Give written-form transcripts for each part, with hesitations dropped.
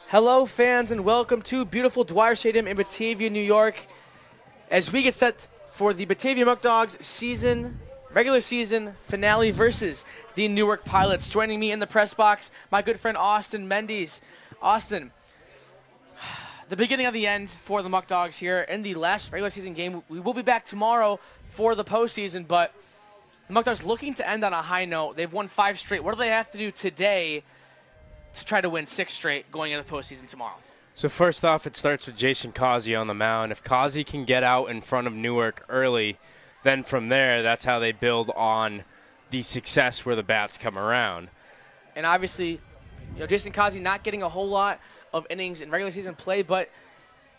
Hello, fans, and welcome to beautiful Dwyer Stadium in Batavia, New York, as we get set for the Batavia Muckdogs regular season finale versus the Newark Pilots. Joining me in the press box, my good friend Austin Mendes. Austin, the beginning of the end for the Muckdogs here in the last regular season game. We will be back tomorrow for the postseason, but the Muckdogs looking to end on a high note. They've won 5 straight. What do they have to do today to try to win 6 straight going into the postseason tomorrow? So first off, it starts with Jason Cozzi on the mound. If Cozzi can get out in front of Newark early, then from there, that's how they build on the success where the bats come around. And obviously, Jason Cozzi not getting a whole lot of innings in regular season play, but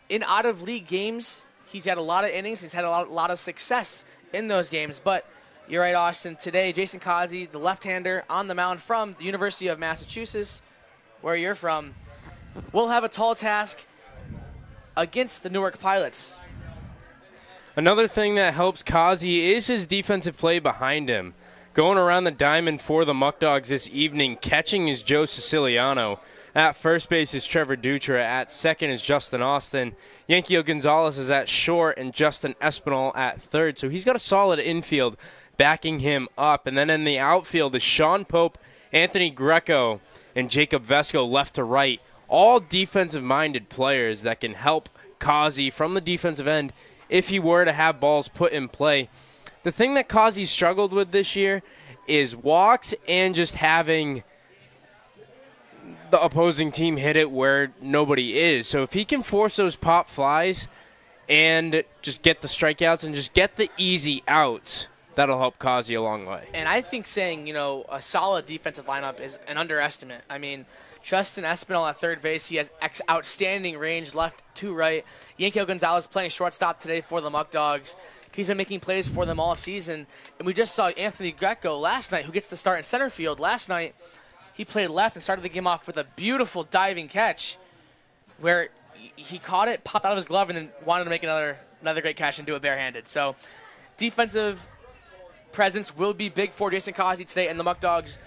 in out-of-league games, he's had a lot of innings. He's had a lot of success in those games. But you're right, Austin. Today, Jason Cozzi, the left-hander on the mound from the University of Massachusetts, where you're from, will have a tall task against the Newark Pilots. Another thing that helps Cozzi is his defensive play behind him. Going around the diamond for the Muckdogs this evening, catching is Joe Siciliano. At first base is Trevor Dutra. At second is Justin Austin. Yankee Gonzalez is at short, and Justin Espinal at third. So he's got a solid infield backing him up. And then in the outfield is Sean Pope, Anthony Greco, and Jacob Vesco left to right. All defensive-minded players that can help Cozzi from the defensive end if he were to have balls put in play. The thing that Cozzi struggled with this year is walks and just having the opposing team hit it where nobody is. So if he can force those pop flies and just get the strikeouts and just get the easy outs, that'll help Cozzi a long way. And I think saying, a solid defensive lineup is an underestimate. I mean, Justin Espinal at third base, he has outstanding range left to right. Yankee Gonzalez playing shortstop today for the Muckdogs. He's been making plays for them all season. And we just saw Anthony Greco last night, who gets the start in center field. Last night, he played left and started the game off with a beautiful diving catch where he caught it, popped out of his glove, and then wanted to make another great catch and do it barehanded. So defensive presence will be big for Jason Cozzi today and the Muckdogs.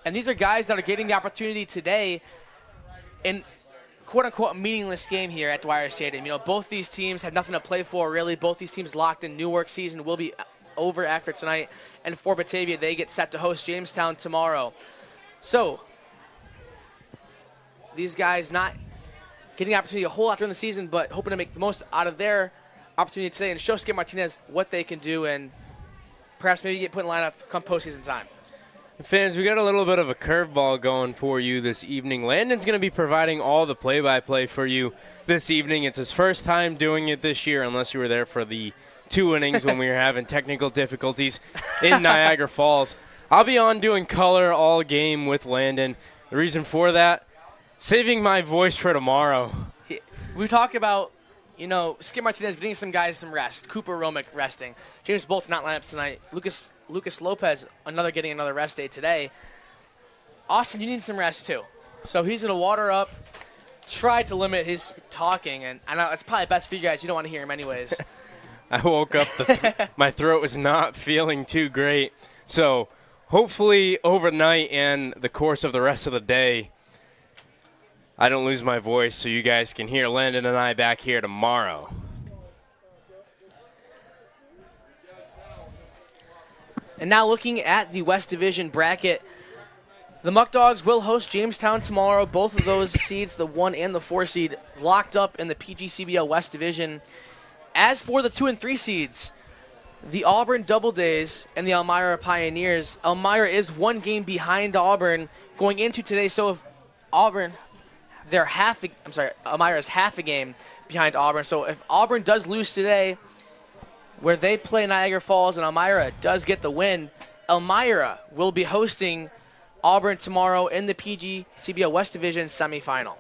And these are guys that are getting the opportunity today in quote-unquote meaningless game here at Dwyer Stadium. Both these teams have nothing to play for, really. Both these teams locked in. Newark season will be over after tonight. And for Batavia, they get set to host Jamestown tomorrow. So these guys not getting the opportunity a whole lot during the season, but hoping to make the most out of their opportunity today and show Skip Martinez what they can do and perhaps maybe get put in lineup come postseason time. Fans, we got a little bit of a curveball going for you this evening. Landon's going to be providing all the play-by-play for you this evening. It's his first time doing it this year, unless you were there for the 2 innings when we were having technical difficulties in Niagara Falls. I'll be on doing color all game with Landon. The reason for that, saving my voice for tomorrow. We talk about Skip Martinez getting some guys some rest. Cooper Romick resting. James Bolt's not lined up tonight. Lucas Lopez getting another rest day today. Austin, you need some rest too. So he's going to water up, try to limit his talking, and I know it's probably best for you guys. You don't want to hear him anyways. I woke up, my throat was not feeling too great. So hopefully overnight and the course of the rest of the day, I don't lose my voice so you guys can hear Landon and I back here tomorrow. And now looking at the West Division bracket, the Muckdogs will host Jamestown tomorrow. Both of those seeds, the 1 and the 4 seed, locked up in the PGCBL West Division. As for the 2 and 3 seeds, the Auburn Double Days and the Elmira Pioneers, Elmira is 1 game behind Auburn going into today. So if Elmira is half a game behind Auburn. So if Auburn does lose today, where they play Niagara Falls and Elmira does get the win, Elmira will be hosting Auburn tomorrow in the PGCBL West Division semifinal.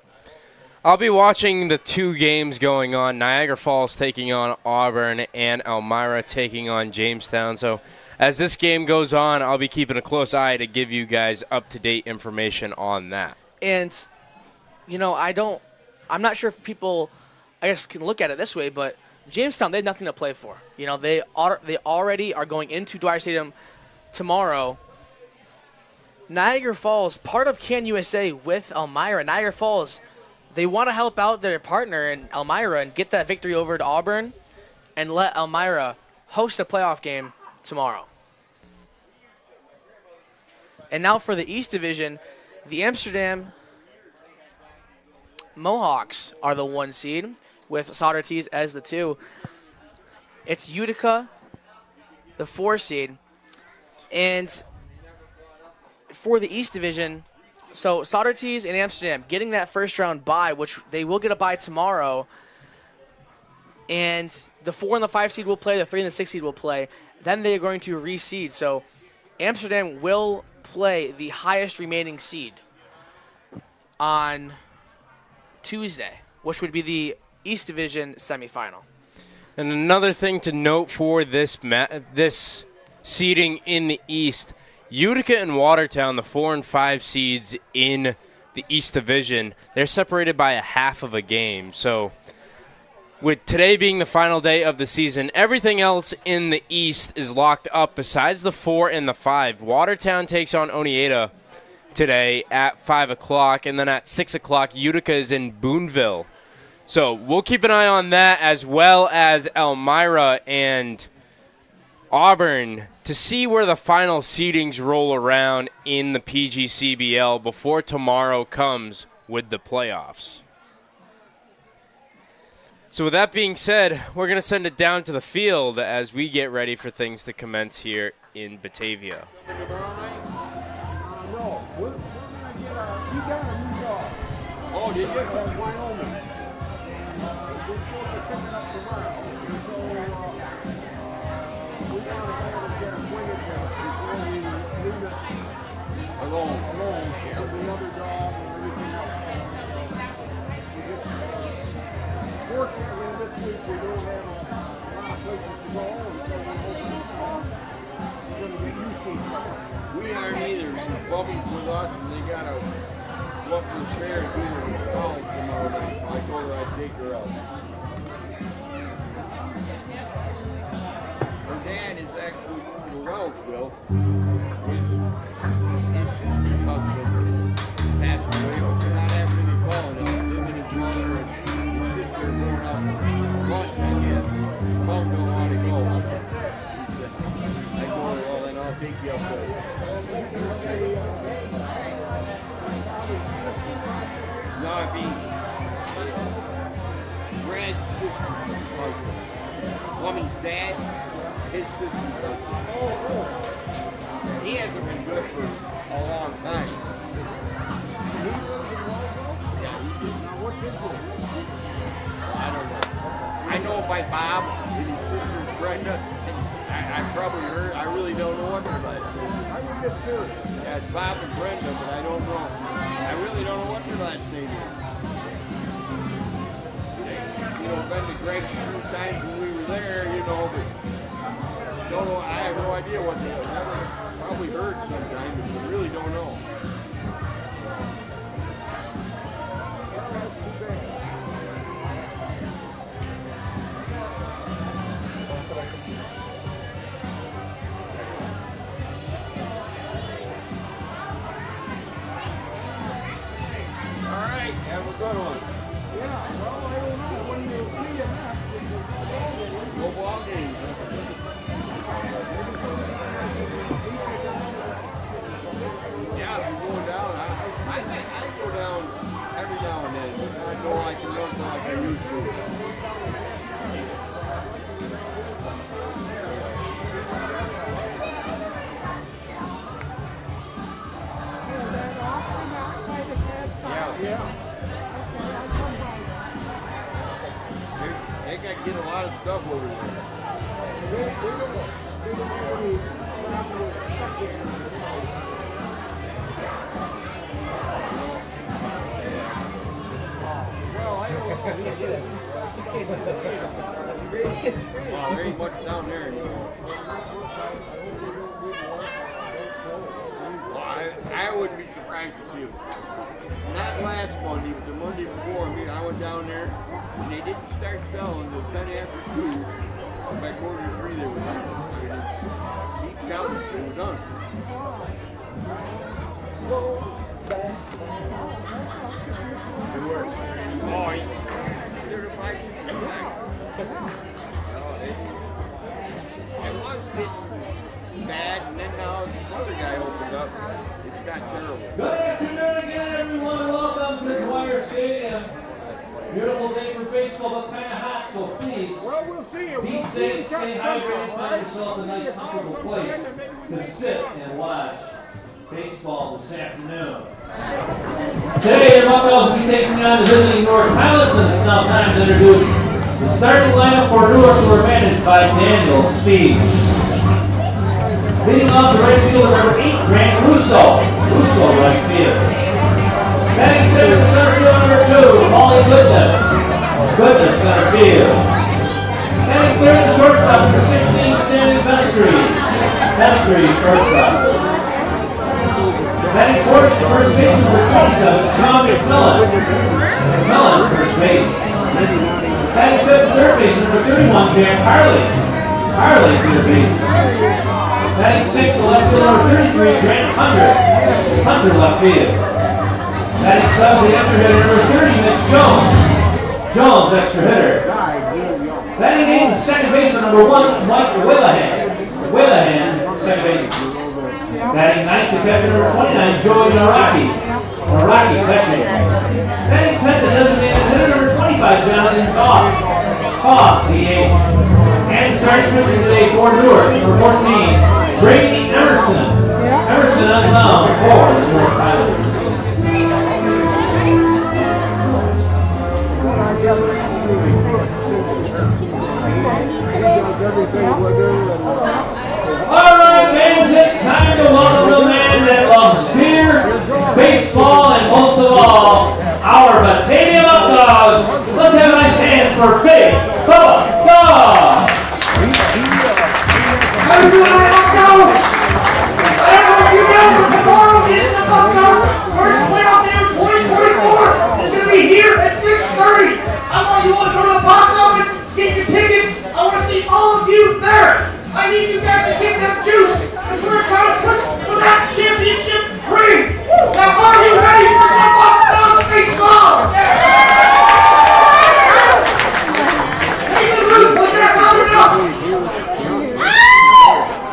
I'll be watching the 2 games going on, Niagara Falls taking on Auburn and Elmira taking on Jamestown. So as this game goes on, I'll be keeping a close eye to give you guys up-to-date information on that. And, I'm not sure if people, can look at it this way, but Jamestown, they have nothing to play for. They already are going into Dwyer Stadium tomorrow. Niagara Falls, part of Can USA with Elmira. Niagara Falls, they want to help out their partner in Elmira and get that victory over to Auburn and let Elmira host a playoff game tomorrow. And now for the East Division, the Amsterdam Mohawks are the 1 seed with Saudertees as the 2. It's Utica, the 4 seed. And for the East Division, so Saudertees and Amsterdam getting that first round bye, which they will get a bye tomorrow. And the 4 and the 5 seed will play, the 3 and the 6 seed will play. Then they are going to reseed. So Amsterdam will play the highest remaining seed on Tuesday, which would be the East Division semifinal. And another thing to note for this seeding in the East, Utica and Watertown, the 4 and 5 seeds in the East Division, they're separated by a half of a game. So with today being the final day of the season, everything else in the East is locked up besides the 4 and the 5. Watertown takes on Oneida today at 5 o'clock, and then at 6 o'clock, Utica is in Boonville. So we'll keep an eye on that, as well as Elmira and Auburn, to see where the final seedings roll around in the PGCBL before tomorrow comes with the playoffs. So with that being said, we're going to send it down to the field as we get ready for things to commence here in Batavia. Oh, did you? We aren't either. Bubby's with us, and they got to go up to the fair and do their installs tomorrow night. I told her I'd take her out. Her dad is actually from Wellsville. His sister's husband passed away, but they're not having any calling us. Him and his mother and his sister are going out for lunch again. Mom don't want to go. I told her, well, then I'll take you up there. No, I mean, Brad's sister's husband. Woman's dad, his sister's husband. He hasn't been good for a long time. Yeah. I don't know. I know by Bob and his sister Brenda. I probably heard. I really don't know what their last name is. I was just curious. Yeah, it's Bob and Brenda, but I don't know. I really don't know what their last name is. You know, been to Greco a few times when we were there, you know, but don't know. I have no idea what they are. Probably heard sometime, but we really don't know. Have a good one. Yeah, well, I don't know. When you see it, go ball game. Yeah, I'm going down. I go down every now and then. I go like a month like I used to. Yeah. They got to get a lot of stuff over there. Well, I don't know. Well, there ain't much down there anymore. Well, I wouldn't be surprised to see them. Not last Monday, but the Monday before. I mean, I went down there, and they didn't start selling until 10 after 2. And by quarter to 3, they were done. Each counter, they were done. It works. It's got terrible. Good afternoon again, everyone. Welcome to Dwyer Stadium. Beautiful day for baseball, but kind of hot, so please be safe, stay hydrated, find yourself a nice, comfortable place to sit and watch baseball this afternoon. Today, your Muck Dogs will be taking on the visiting Newark Pilots, and it's now time to introduce the starting lineup for Newark, who are managed by Daniel Steve. Leading off the right fielder, number 8, Grant Russo. Russo, right field. Batting center, center field, number 2, Molly Goodness. Goodness, center field. Batting third, the shortstop, number 16, Sandy Vestry. Vestry, shortstop. Batting fourth, first base, number 27, Sean McMillan. McMillan, first base. Batting fifth, third base, number 31, Jack Harley. Harley, third base. Batting sixth, the left fielder, number 33, Grant Hunter. Hunter, left field. Batting seventh, the extra hitter, number 30, Mitch Jones. Jones, extra hitter. Batting eighth, the second baseman, number 1, Mike Willahan. Willahan, second baseman. Batting ninth, the catcher, number 29, Joey Naraki. Naraki, catching. Batting 10th, the designated hitter, number 25, Jonathan Koff. Koff, DH. And starting pitcher today for Newark, number 14, Brady Emerson. Emerson on the mound for the Newark Pilots. All right, fans, it's time to welcome the man that loves beer, baseball, and most of all, our Batavia Muckdogs. Let's have a nice hand for Big Bubba Dog. How do you doing, Muck Dogs? I don't know if you know, but tomorrow is the Muck Dogs' first playoff game of 2024. It's going to be here at 6:30. I want you all to go to the box office, get your tickets. I want to see all of you there. I need you guys to give them juice, because we're trying to push for that championship ring. Now, are you ready for some Muck Dogs baseball? Hey, the roof, was that loud enough?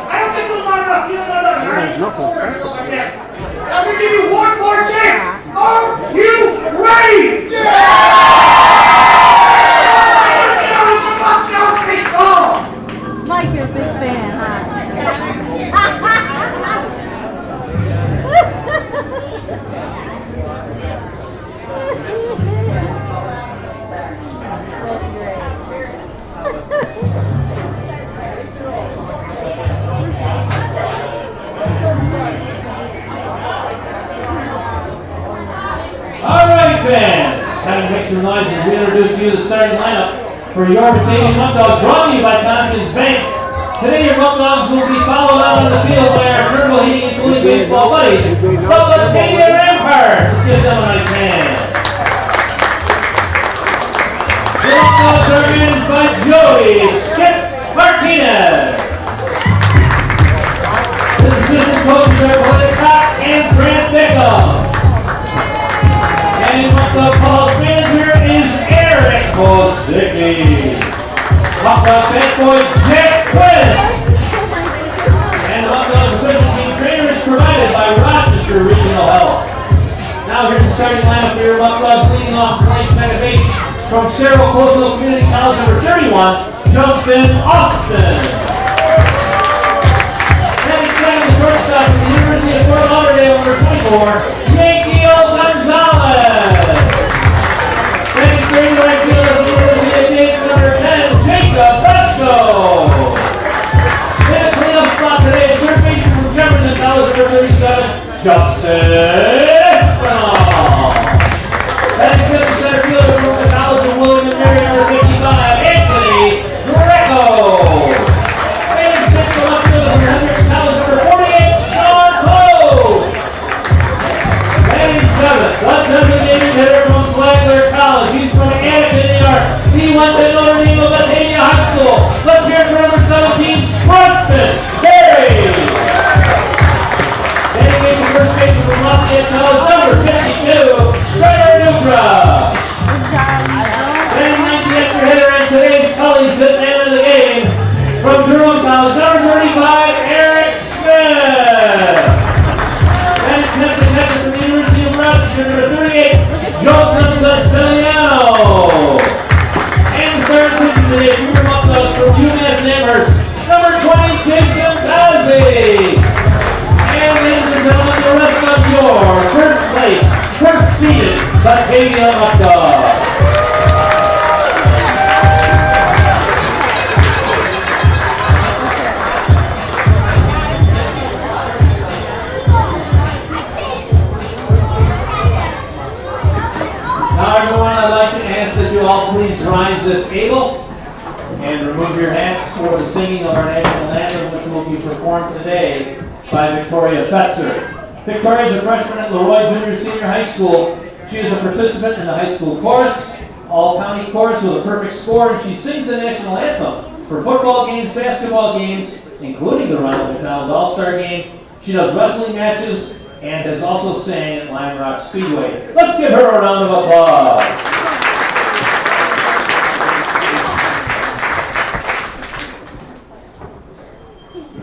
I don't think it was loud enough. You don't know that, right? Or something like that. I'm going to give you one more chance. Are you ready? Let's get on with some Muck Dogs baseball. Mike, you're a big fan, huh? All right, fans. Time to make some noise as we introduce you to the starting lineup for your Batavia Muck Dogs, brought to you by Tompkins Bank. Today, your Muck Dogs will be followed out on the field by our turbo heating and cooling baseball buddies, the Batavia Ramparts. Let's give them a nice hand. The Muck Dogs are managed by Joey Skip Martinez. The assistant coaches are Woodley Cox and Grant Greco. And Muck Dog Paul's manager is Eric Cozzi. Muck Dog bad boy Jack Quinn. And Muck Dog's official team trainer is provided by Rochester Regional Health. Now here's the starting lineup for your Muck Dogs, leading off playing second base from Cerro Coastal Community College, number 31, Justin Austin. Heading second, the shortstop from the University of Fort Lauderdale, number 24, Yankee Gonzalez. Heading third, right fielder from the University of Dayton, number 10, Jacob Fresco. In the cleanup spot today, third baseman from Jefferson College, number 37, Justin Espinal. Heading fifth, the center fielder from the College of William and Mary, number 55, Anthony Greco. Heading sixth, the left fielder from Hendricks College, number 48, Sean Cole. Heading seventh, left designated hitter from Flagler College. He's from Addison, New York. He went to Notre Dame of Batavia High School. Let's hear it for number 17, Swanson Berry. Heading in first baseman from Lafayette College, number 52, Dutra. Heading ninth, the extra hitter and today's Cullies at the end of the game from Durham College, number 35, Eric Smith. Heading Batavia Muckdogs. Now everyone, I'd like to ask that you all please rise if able and remove your hats for the singing of our national anthem, which will be performed today by Victoria Fetzer. Victoria is a freshman at Leroy Junior Senior High School. She is a participant in the high school chorus, all-county chorus with a perfect score, and she sings the national anthem for football games, basketball games, including the Ronald McDonald All-Star Game. She does wrestling matches and has also sang at Lime Rock Speedway. Let's give her a round of applause.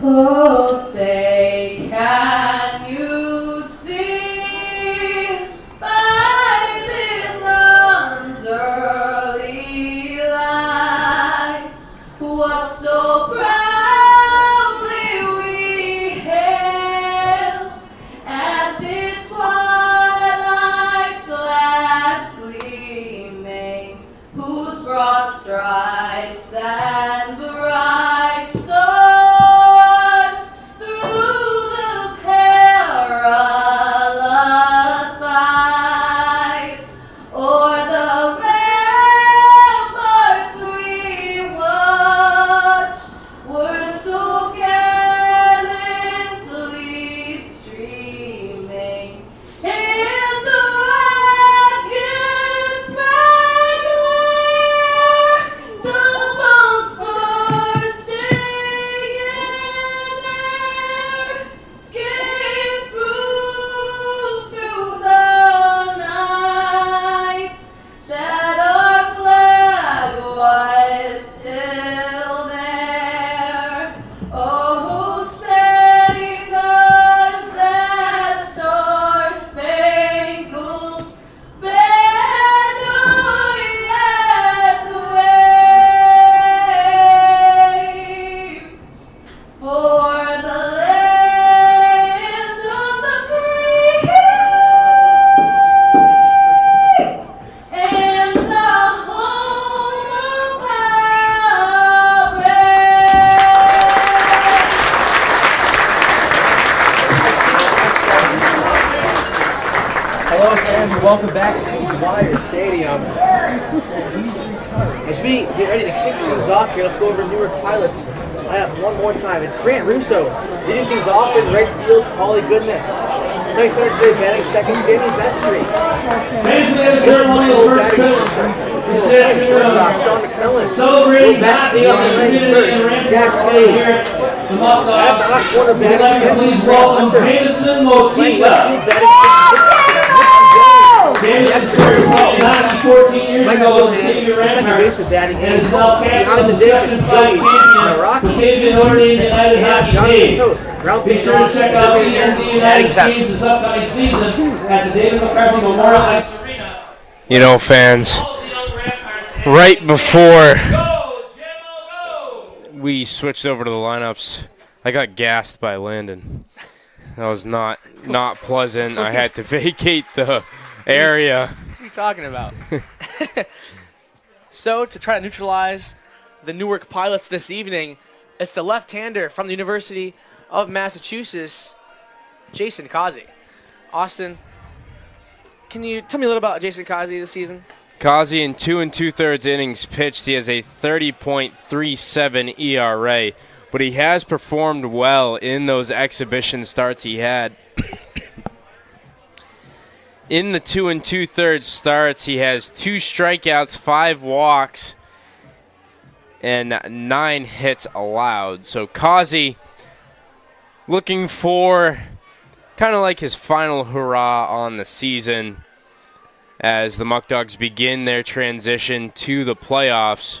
Oh, say, can you see by the dawn's early light what so proudly we hailed at the twilight's last gleaming, whose broad stripes and bright stars through the perilous fights o'er the ramparts we watched were so gallantly streaming in the rocket's bright glare. The bombs bursting in air gave proof through the night that our flag was still there. Oh, sing us that star-spangled banner yet wave, for the land of the free and the home of our Hello fans, and welcome back to Dwyer Stadium. As we get ready to kick things off here, let's go over Newark Pilots one more time. It's Grant Russo leading things off in right field, Holly Goodness. Next center today, batting second, Sammy Vestry. Ladies and gentlemen, ceremonial first pitch is set to Sean McMillan. celebrate the happy of the community and Rancho City here at the Muck Dogs. We'd like to please welcome Jameson Motika. Jameson started playing hockey 14 years ago with Batavia Ramparts and is now captain of the Section 5 champion Batavia Notre Dame United Hockey Team. Be sure to check out the United teams this upcoming season at the David McCarthy Memorial Ice Arena. You know, fans, right before we switched over to the lineups, I got gassed by Landon. That was not pleasant. I had to vacate the area. What are you talking about? So, to try to neutralize the Newark Pilots this evening, it's the left-hander from the University of Massachusetts, Jason Cozzi. Austin, can you tell me a little about Jason Cozzi this season? Cozzi in 2 2/3 innings pitched. He has a 30.37 ERA, but he has performed well in those exhibition starts he had. In the 2 2/3 starts, he has 2 strikeouts, 5 walks, and 9 hits allowed. So Cozzi looking for kind of like his final hurrah on the season as the Muck Dogs begin their transition to the playoffs.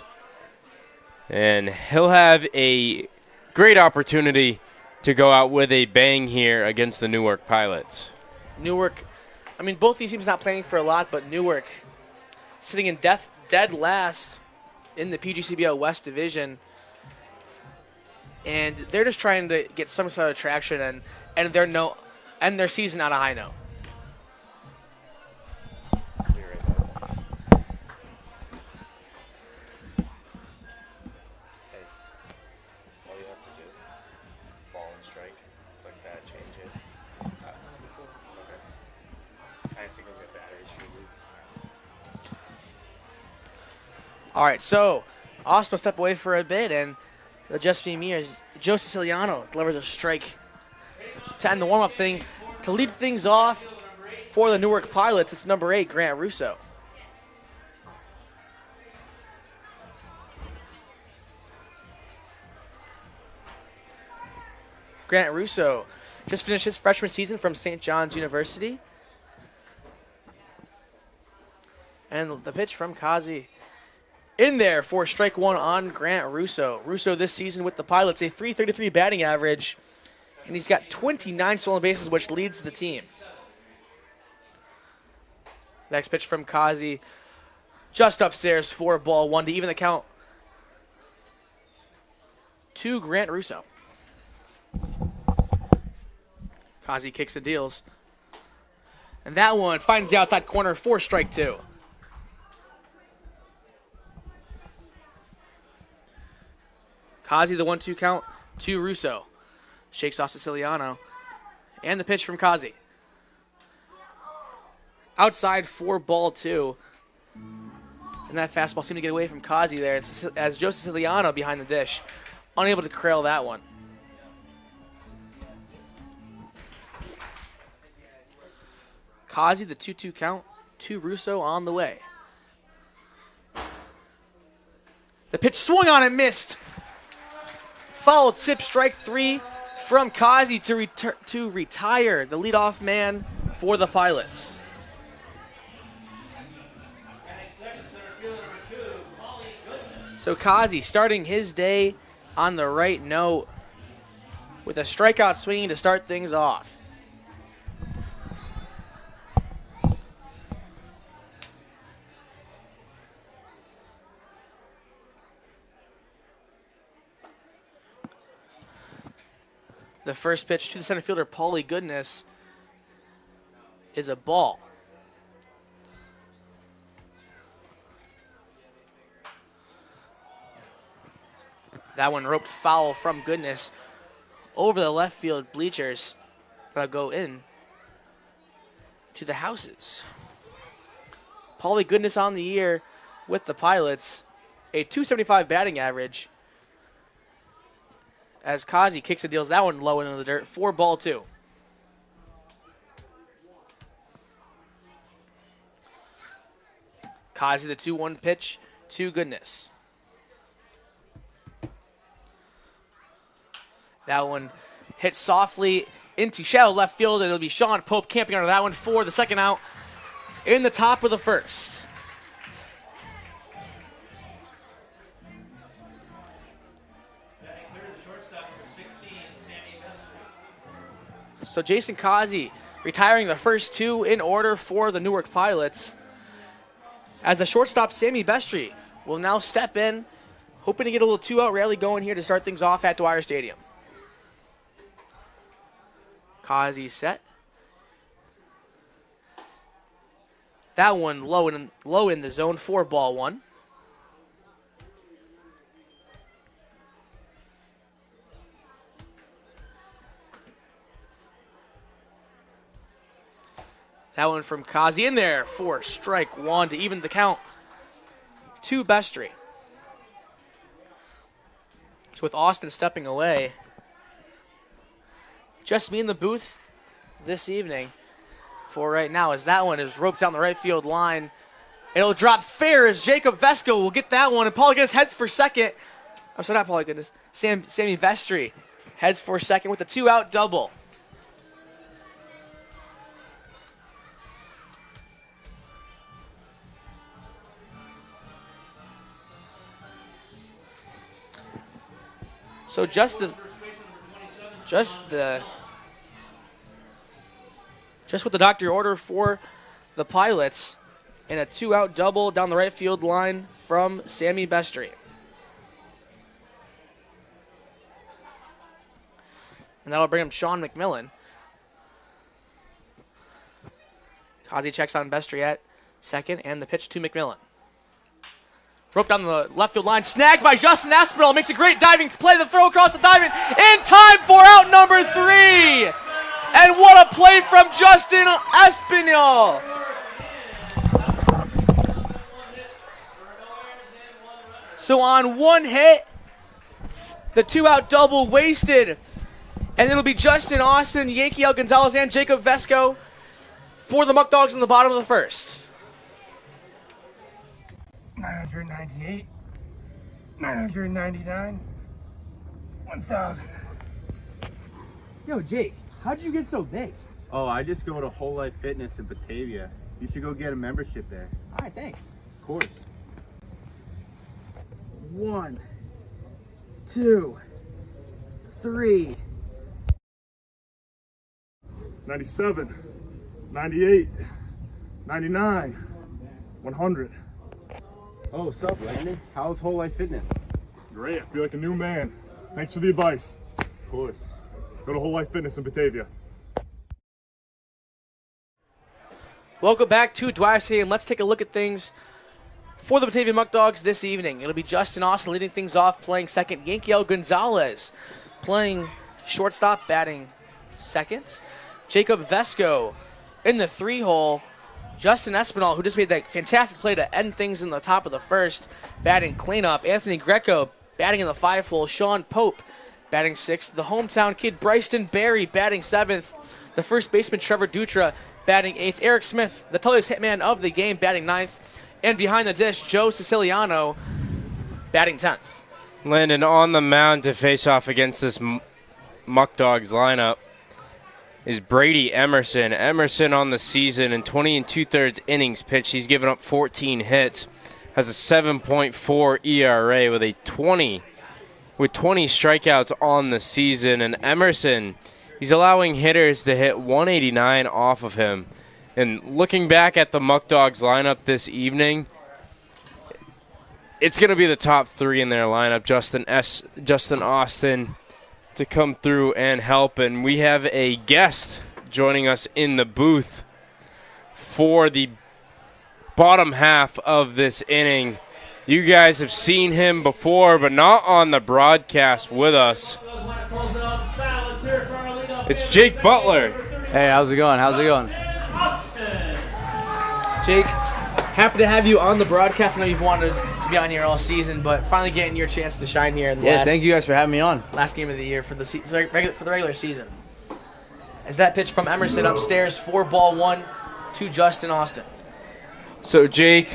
And he'll have a great opportunity to go out with a bang here against the Newark Pilots. Newark, I mean, both these teams not playing for a lot, but Newark sitting in dead last in the PGCBL West Division. And they're just trying to get some sort of traction and end their season on a high note. All right, so Austin will step away for a bit, and it'll just be me as Joe Siciliano delivers a strike to end the warm-up thing. To lead things off for the Newark Pilots, it's number 8, Grant Russo. Grant Russo just finished his freshman season from St. John's University. And the pitch from Cozzi in there for strike 1 on Grant Russo. Russo this season with the Pilots, a .333 batting average, and he's got 29 stolen bases, which leads the team. Next pitch from Cozzi, just upstairs for ball 1 to even the count to Grant Russo. Cozzi kicks and deals. And that one finds the outside corner for strike 2. Cozzi, the 1-2 count to Russo. Shakes off Siciliano. And the pitch from Cozzi. Outside for ball 2. And that fastball seemed to get away from Cozzi there as Joe Siciliano behind the dish. Unable to trail that one. Cozzi, the 2-2 count to Russo on the way. The pitch swung on and missed. Foul tip, strike 3 from Cozzi to retire the leadoff man for the Pilots. So Cozzi starting his day on the right note with a strikeout swinging to start things off. The first pitch to the center fielder, Paulie Goodness, is a ball. That one roped foul from Goodness over the left field bleachers. That'll go in to the houses. Paulie Goodness on the year with the Pilots, a .275 batting average. As Cozzi kicks and deals that one low into the dirt for ball 2. Cozzi, the 2-1 pitch to Goodness. That one hit softly into shallow left field, and it'll be Sean Pope camping under that one for the second out in the top of the first. So Jason Cozzi retiring the first 2 in order for the Newark Pilots. As the shortstop, Sammy Bestry, will now step in, hoping to get a little 2-out rally going here to start things off at Dwyer Stadium. Cozzi set. That one low in the zone for ball 1. That one from Cozzi in there for strike 1 to even the count to Bestry. So with Austin stepping away, just me in the booth this evening for right now, as that one is roped down the right field line. It'll drop fair as Jacob Vesco will get that one, and Paulie Goodness heads for second. I'm sorry, not Paulie Goodness. Sammy Bestry heads for second with a 2-out double. So just what the doctor ordered for the Pilots, and a 2-out double down the right field line from Sammy Bestry. And that'll bring him Sean McMillan. Cozzi checks on Bestry at second, and the pitch to McMillan. Roped down the left field line, snagged by Justin Espinal. Makes a great diving play, the throw across the diamond, in time for out number 3. And what a play from Justin Espinal. So on one hit, the 2-out double wasted. And it'll be Justin Austin, Yankiel Gonzalez, and Jacob Vesco for the Muck Dogs in the bottom of the first. 998, 999, 1,000. Yo, Jake, how'd you get so big? Oh, I just go to Whole Life Fitness in Batavia. You should go get a membership there. All right, thanks. Of course. 1, 2, 3. 97, 98, 99, 100. Oh, what's up, Landon? How's Whole Life Fitness? Great, I feel like a new man. Thanks for the advice. Of course. Go to Whole Life Fitness in Batavia. Welcome back to Dwyer Stadium. Let's take a look at things for the Batavia Muck Dogs this evening. It'll be Justin Austin leading things off, playing second. Yankiel Gonzalez playing shortstop, batting second. Jacob Vesco in the 3-hole. Justin Espinal, who just made that fantastic play to end things in the top of the first, batting cleanup. Anthony Greco batting in the 5-hole. Sean Pope batting 6th. The hometown kid Bryson Berry batting 7th. The first baseman Trevor Dutra batting 8th. Eric Smith, the Tully's hitman of the game, batting 9th. And behind the dish, Joe Siciliano batting 10th. Landon on the mound to face off against this Muck Dogs lineup is Brady Emerson. Emerson on the season in 20 2/3 innings pitched. He's given up 14 hits, has a 7.4 ERA with 20 strikeouts on the season. And Emerson, he's allowing hitters to hit 189 off of him. And looking back at the Muck Dogs lineup this evening, it's going to be the top 3 in their lineup. Justin Austin to come through and help. And we have a guest joining us in the booth for the bottom half of this inning. You guys have seen him before, but not on the broadcast with us. It's Jake Butler. Hey, how's it going? How's it going? Jake, happy to have you on the broadcast. I know you've wanted to be on here all season, but finally getting your chance to shine here in the thank you guys for having me on. last game of the year for the regular season. As that pitch from Emerson upstairs, 4-1 to Justin Austin. So, Jake,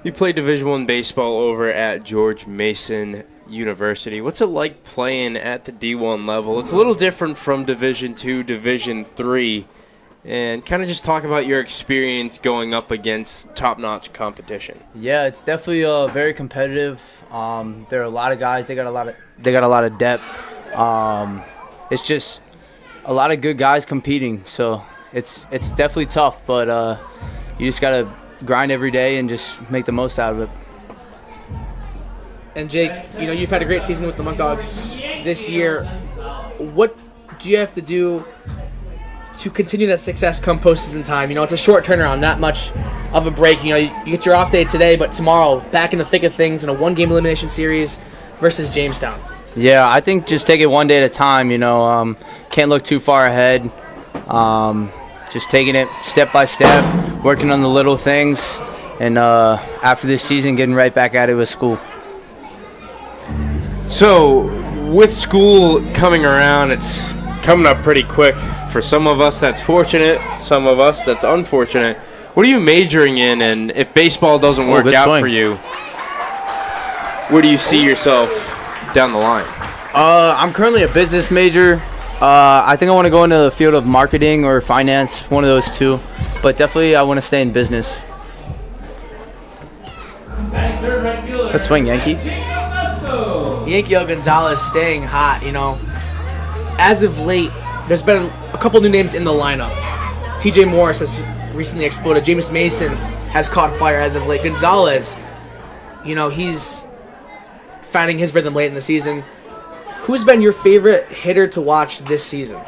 you played Division I baseball over at George Mason University. What's it like playing at the D1 level? It's a little different from Division II, Division III. And kind of just talk about your experience going up against top-notch competition. Yeah, it's definitely very competitive. There are a lot of guys. They got a lot of depth. It's just a lot of good guys competing. So it's definitely tough, but you just gotta grind every day and just make the most out of it. And Jake, you know, you've had a great season with the Muck Dogs this year. What do you have to do to continue that success come postseason time? You know, it's a short turnaround, not much of a break. You know, you get your off day today, but tomorrow back in the thick of things in a 1-game elimination series versus Jamestown. Yeah, I think just take it one day at a time. You know, can't look too far ahead. Just taking it step by step, working on the little things, and after this season, getting right back at it with school. So, with school coming around, it's coming up pretty quick. For some of us, that's fortunate. Some of us, that's unfortunate. What are you majoring in? And if baseball doesn't work out for you, where do you see yourself down the line? I'm currently a business major. I think I want to go into the field of marketing or finance, one of those two. But definitely I want to stay in business. Let's swing, Yankee. Yankiel Gonzalez staying hot, you know. As of late, there's been a couple new names in the lineup. TJ Morris has recently exploded. James Mason has caught fire as of late. Gonzalez, you know, he's finding his rhythm late in the season. Who's been your favorite hitter to watch this season?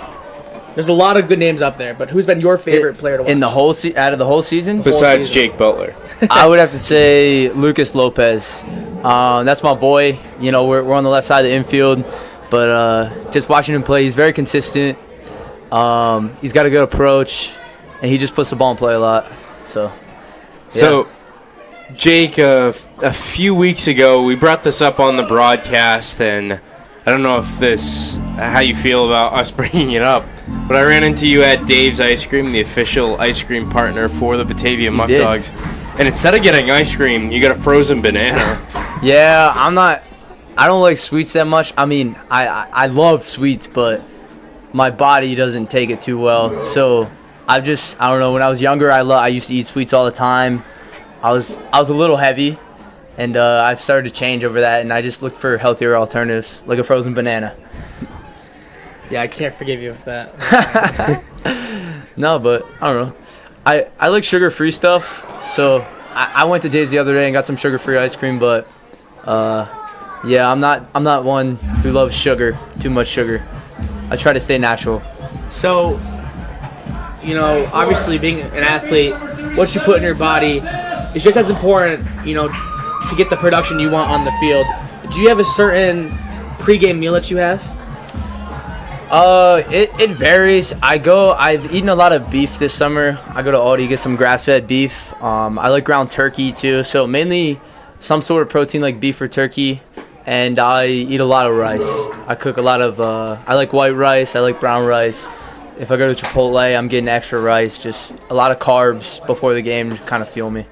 There's a lot of good names up there, but who's been your favorite player to watch? In the whole out of the whole season? Besides Jake Butler. I would have to say Lucas Lopez. That's my boy. You know, we're on the left side of the infield, but just watching him play, he's very consistent. He's got a good approach, and he just puts the ball in play a lot. So, yeah. So, Jake, a few weeks ago, we brought this up on the broadcast, and I don't know if how you feel about us bringing it up, but I ran into you at Dave's Ice Cream, the official ice cream partner for the Batavia Muckdogs, and instead of getting ice cream, you got a frozen banana. Yeah, I don't like sweets that much. I mean, I love sweets, but my body doesn't take it too well. So I don't know. When I was younger, I used to eat sweets all the time. I was a little heavy, and I've started to change over that, and I just look for healthier alternatives, like a frozen banana. Yeah, I can't forgive you for that. No, but I don't know. I like sugar-free stuff, so I went to Dave's the other day and got some sugar-free ice cream, but yeah, I'm not one who loves sugar, too much sugar. I try to stay natural. So, obviously being an athlete, what you put in your body is just as important, to get the production you want on the field. Do you have a certain pregame meal that you have? It varies. I've eaten a lot of beef this summer. I go to Aldi, get some grass-fed beef. I like ground turkey too, so mainly some sort of protein like beef or turkey, and I eat a lot of rice. I cook a lot of, I like white rice, I like brown rice. If I go to Chipotle, I'm getting extra rice, just a lot of carbs before the game to kind of fuel me.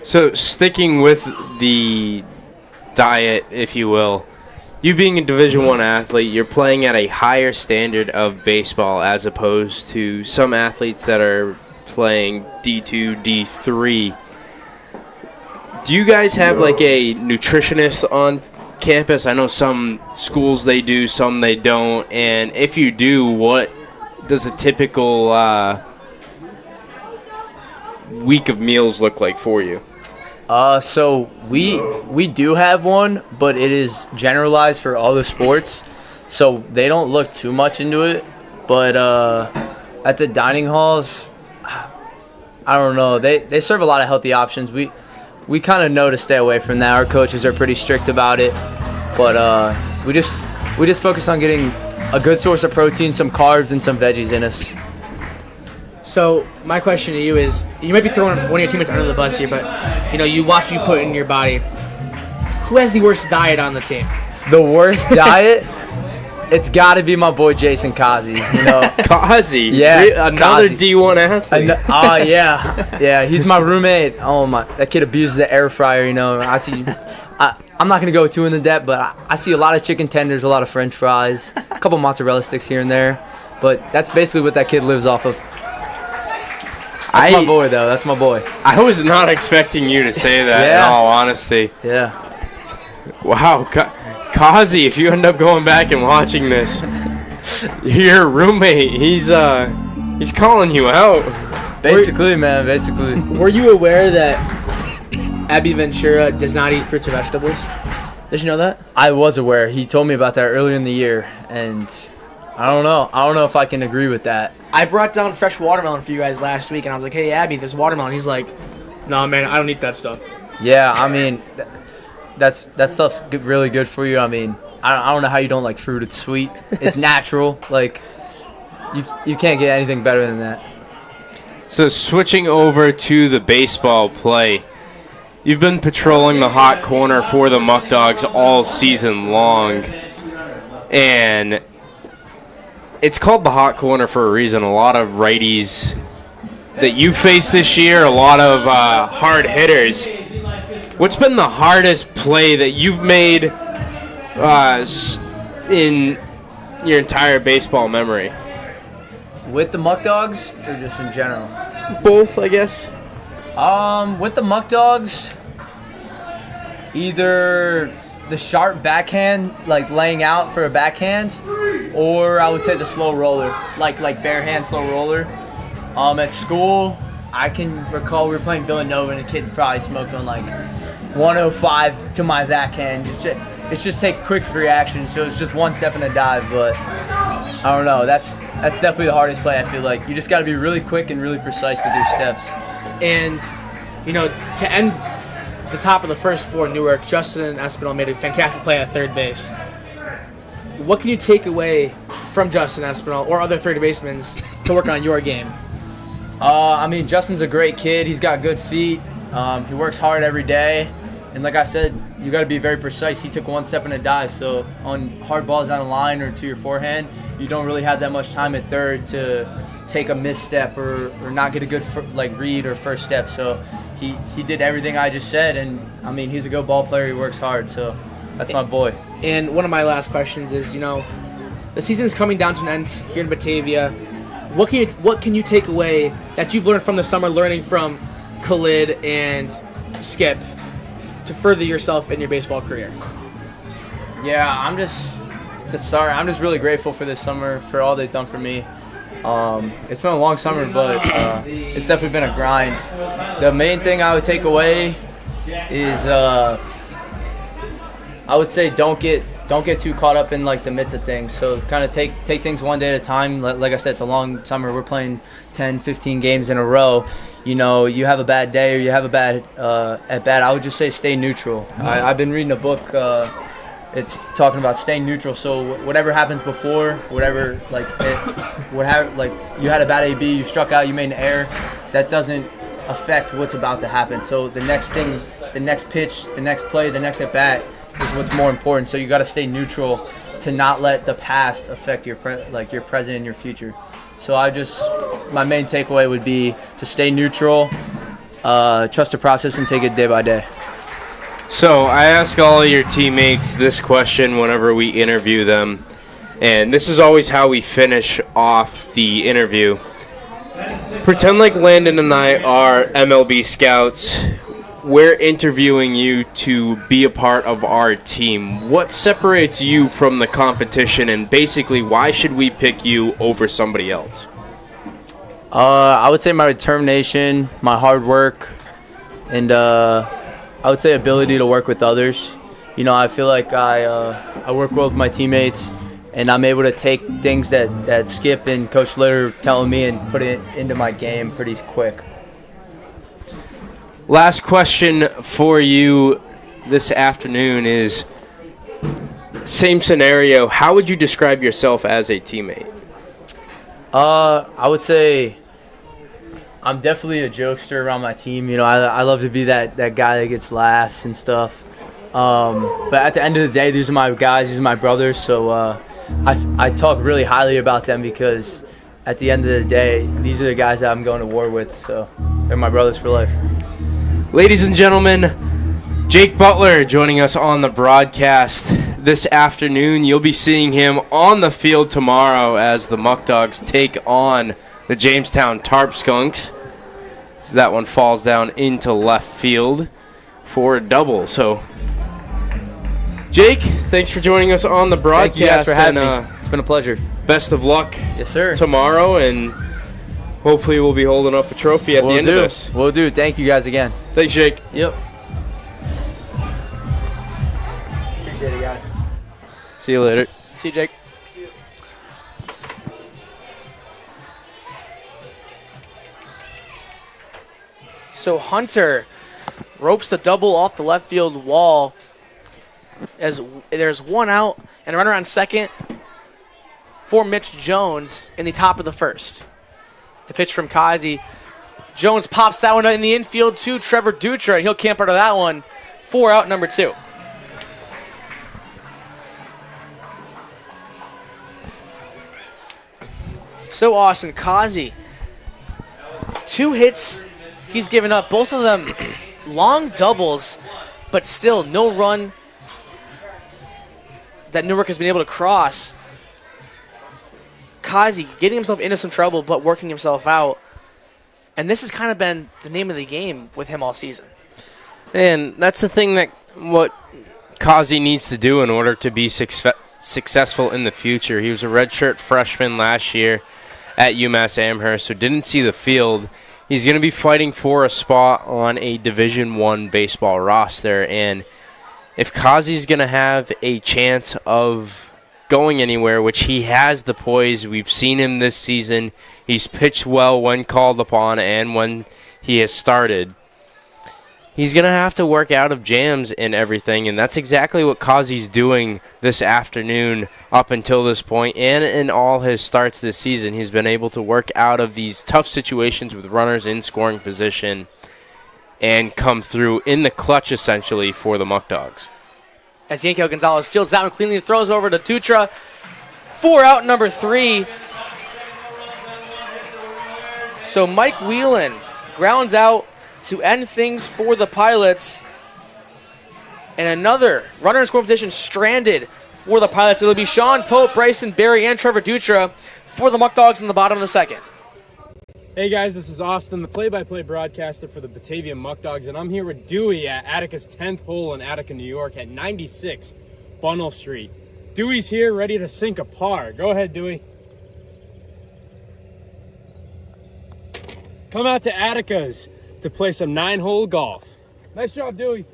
So sticking with the diet, if you will, you being a Division I athlete, you're playing at a higher standard of baseball as opposed to some athletes that are playing D2, D3. Do you guys have like a nutritionist on campus? I know some schools they do, some they don't. And if you do, what does a typical week of meals look like for you? So we do have one, but it is generalized for all the sports, so they don't look too much into it. But at the dining halls, I don't know. They serve a lot of healthy options. We kind of know to stay away from that. Our coaches are pretty strict about it, but we just focus on getting a good source of protein, some carbs, and some veggies in us. So my question to you is, you might be throwing one of your teammates under the bus here, but you watch you put in your body. Who has the worst diet on the team? The worst diet? It's got to be my boy Jason Cozzi. Cozzi? Yeah, another Cozzi. D1 athlete. Yeah, he's my roommate. Oh my, that kid abuses the air fryer. I see. I'm not gonna go too into depth, but I see a lot of chicken tenders, a lot of French fries, a couple mozzarella sticks here and there. But that's basically what that kid lives off of. That's my boy, though. That's my boy. I was not expecting you to say that, in all honesty. Yeah. Wow. Cozzi, if you end up going back and watching this, your roommate, he's calling you out. Basically, man, basically. Were you aware that Abby Ventura does not eat fruits or vegetables? Did you know that? I was aware. He told me about that earlier in the year, and I don't know if I can agree with that. I brought down fresh watermelon for you guys last week, and I was like, hey, Abby, there's watermelon. He's like, no, man, I don't eat that stuff. Yeah, I mean, that stuff's really good for you. I mean, I don't know how you don't like fruit. It's sweet. It's natural. Like, you can't get anything better than that. So switching over to the baseball play, you've been patrolling the hot corner for the Muck Dogs all season long, and it's called the hot corner for a reason. A lot of righties that you faced this year, a lot of hard hitters. What's been the hardest play that you've made in your entire baseball memory? With the Muck Dogs or just in general? Both, I guess. With the Muck Dogs, either the sharp backhand, like laying out for a backhand, or I would say the slow roller, like bare hand slow roller. At school, I can recall we were playing Villanova and a kid probably smoked on like 105 to my backhand. It's just take quick reaction, so it's just one step and a dive. But I don't know. That's definitely the hardest play. I feel like you just got to be really quick and really precise with your steps. And to end the top of the first four, Newark, Justin Espinal made a fantastic play at third base. What can you take away from Justin Espinal or other third basemen to work on your game? I mean, Justin's a great kid. He's got good feet. He works hard every day. And like I said, you got to be very precise. He took one step in a dive. So on hard balls down the line or to your forehand, you don't really have that much time at third to take a misstep or not get a good read or first step. So he did everything I just said. And, I mean, he's a good ball player. He works hard. So that's my boy. And one of my last questions is, the season is coming down to an end here in Batavia. What can you take away that you've learned from the summer, learning from Khalid and Skip, to further yourself in your baseball career? Yeah, I'm just really grateful for this summer, for all they've done for me. It's been a long summer, but it's definitely been a grind. The main thing I would take away is I would say don't get too caught up in the midst of things. So kind of take things one day at a time. Like I said, it's a long summer. We're playing 10, 15 games in a row. You have a bad day or you have a bad at bat, I would just say stay neutral. I've been reading a book. It's talking about staying neutral. So whatever happens before, you had a bad AB, you struck out, you made an error, that doesn't affect what's about to happen. So the next thing, the next pitch, the next play, the next at bat is what's more important. So you got to stay neutral to not let the past affect your present and your future. So my main takeaway would be to stay neutral, trust the process, and take it day by day. So I ask all of your teammates this question whenever we interview them, and this is always how we finish off the interview. Pretend like Landon and I are MLB scouts. We're interviewing you to be a part of our team. What separates you from the competition, and basically why should we pick you over somebody else? I would say my determination, my hard work, and I would say ability to work with others. I feel like I work well with my teammates, and I'm able to take things that Skip and Coach Litter telling me and put it into my game pretty quick. Last question for you this afternoon is, same scenario, how would you describe yourself as a teammate? I would say I'm definitely a jokester around my team. I love to be that guy that gets laughs and stuff. But at the end of the day, these are my guys, these are my brothers, so I talk really highly about them because at the end of the day, these are the guys that I'm going to war with, so they're my brothers for life. Ladies and gentlemen, Jake Butler joining us on the broadcast this afternoon. You'll be seeing him on the field tomorrow as the Muck Dogs take on the Jamestown Tarp Skunks. That one falls down into left field for a double. So, Jake, thanks for joining us on the broadcast. Thank you guys for having me. It's been a pleasure. Best of luck sir. Tomorrow, and hopefully we'll be holding up a trophy at the end of this. We'll do. Thank you guys again. Thanks, Jake. Yep. Appreciate it, guys. See you later. See you, Jake. So Hunter ropes the double off the left field wall as there's one out and a runner on second for Mitch Jones in the top of the first. The pitch from Cozzi. Jones pops that one in the infield to Trevor Dutra, and he'll camp out of that one. 4 out, number 2. So Austin Cozzi, 2 hits he's given up, both of them long doubles, but still no run that Newark has been able to cross. Cozzi getting himself into some trouble, but working himself out. And this has kind of been the name of the game with him all season. And that's the thing that what Cozzi needs to do in order to be successful in the future. He was a redshirt freshman last year at UMass Amherst, so didn't see the field. He's going to be fighting for a spot on a Division I baseball roster. And if Cozzi's going to have a chance of going anywhere, which he has the poise. We've seen him this season. He's pitched well when called upon and when he has started. He's going to have to work out of jams and everything, and that's exactly what Cozzi's doing this afternoon up until this point, and in all his starts this season. He's been able to work out of these tough situations with runners in scoring position. and come through in the clutch, essentially, for the Muck Dogs. As Yankel Gonzalez fields that one cleanly and throws over to Dutra. 4 out, number 3. So Mike Whelan grounds out to end things for the Pilots. And another runner in scoring position stranded for the Pilots. It'll be Sean Pope, Bryson Berry, and Trevor Dutra for the Muck Dogs in the bottom of the second. Hey guys, this is Austin, the play-by-play broadcaster for the Batavia Muckdogs, and I'm here with Dewey at Attica's 10th hole in Attica, New York at 96 Bunnell Street. Dewey's here ready to sink a par. Go ahead, Dewey. Come out to Attica's to play some 9-hole golf. Nice job, Dewey.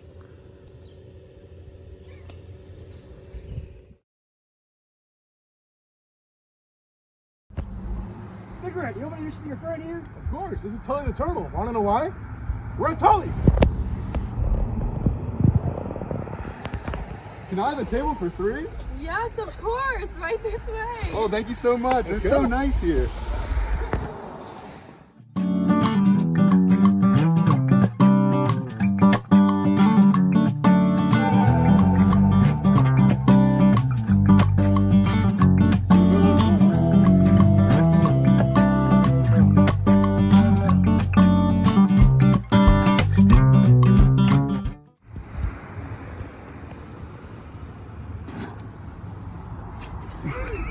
Big Red, you want to see your friend here? Of course, this is Tully the Turtle. Want to know why? We're at Tully's. Can I have a table for 3? Yes, of course. Right this way. Oh, thank you so much. It's so nice here.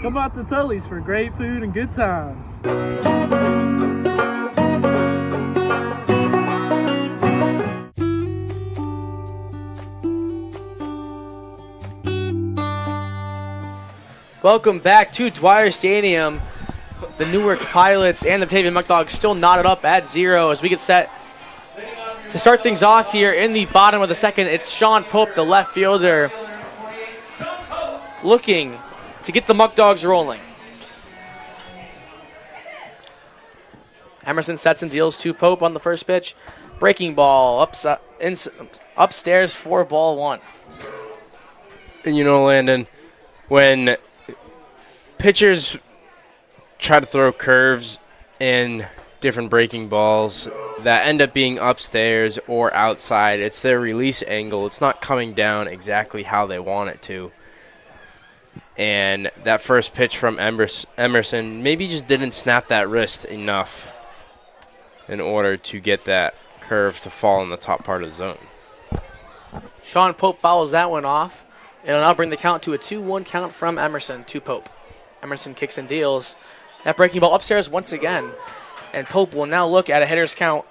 Come out to Tully's for great food and good times. Welcome back to Dwyer Stadium. The Newark Pilots and the Batavia Muckdogs still knotted up at 0 as we get set to start things off here in the bottom of the second. It's Sean Pope, the left fielder, looking to get the Muck Dogs rolling. Emerson sets and deals to Pope on the first pitch. Breaking ball upstairs for ball 1. And you know, Landon, when pitchers try to throw curves and different breaking balls that end up being upstairs or outside, it's their release angle. It's not coming down exactly how they want it to. And that first pitch from Emerson maybe just didn't snap that wrist enough in order to get that curve to fall in the top part of the zone. Sean Pope follows that one off. It'll now bring the count to a 2-1 count from Emerson to Pope. Emerson kicks and deals. That breaking ball upstairs once again. And Pope will now look at a hitter's count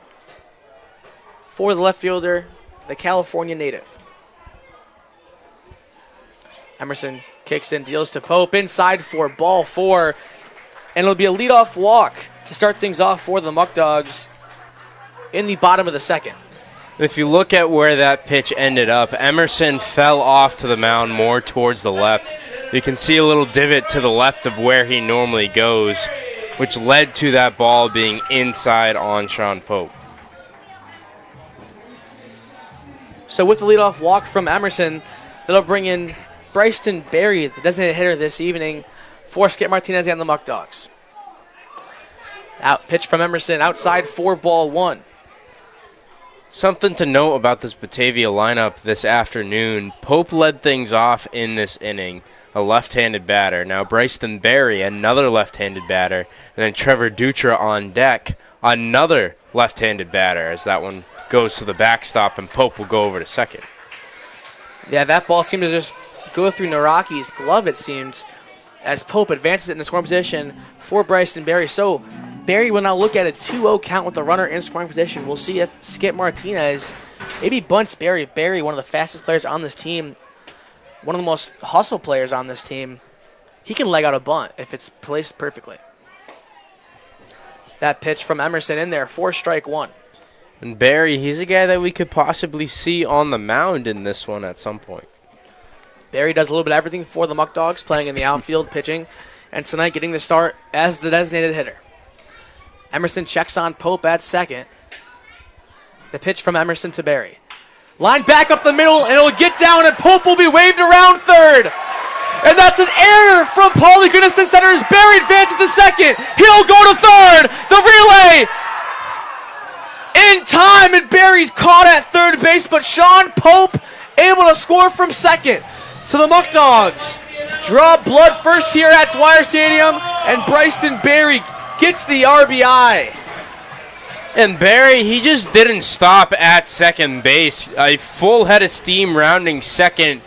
for the left fielder, the California native. Emerson kicks and deals to Pope inside for ball 4. And it'll be a leadoff walk to start things off for the Muck Dogs in the bottom of the second. If you look at where that pitch ended up, Emerson fell off to the mound more towards the left. You can see a little divot to the left of where he normally goes, which led to that ball being inside on Sean Pope. So with the leadoff walk from Emerson, that'll bring in Bryson Berry, the designated hitter this evening, for Skip Martinez and the Muck Dogs. Out pitch from Emerson, outside for ball 1. Something to note about this Batavia lineup this afternoon, Pope led things off in this inning, a left-handed batter. Now Bryson Berry, another left-handed batter, and then Trevor Dutra on deck, another left-handed batter, as that one goes to the backstop and Pope will go over to second. Yeah, that ball seemed to just go through Naraki's glove, it seems, as Pope advances it in the scoring position for Bryson Berry. So Berry will now look at a 2-0 count with the runner in scoring position. We'll see if Skip Martinez maybe bunts Berry. Berry, one of the fastest players on this team, one of the most hustle players on this team. He can leg out a bunt if it's placed perfectly. That pitch from Emerson in there for strike 1. And Berry, he's a guy that we could possibly see on the mound in this one at some point. Berry does a little bit of everything for the Muck Dogs, playing in the outfield, pitching, and tonight getting the start as the designated hitter. Emerson checks on Pope at second. The pitch from Emerson to Berry. Line back up the middle, and it'll get down, and Pope will be waved around third. And that's an error from Paulie Goodison, center as Berry advances to second. He'll go to third. The relay in time, and Barry's caught at third base, but Sean Pope able to score from second. So the Muck Dogs draw blood first here at Dwyer Stadium, and Bryson Barry gets the RBI. And Barry, he just didn't stop at second base. A full head of steam rounding second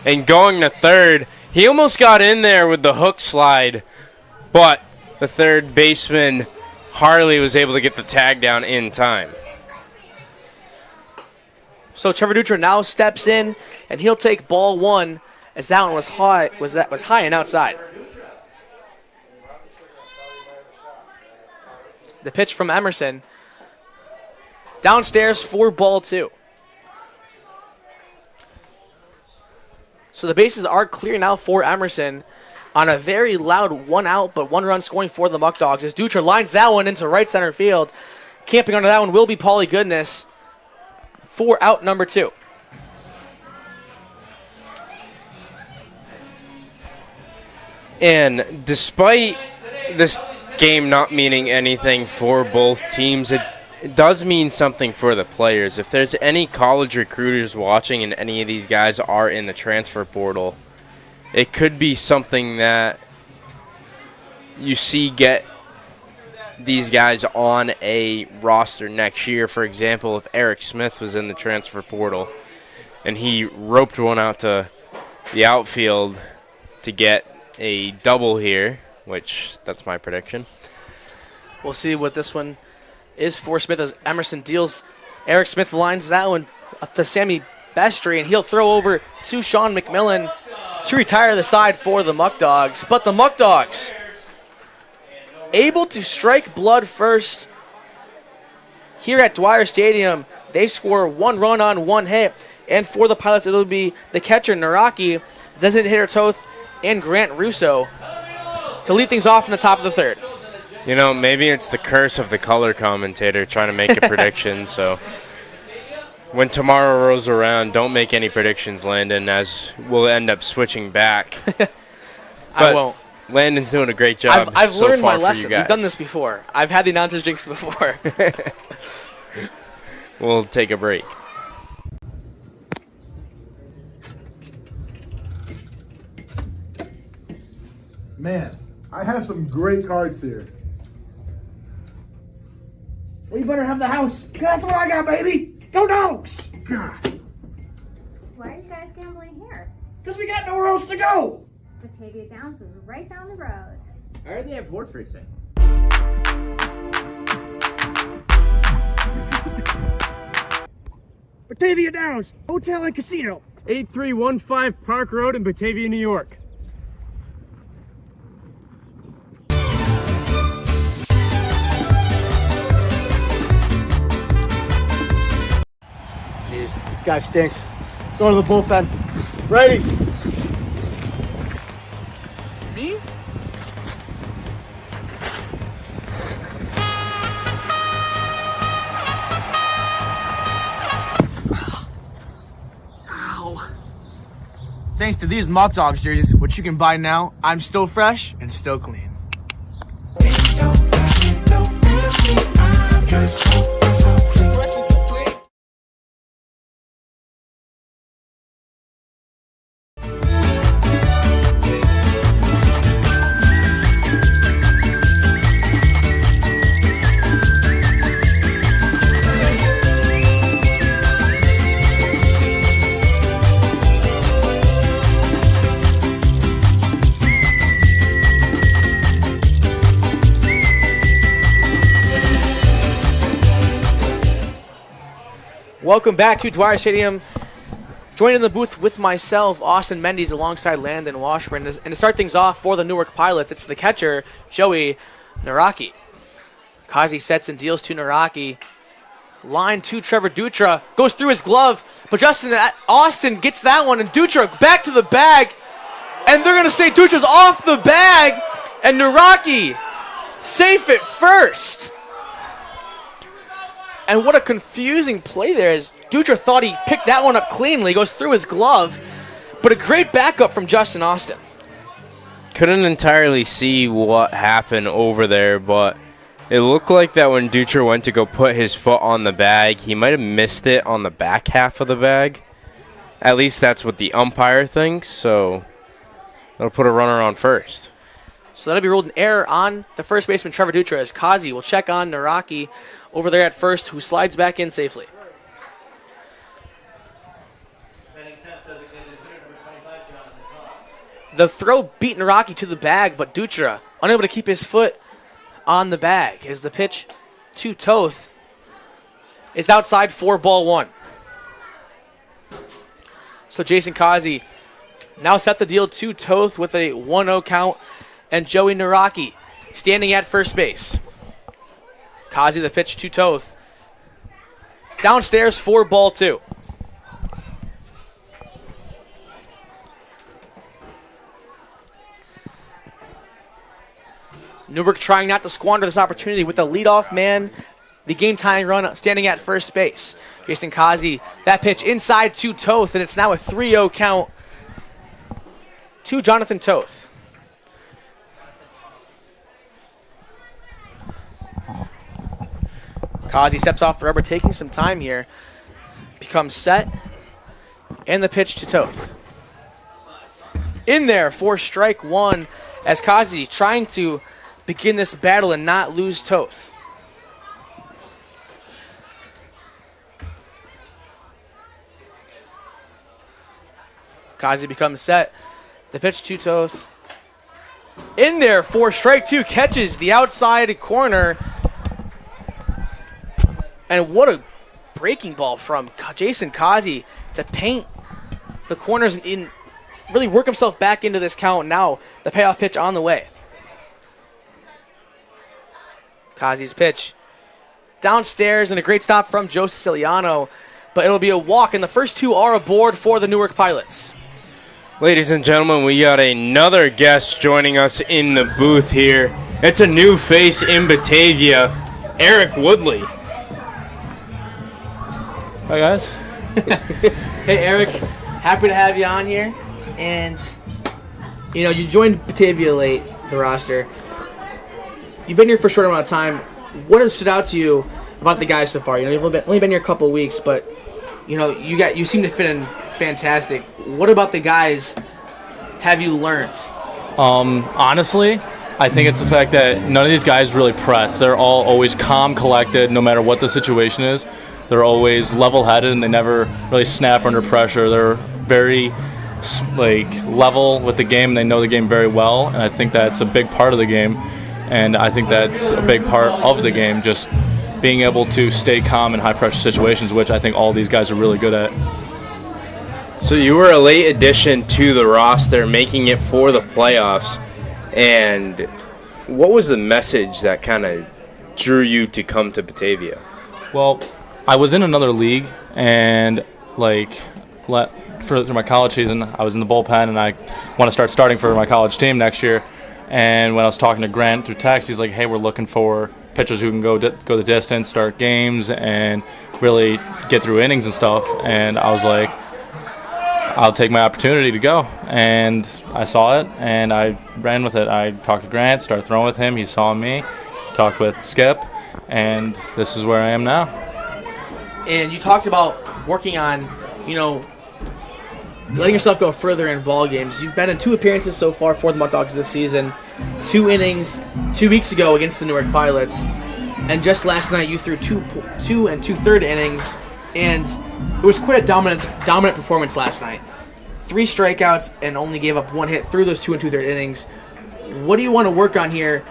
and going to third. He almost got in there with the hook slide, but the third baseman, Harley, was able to get the tag down in time. So Trevor Dutra now steps in, and he'll take ball one, as that one was high and outside. The pitch from Emerson. Downstairs for ball two. So the bases are clear now for Emerson on a very loud 1-out, but 1-run scoring for the Muck Dogs as Dutra lines that one into right center field. Camping under that one will be Paulie Goodness for out number 2. And despite this game not meaning anything for both teams, it does mean something for the players. If there's any college recruiters watching and any of these guys are in the transfer portal, it could be something that you see get these guys on a roster next year. For example, if Eric Smith was in the transfer portal and he roped one out to the outfield to get a double here, which that's my prediction. We'll see what this one is for Smith as Emerson deals. Eric Smith lines that one up to Sammy Bestry, and he'll throw over to Sean McMillan to retire the side for the Muck Dogs. But the Muck Dogs able to strike blood first here at Dwyer Stadium. They score 1 run on 1 hit, and for the Pilots it'll be the catcher Naraki, designated hitter Toth, and Grant Russo to lead things off in the top of the third. You know, maybe it's the curse of the color commentator trying to make a prediction. So when tomorrow rolls around, don't make any predictions, Landon, as we'll end up switching back. I won't. Landon's doing a great job. I've so learned far my lesson. For you guys. We've done this before. I've had the announcers jinx before. We'll take a break. Man, I have some great cards here. Well, you better have the house. That's what I got, baby. Go Dogs! God. Why are you guys gambling here? Because we got nowhere else to go. Batavia Downs is right down the road. I heard they have horse racing. Batavia Downs, Hotel and Casino. 8315 Park Road in Batavia, New York. Jeez, this guy stinks. Go to the bullpen. Ready? Me? Ow. Thanks to these Muck Dogs jerseys, which you can buy now, I'm still fresh and still clean. Welcome back to Dwyer Stadium. Joining the booth with myself, Austin Mendes, alongside Landon Washburn. And to start things off for the Newark Pilots, it's the catcher, Joey Naraki. Cozzi sets and deals to Naraki. Line to Trevor Dutra. Goes through his glove, but Justin Austin gets that one, and Dutra back to the bag. And they're going to say Dutra's off the bag, and Naraki safe at first. And what a confusing play there, as Dutra thought he picked that one up cleanly, goes through his glove, but a great backup from Justin Austin. Couldn't entirely see what happened over there, but It looked like that when Dutra went to go put his foot on the bag, he might have missed it on the back half of the bag. At least that's what the umpire thinks, so that'll put a runner on first. So that'll be ruled an error on the first baseman, Trevor Dutra, as Cozzi will check on Naraki over there at first, who slides back in safely. The throw beat Naraki to the bag, but Dutra unable to keep his foot on the bag as the pitch to Toth is outside for ball one. So Jason Cozzi now set the deal to Toth with a 1-0 count, and Joey Naraki standing at first base. Cozzi the pitch to Toth. Downstairs for ball two. Newark trying not to squander this opportunity with the leadoff man, the game-tying run standing at first base. Jason Cozzi, that pitch inside to Toth, and it's now a 3-0 count to Jonathan Toth. Cozzi steps off the rubber, taking some time here. Becomes set, and the pitch to Toth. In there for strike one, as Cozzi trying to begin this battle and not lose Toth. Cozzi becomes set. The pitch to Toth. In there for strike two. Catches the outside corner. And what a breaking ball from Jason Cozzi to paint the corners and really work himself back into this count. Now the payoff pitch on the way. Cozzi's pitch downstairs, and a great stop from Joe Siciliano, but it'll be a walk, and the first two are aboard for the Newark Pilots. Ladies and gentlemen, we got another guest joining us in the booth here. It's a new face in Batavia, Eric Woodley. Hi, guys. Hey, Eric. Happy to have you on here. And, you know, you joined Batavia late, the roster. You've been here for a short amount of time. What has stood out to you about the guys so far? You know, you've only been here a couple of weeks, but, you know, you seem to fit in fantastic. What about the guys have you learned? Honestly, I think it's the fact that none of these guys really press. They're all always calm, collected, no matter what the situation is. They're always level-headed, and they never really snap under pressure. They're very level with the game, and they know the game very well, and I think that's a big part of the game. And I think that's a big part of the game, just being able to stay calm in high-pressure situations, which I think all these guys are really good at. So you were a late addition to the roster, making it for the playoffs. And what was the message that kind of drew you to come to Batavia? Well, I was in another league, and through my college season, I was in the bullpen, and I want to start starting for my college team next year. And when I was talking to Grant through text, he's like, hey, we're looking for pitchers who can go the distance, start games, and really get through innings and stuff. And I was like, I'll take my opportunity to go. And I saw it, and I ran with it. I talked to Grant, started throwing with him. He saw me, talked with Skip, and this is where I am now. And you talked about working on, you know, letting yourself go further in ball games. You've been in 2 appearances so far for the Muck Dogs this season. 2 innings 2 weeks ago against the Newark Pilots. And just last night you threw 2 2/3 innings, and it was quite a dominant performance last night. 3 strikeouts and only gave up 1 hit through those 2 2/3 innings. What do you want to work on here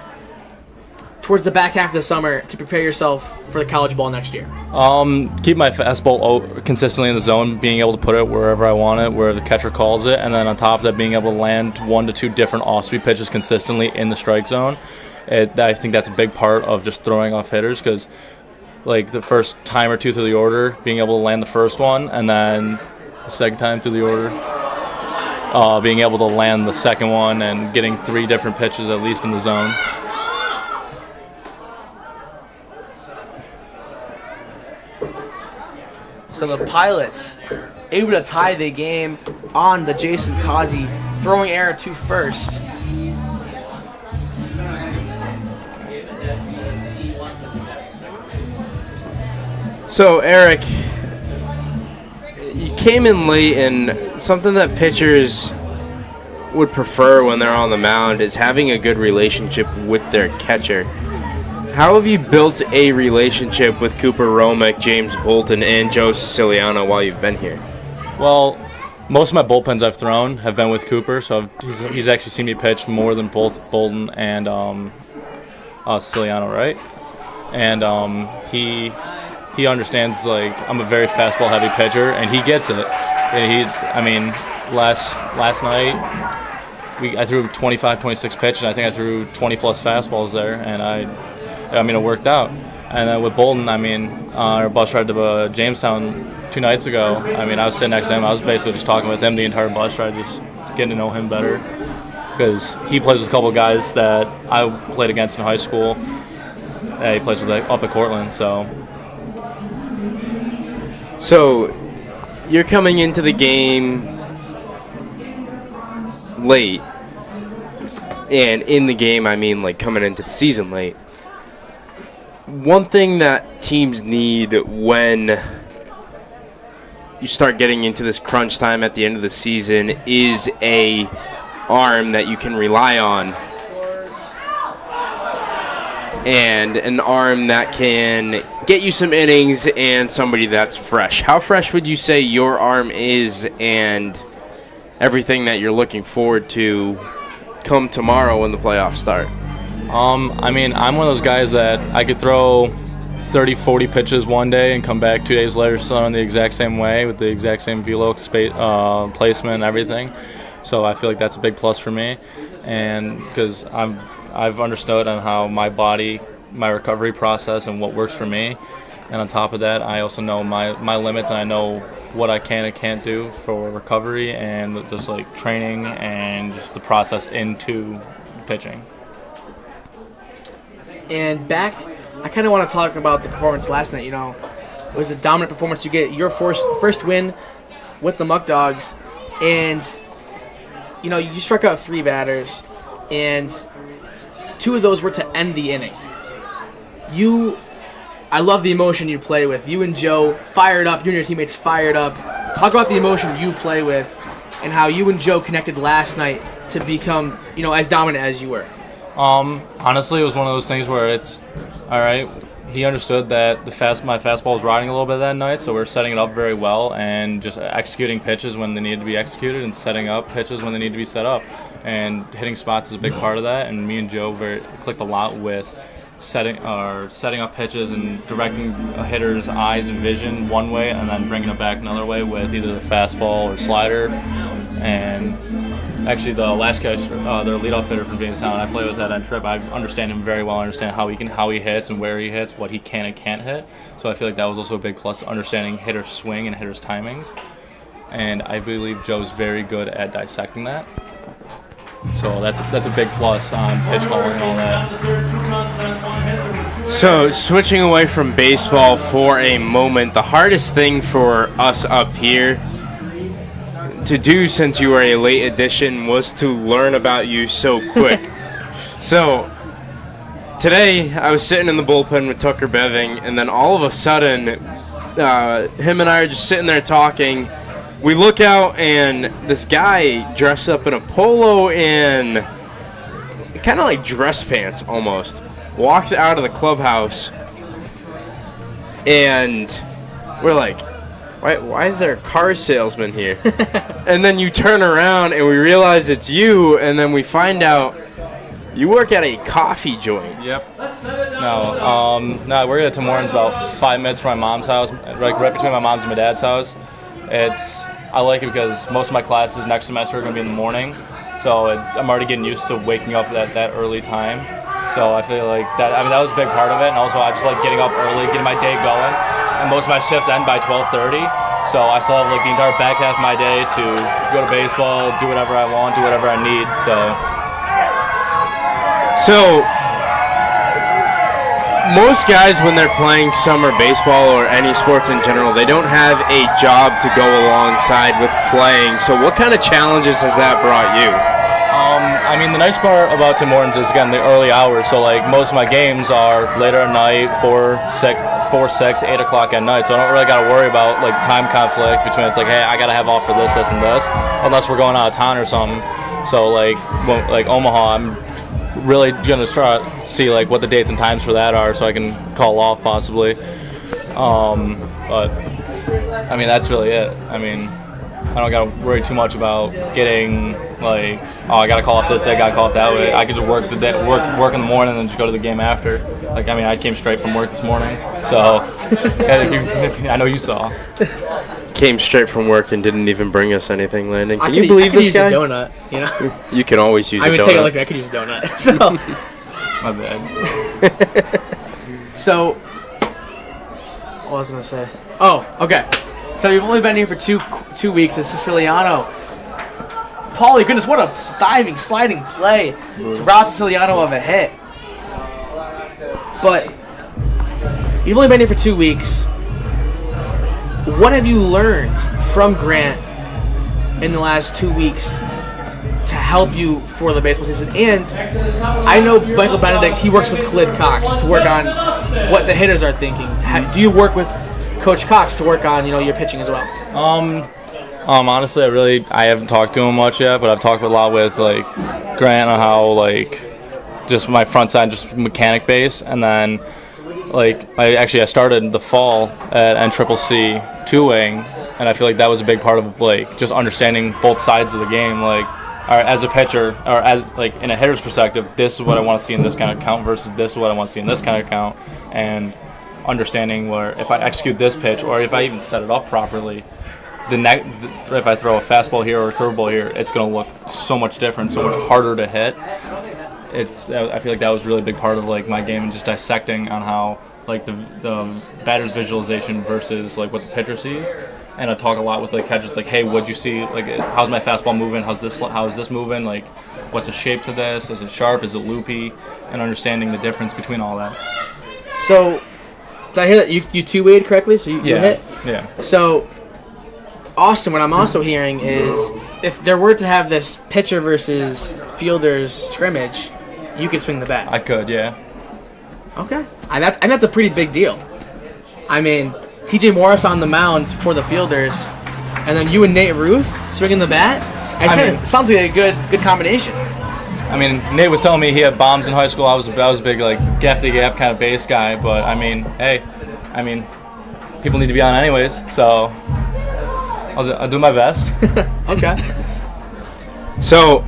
towards the back half of the summer to prepare yourself for the college ball next year? Keep my fastball consistently in the zone, being able to put it wherever I want it, where the catcher calls it, and then on top of that, being able to land 1 to 2 different off-speed pitches consistently in the strike zone. I think that's a big part of just throwing off hitters, because the first time or 2 through the order, being able to land the first one, and then the second time through the order, being able to land the second one, and getting 3 different pitches at least in the zone. So the Pilots able to tie the game on the Jason Cozzi throwing error to first. So, Eric, you came in late, and something that pitchers would prefer when they're on the mound is having a good relationship with their catcher. How have you built a relationship with Cooper Romick, James Bolton, and Joe Siciliano while you've been here? Well, most of my bullpens I've thrown have been with Cooper, so he's actually seen me pitch more than both Bolton and Siciliano, right? And he understands, like, I'm a very fastball-heavy pitcher, and he gets it. And last night I threw 25, 26 pitch, and I think I threw 20-plus fastballs there, and it worked out. And then with Bolton, our bus ride to Jamestown 2 nights ago, I was sitting next to him. I was basically just talking with him the entire bus ride, just getting to know him better, because he plays with a couple of guys that I played against in high school. He plays with up at Cortland, so you're coming into the game late, and in the game, coming into the season late. One thing that teams need when you start getting into this crunch time at the end of the season is a arm that you can rely on, and an arm that can get you some innings, and somebody that's fresh. How fresh would you say your arm is, and everything that you're looking forward to come tomorrow when the playoffs start? I'm one of those guys that I could throw 30, 40 pitches one day and come back 2 days later throwing the exact same way with the exact same velo placement and everything. So I feel like that's a big plus for me, and because I've understood on how my body, my recovery process, and what works for me. And on top of that, I also know my limits, and I know what I can and can't do for recovery, and just like training and just the process into pitching. And I kind of want to talk about the performance last night. It was a dominant performance. You get your first win with the Muck Dogs, and you struck out 3 batters, and 2 of those were to end the inning. I love the emotion you play with. You and Joe fired up. You and your teammates fired up. Talk about the emotion you play with, and how you and Joe connected last night to become, as dominant as you were. Honestly, it was one of those things where it's all right. He understood that my fastball was riding a little bit that night, so we're setting it up very well and just executing pitches when they need to be executed and setting up pitches when they need to be set up. And hitting spots is a big part of that. And me and Joe clicked a lot with setting up pitches and directing a hitter's eyes and vision one way, and then bringing it back another way with either the fastball or slider. And actually, the last guy, their leadoff hitter from Jamestown, I play with that on trip. I understand him very well. I understand how he hits and where he hits, what he can and can't hit. So I feel like that was also a big plus, understanding hitter's swing and hitter's timings. And I believe Joe's very good at dissecting that. So that's a big plus on pitch calling and all that. So switching away from baseball for a moment, the hardest thing for us up here to do, since you were a late addition, was to learn about you so quick. So today I was sitting in the bullpen with Tucker Beving, and then all of a sudden him and I are just sitting there talking. We look out, and this guy dressed up in a polo and kind of like dress pants almost walks out of the clubhouse, and we're like, why is there a car salesman here? And then you turn around and we realize it's you, and then we find out you work at a coffee joint. Yep. No, I work at Tim Hortons about 5 minutes from my mom's house, right between my mom's and my dad's house. I like it because most of my classes next semester are going to be in the morning, so I'm already getting used to waking up at that early time. So I feel like that was a big part of it, and also I just like getting up early, getting my day going. And most of my shifts end by 12:30, so I still have like the entire back half of my day to go to baseball, do whatever I want, do whatever I need. So most guys, when they're playing summer baseball or any sports in general, they don't have a job to go alongside with playing. So what kind of challenges has that brought you? The nice part about Tim Hortons is, again, the early hours. So like most of my games are later at night, 4, 4, 6, 8 o'clock at night, so I don't really got to worry about like time conflict between it's like, hey, I got to have off for this, this, and this, unless we're going out of town or something. So like Omaha, I'm really gonna try to see like what the dates and times for that are, so I can call off possibly. But I mean, that's really it. I mean, I don't gotta worry too much about getting like, oh, I gotta call off this day, I gotta call off that way. I can just work the day, work in the morning, and then just go to the game after. Like, I mean, I came straight from work this morning, so I know you saw. Came straight from work and didn't even bring us anything, Landon. Can you I believe could this use guy? a donut, you know. You can always use a donut. I mean, take a look. I could use a donut. So. My bad. So, what was I gonna say? Oh, okay. So you've only been here for two weeks. It's Siciliano. Paulie, goodness, what a diving, sliding play to rob Siciliano of a hit. But you've only been here for 2 weeks. What have you learned from Grant in the last 2 weeks to help you for the baseball season? And I know Michael Benedict, he works with Khalid Cox to work on what the hitters are thinking. Do you work with Coach Cox to work on, your pitching as well? Honestly, I haven't talked to him much yet, but I've talked a lot with like Grant on how like just my front side, just mechanic base, and then like I started in the fall at NCCC two-wing, and I feel like that was a big part of like just understanding both sides of the game. Like, all right, as a pitcher or as like in a hitter's perspective, this is what I want to see in this kind of count versus this is what I want to see in this kind of count, and understanding where if I execute this pitch or if I even set it up properly, if I throw a fastball here or a curveball here, it's going to look so much different, so much harder to hit. I feel like that was a really big part of like my game and just dissecting on how like the batter's visualization versus like what the pitcher sees. And I talk a lot with like catchers, like, hey, what'd you see? Like, how's my fastball moving? How is this moving? Like, what's the shape to this? Is it sharp? Is it loopy? And understanding the difference between all that. So, did I hear that you two-wayed correctly? So you hit? Yeah. So, Austin, what I'm also hearing is if there were to have this pitcher versus fielders scrimmage, you could swing the bat. I could, yeah. Okay. And that's a pretty big deal. I mean, TJ Morris on the mound for the fielders, and then you and Nate Ruth swinging the bat. It sounds like a good combination. I mean, Nate was telling me he had bombs in high school. I was a big like gap to gap kind of base guy, but I mean, hey, people need to be on anyways, so I'll do my best. Okay. So,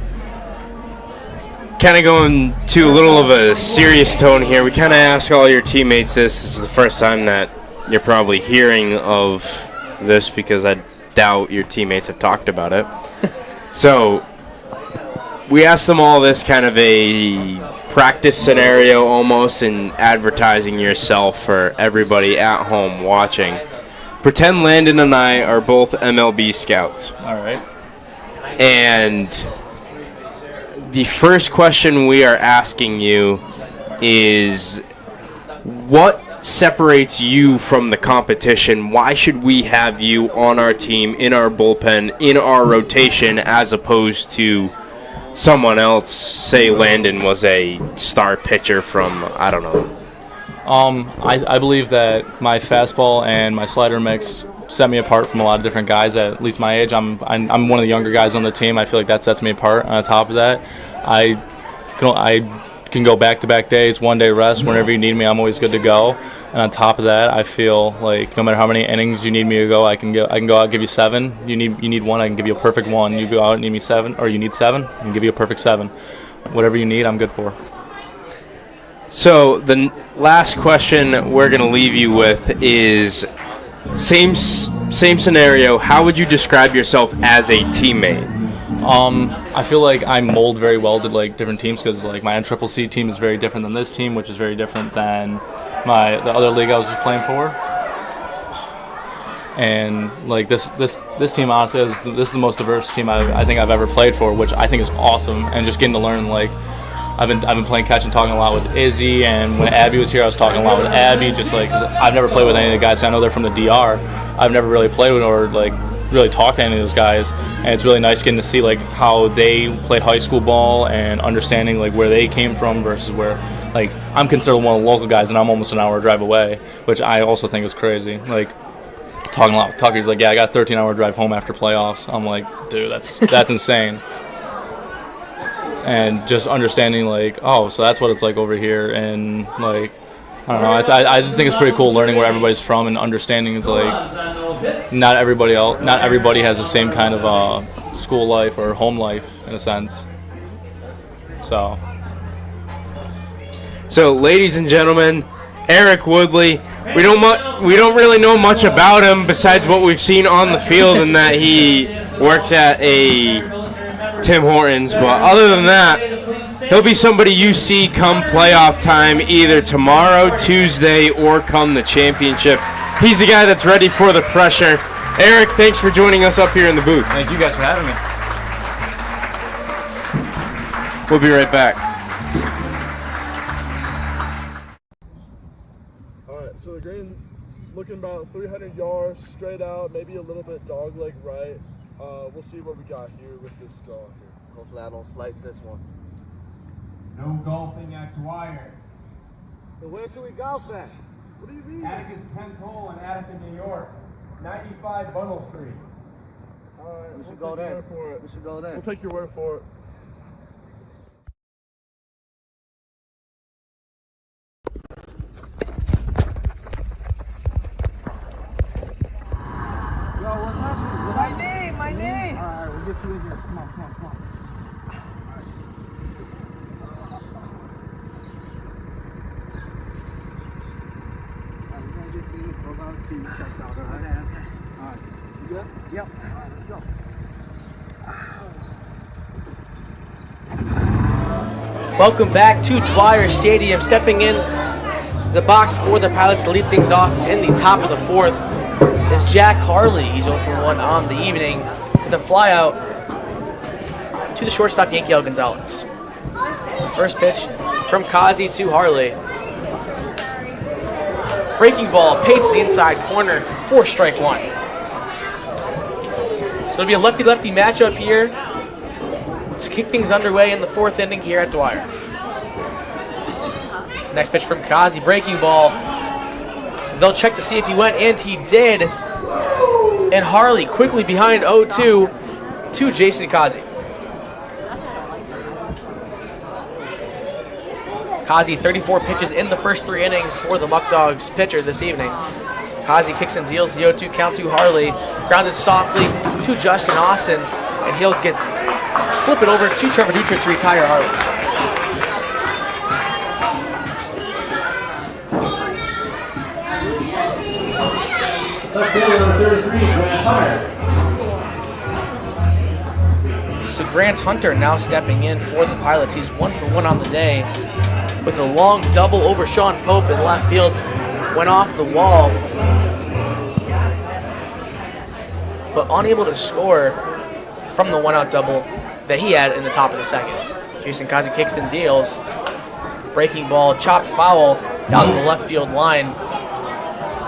kind of going to a little of a serious tone here. We kind of ask all your teammates this. This is the first time that you're probably hearing of this because I doubt your teammates have talked about it. So, we asked them all this kind of a practice scenario almost in advertising yourself for everybody at home watching. Pretend Landon and I are both MLB scouts. All right. And the first question we are asking you is, what separates you from the competition? Why should we have you on our team, in our bullpen, in our rotation, as opposed to someone else? Say Landon was a star pitcher from, I don't know. I believe that my fastball and my slider mix set me apart from a lot of different guys at least my age. I'm one of the younger guys on the team. I feel like that sets me apart. On top of that, I can go back-to-back days, one day rest. Whenever you need me, I'm always good to go. And on top of that, I feel like no matter how many innings you need me to go, I can go out and give you 7. You need 1, I can give you a perfect 1. You go out and need me 7, or you need 7, I can give you a perfect 7. Whatever you need, I'm good for. So the last question we're going to leave you with is same scenario. How would you describe yourself as a teammate? I feel like I mold very well to like different teams because like my NCCC team is very different than this team, which is very different than the other league I was just playing for. And like this team honestly this is the most diverse team I think I've ever played for, which I think is awesome. And just getting to learn, like I've been playing catch and talking a lot with Izzy, and when Abby was here I was talking a lot with Abby, just like 'cause I've never played with any of the guys. I know they're from the DR. I've never really played with or like really talked to any of those guys, and it's really nice getting to see like how they played high school ball and understanding like where they came from versus where like, I'm considered one of the local guys, and I'm almost an hour drive away, which I also think is crazy. Like, talking a lot with Tucker, he's like, yeah, I got a 13-hour drive home after playoffs. I'm like, dude, that's insane. And just understanding, like, oh, so that's what it's like over here, and, like, I don't know, I think it's pretty cool learning where everybody's from and understanding it's like not everybody has the same kind of school life or home life in a sense. So, ladies and gentlemen, Eric Woodley. We don't really know much about him besides what we've seen on the field and that he works at a Tim Hortons. But other than that, he'll be somebody you see come playoff time either tomorrow, Tuesday, or come the championship. He's the guy that's ready for the pressure. Eric, thanks for joining us up here in the booth. Thank you guys for having me. We'll be right back. So the green looking about 300 yards straight out, maybe a little bit dog leg right. We'll see what we got here with this draw here. Hopefully I don't slice this one. No golfing at Dwyer. So where should we golf at? What do you mean? Attica's 10th hole in Attica, New York. 95 Bundle Street. All right, we should go there. We should go there. We'll take your word for it. Yo, what's happening? My name. All right, we'll get you in here. Come on. Yep. All right, let's go. Welcome back to Dwyer Stadium. Stepping in the box for the Pilots to lead things off in the top of the fourth is Jack Harley. He's 0 for 1 on the evening with a fly out to the shortstop Yankiel Gonzalez. The first pitch from Cozzi to Harley. Breaking ball paid to the inside corner for strike one. So it'll be a lefty-lefty matchup here to kick things underway in the fourth inning here at Dwyer. Next pitch from Cozzi, breaking ball. They'll check to see if he went, and he did. And Harley quickly behind 0-2 to Jason Cozzi. Cozzi, 34 pitches in the first 3 innings for the Muck Dogs pitcher this evening. Cozzi kicks and deals the 0-2 count to Harley. Grounded softly to Justin Austin, and he'll flip it over to Trevor Dutra to retire Harley. Left fielder number 33, Grant Hunter. So Grant Hunter now stepping in for the Pilots. He's 1 for 1 on the day with a long double over Sean Pope in left field. Went off the wall, but unable to score from the 1-out double that he had in the top of the second. Jason Cozzi kicks and deals. Breaking ball, chopped foul down the left field line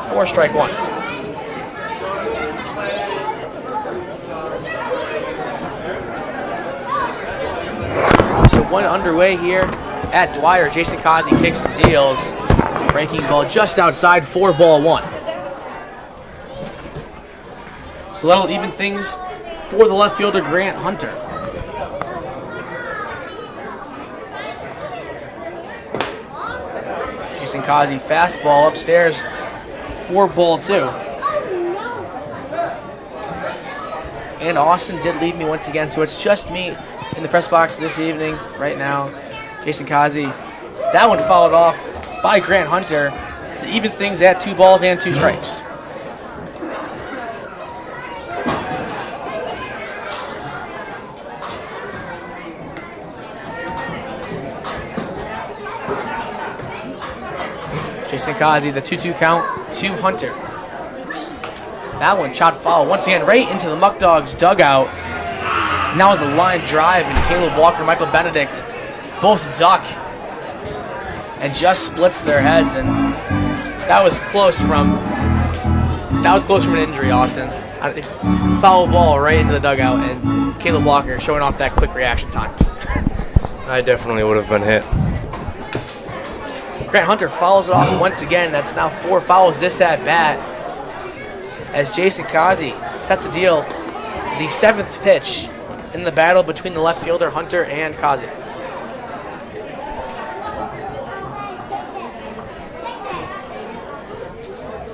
for strike one. So one underway here at Dwyer. Jason Cozzi kicks and deals. Breaking ball just outside for ball one. So that'll even things for the left fielder, Grant Hunter. Jason Cozzi, fastball upstairs for ball two. And Austin did leave me once again, so it's just me in the press box this evening, right now. Jason Cozzi, that one followed off by Grant Hunter to even things at 2 balls and 2 strikes. Jason Cozzi, the 2-2 count to Hunter. That one chopped foul once again right into the Muck Dogs dugout. Now is a line drive, and Caleb Walker, Michael Benedict both duck and just splits their heads, and that was close from an injury, Austin. Foul ball right into the dugout, and Caleb Walker showing off that quick reaction time. I definitely would have been hit. Grant Hunter fouls it off once again. That's now 4 fouls this at bat. As Jason Cozzi set the deal, the 7th pitch in the battle between the left fielder Hunter and Cozzi.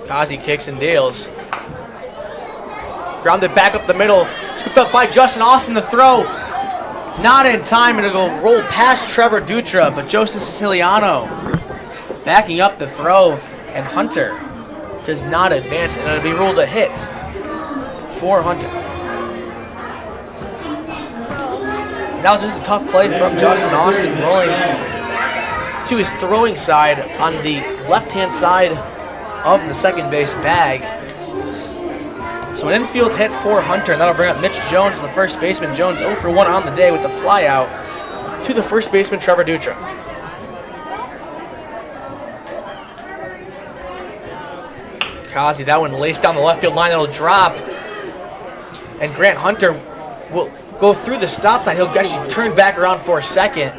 Cozzi kicks and deals. Grounded back up the middle. Scooped up by Justin Austin. The throw. Not in time. It'll go roll past Trevor Dutra, but Joseph Siciliano backing up the throw, and Hunter does not advance, and it'll be ruled a hit for Hunter. And that was just a tough play from Justin Austin, rolling to his throwing side on the left-hand side of the second base bag. So an infield hit for Hunter, and that'll bring up Mitch Jones, the first baseman. Jones 0 for 1 on the day with the fly out to the first baseman, Trevor Dutra. Cozzi, that one laced down the left field line. It'll drop, and Grant Hunter will go through the stop sign. He'll actually turn back around for a second.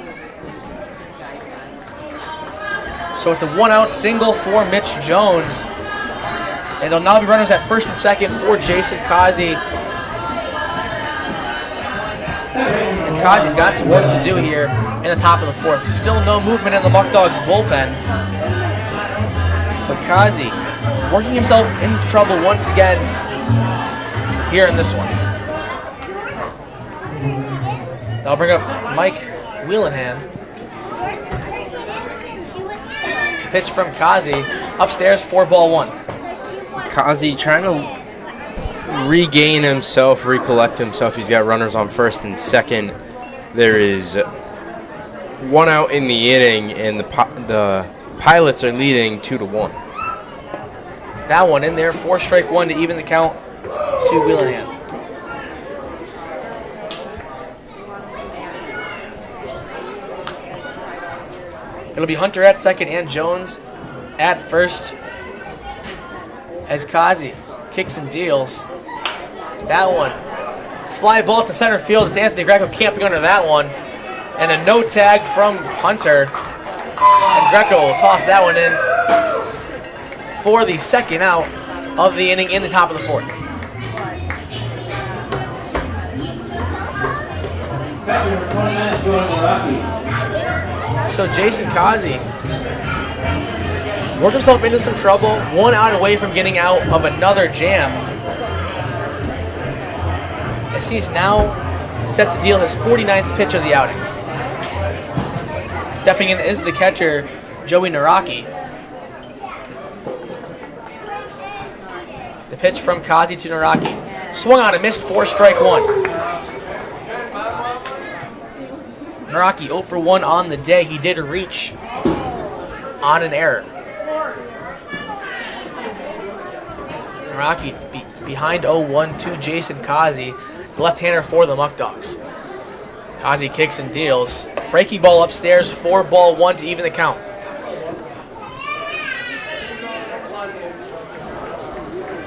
So it's a 1-out single for Mitch Jones. And there'll now be runners at first and second for Jason Cozzi. And Cozzi's got some work to do here in the top of the 4th. Still no movement in the Muck Dogs bullpen. But Cozzi working himself into trouble once again here in this one. That'll bring up Mike Wheelenhan. Pitch from Cozzi. Upstairs, 4-1. Cozzi trying to regain himself, recollect himself. He's got runners on first and second. There is 1 out in the inning, and the Pilots are leading 2-1. That one in there, 4 strike 1 to even the count to Wheelenhan. It'll be Hunter at second and Jones at first as Cozzi kicks and deals. That one, fly ball to center field. It's Anthony Greco camping under that one. And a no tag from Hunter. And Greco will toss that one in for the second out of the inning in the top of the 4th. So Jason Cozzi worked himself into some trouble, 1 out away from getting out of another jam. As he's now set to deal his 49th pitch of the outing. Stepping in is the catcher, Joey Naraki. The pitch from Cozzi to Naraki. Swung on and missed, 4 strike 1. Naraki 0 for 1 on the day. He did reach on an error. Naraki behind 0-1 to Jason Cozzi, the left-hander for the Muck Dogs. Cozzi kicks and deals. Breaking ball upstairs, 4-1 to even the count.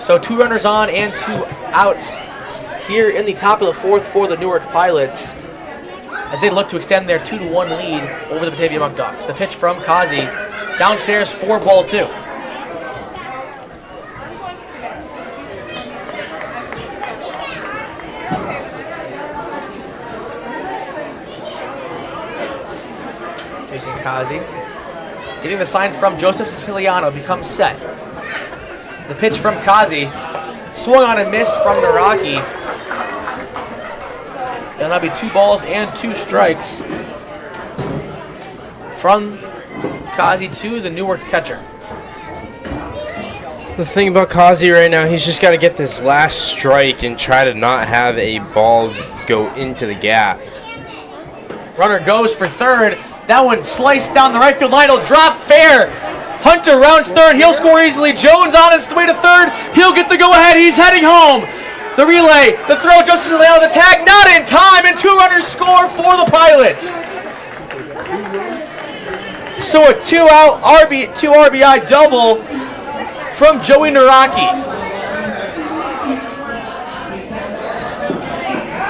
So 2 runners on and 2 outs here in the top of the 4th for the Newark Pilots as they look to extend their 2-1 lead over the Batavia Muck Dogs. The pitch from Cozzi, downstairs, 4-2. Jason Cozzi getting the sign from Joseph Siciliano, becomes set. The pitch from Cozzi, swung on and missed from Naraki. And that'll be 2 balls and 2 strikes from Cozzi to the Newark catcher. The thing about Cozzi right now, he's just got to get this last strike and try to not have a ball go into the gap. Runner goes for third. That one sliced down the right field line. It'll drop fair. Hunter rounds third. He'll score easily. Jones on his way to third. He'll get the go-ahead. He's heading home. The relay, the throw, Justice Leon, the tag, not in time, and 2 runners score for the Pilots. So a 2-out 2 RBI double from Joey Naraki.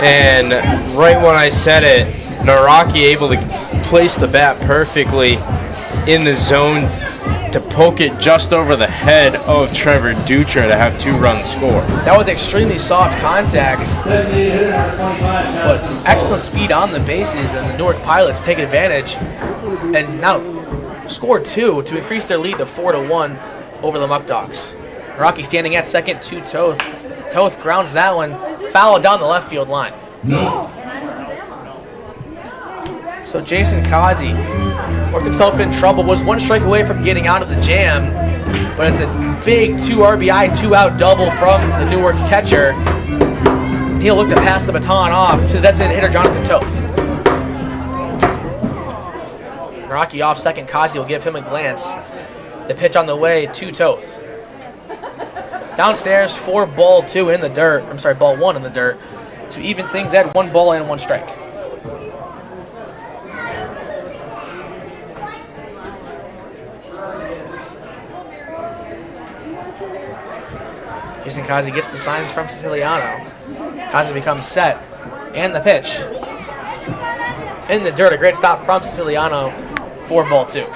And right when I said it, Naraki able to place the bat perfectly in the zone to poke it just over the head of Trevor Dutra to have 2 runs score. That was extremely soft contacts, but excellent speed on the bases, and the Newark Pilots take advantage and now score 2 to increase their lead to 4-1 over the Muck Dogs. Rocky standing at second to Toth. Toth grounds that one, foul down the left field line. No. So Jason Cozzi worked himself in trouble, was 1 strike away from getting out of the jam, but it's a big 2 RBI, 2 out double from the Newark catcher. He'll look to pass the baton off to the designated hitter, Jonathan Toth. Rocky off second, Cozzi will give him a glance. The pitch on the way to Toth. Downstairs, 4 ball 2 in the dirt. I'm sorry, ball 1 in the dirt to even things at 1 ball and 1 strike. Jason Cozzi gets the signs from Siciliano. Cozzi becomes set, and the pitch in the dirt. A great stop from Siciliano. 4 ball 2.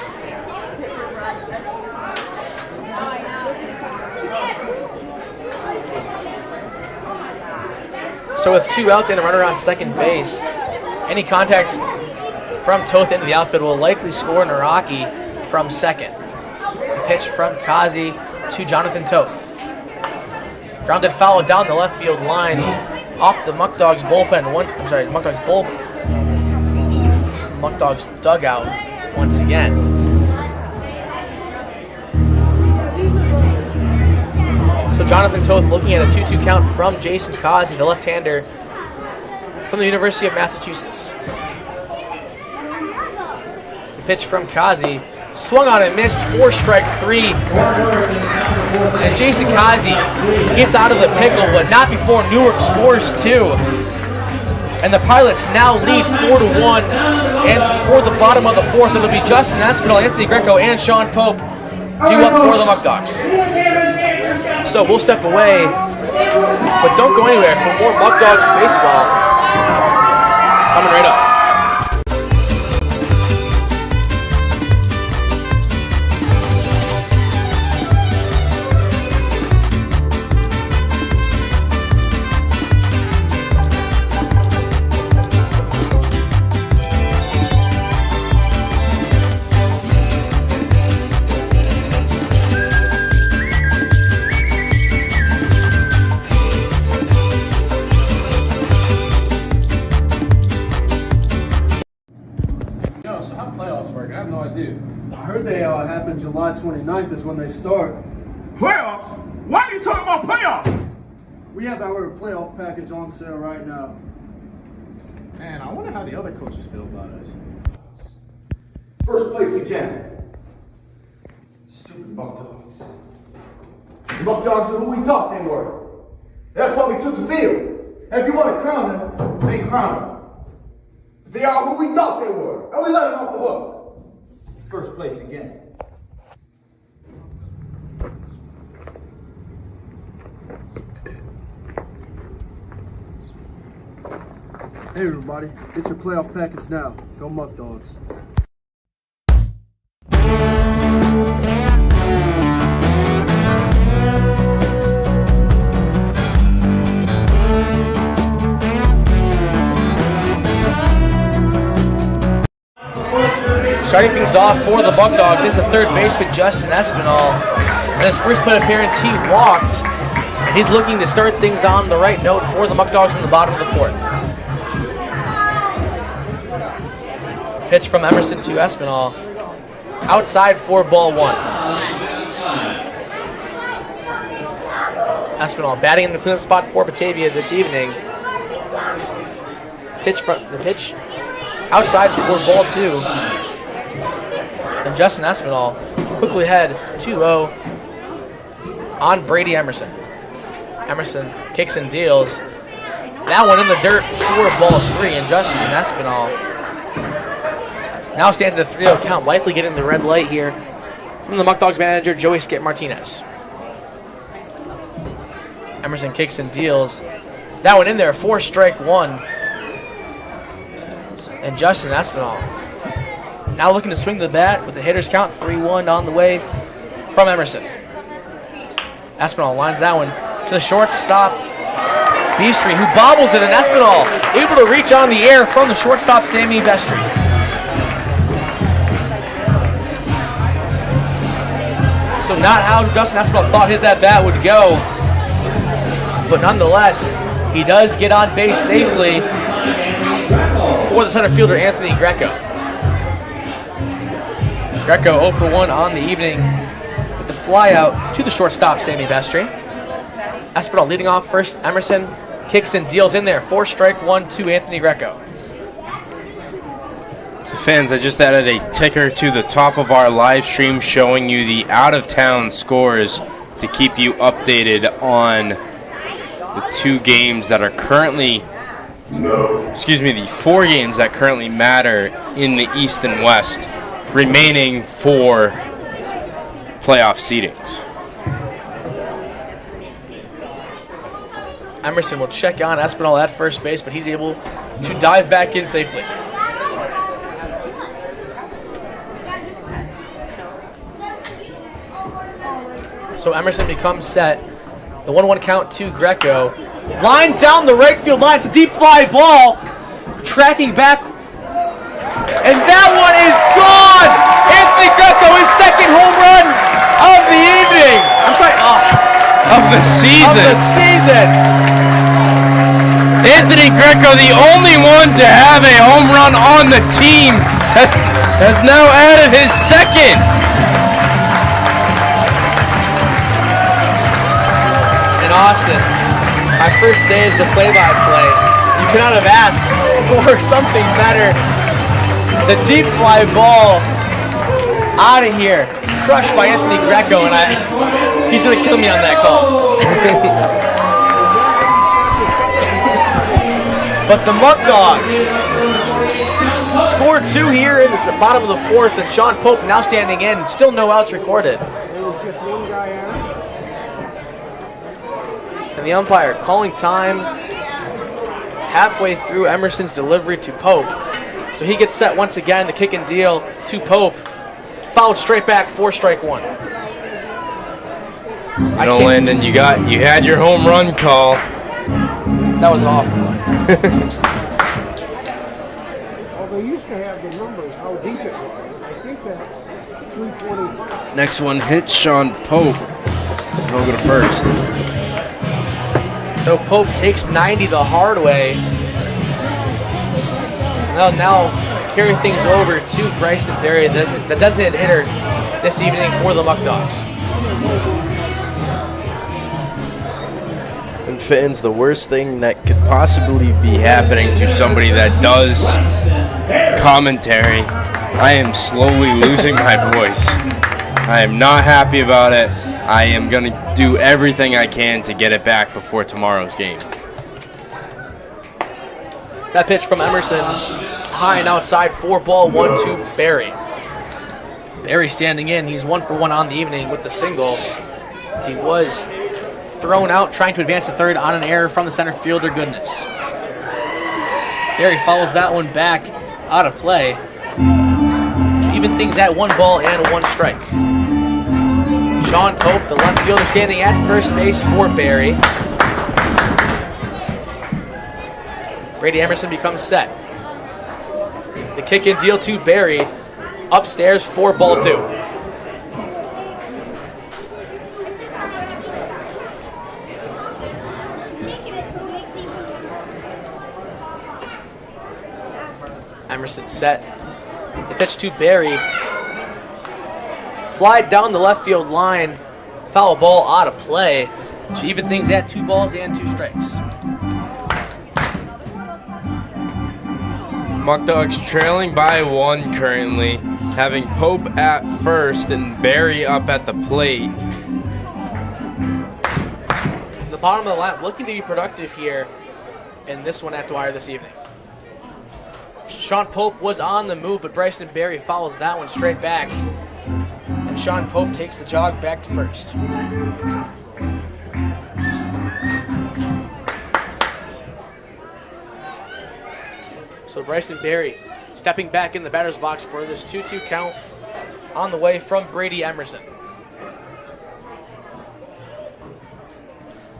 So with 2 outs and a runner on second base, any contact from Toth into the outfield will likely score Naraki from second. The pitch from Cozzi to Jonathan Toth. Grounded foul down the left field line off the Muck Dogs bullpen. Muck Dogs dugout once again. So Jonathan Toth looking at a 2-2 count from Jason Cozzi, the left-hander from the University of Massachusetts. The pitch from Cozzi, swung on and missed, 4 strike 3. And Jason Cozzi gets out of the pickle, but not before Newark scores 2. And the Pilots now lead 4-1. And for the bottom of the 4th, it'll be Justin Espinal, Anthony Greco, and Sean Pope due up for the Muck Dogs. So we'll step away, but don't go anywhere for more Muck Dogs baseball coming right up. July 29th is when they start. Playoffs? Why are you talking about playoffs? We have our playoff package on sale right now. Man, I wonder how the other coaches feel about us. First place again. Stupid Muck Dogs. The Muck Dogs are who we thought they were. That's why we took the field. And if you want to crown them, they crown them. But they are who we thought they were. And we let them off the hook. First place again. Hey everybody, get your playoff package now. Go Muck Dogs. Starting things off for the Muck Dogs is the third baseman Justin Espinal. In his first plate appearance, he walked, and he's looking to start things on the right note for the Muck Dogs in the bottom of the 4th. Pitch from Emerson to Espinal. Outside for ball 1. Espinal batting in the cleanup spot for Batavia this evening. Pitch outside for ball 2. And Justin Espinal quickly head 2-0 on Brady Emerson. Emerson kicks and deals. That one in the dirt for ball 3, and Justin Espinal now stands at a 3-0 count, likely getting the red light here from the Muck Dogs manager, Joey Skip Martinez. Emerson kicks and deals. That one in there, 4 strike 1. And Justin Espinal Now looking to swing the bat with the hitter's count, 3-1 on the way from Emerson. Espinal lines that one to the shortstop, Beastry, who bobbles it, and Espinal able to reach on the air from the shortstop, Sammy Bestry. So not how Justin Espinal thought his at-bat would go, but nonetheless, he does get on base safely for the center fielder, Anthony Greco. Greco 0 for 1 on the evening with the fly out to the shortstop, Sammy Bestry. Espinal leading off first. Emerson kicks and deals in there. 4 strike 1 to Anthony Greco. So fans, I just added a ticker to the top of our live stream showing you the out-of-town scores to keep you updated on the 2 games that are currently, the 4 games that currently matter in the East and West, remaining for playoff seedings. Emerson will check on Espinal at first base, but he's able to dive back in safely. So Emerson becomes set. The 1-1 count to Greco. Line down the right field line. It's a deep fly ball. Tracking back. And that one is gone! Anthony Greco, his second home run of the evening. I'm sorry. Of the season. Of the season. Anthony Greco, the only one to have a home run on the team, has now added his second. In Austin, my first day as the play-by-play, you cannot have asked for something better. The deep fly ball out of here, crushed by Anthony Greco, and he's gonna kill me on that call. But the Muck Dogs score 2 here in the bottom of the 4th, and Sean Pope now standing in, still no outs recorded. And the umpire calling time halfway through Emerson's delivery to Pope. So he gets set once again, the kick and deal to Pope. Fouled straight back, 4 strike 1. Landon, you had your home run call. That was awful. Well, they used to have the numbers, how deep it was. I think that's 325. Next one hits Sean Pope. He'll go to first. So Pope takes 90 the hard way. Now carry things over to Bryson Berry, the designated hitter this evening for the Muck Dogs. And fans, the worst thing that could possibly be happening to somebody that does commentary, I am slowly losing my voice. I am not happy about it. I am going to do everything I can to get it back before tomorrow's game. That pitch from Emerson, high and outside, 4 ball, 1 to Berry. Berry standing in, he's 1 for 1 on the evening with the single. He was thrown out trying to advance to third on an error from the center fielder, Goodness. Berry follows that one back out of play to even things at 1 ball and 1 strike. Sean Pope, the left fielder, standing at first base for Berry. Brady Emerson becomes set. The kick and deal to Berry. Upstairs, 4 ball 2. Emerson set. The pitch to Berry. Fly down the left field line. Foul ball out of play to even things at 2 balls and 2 strikes. Muck Dogs trailing by 1 currently, having Pope at first and Berry up at the plate. The bottom of the line looking to be productive here in this one at Dwyer this evening. Sean Pope was on the move, but Bryson Berry follows that one straight back. And Sean Pope takes the jog back to first. So Bryson Berry Stepping back in the batter's box for this 2-2 count on the way from Brady Emerson.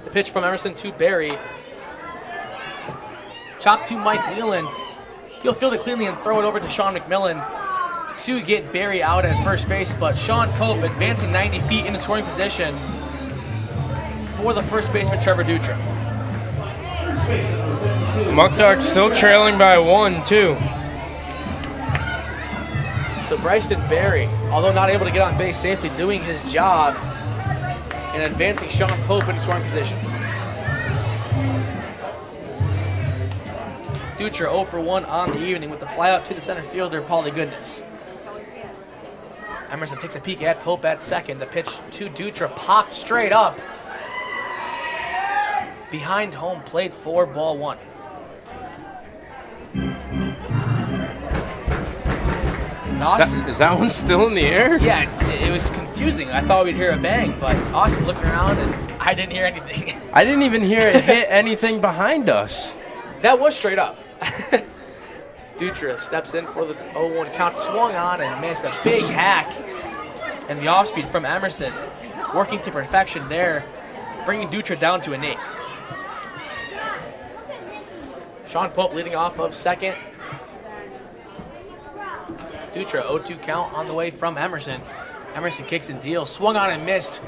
The pitch from Emerson to Barry. Chop to Mike Whelan. He'll field it cleanly and throw it over to Sean McMillan to get Barry out at first base, but Sean Pope advancing 90 feet into scoring position for the first baseman, Trevor Dutra. Muck Dogs still trailing by 1, too. So Bryson Barry, although not able to get on base safely, doing his job and advancing Sean Pope into scoring position. Dutra 0 for 1 on the evening with the fly out to the center fielder, Paulie Goodness. Emerson takes a peek at Pope at second. The pitch to Dutra popped straight up behind home plate for ball 1. Is that one still in the air? Yeah, it was confusing. I thought we'd hear a bang, but Austin looked around and I didn't hear anything. I didn't even hear it hit anything behind us. That was straight up. Dutra steps in for the 0-1 count, swung on and missed a big hack. And the off speed from Emerson, working to perfection there, bringing Dutra down to a knee. Sean Pope leading off of second. Dutra 0-2 count on the way from Emerson. Emerson kicks and deals, swung on and missed.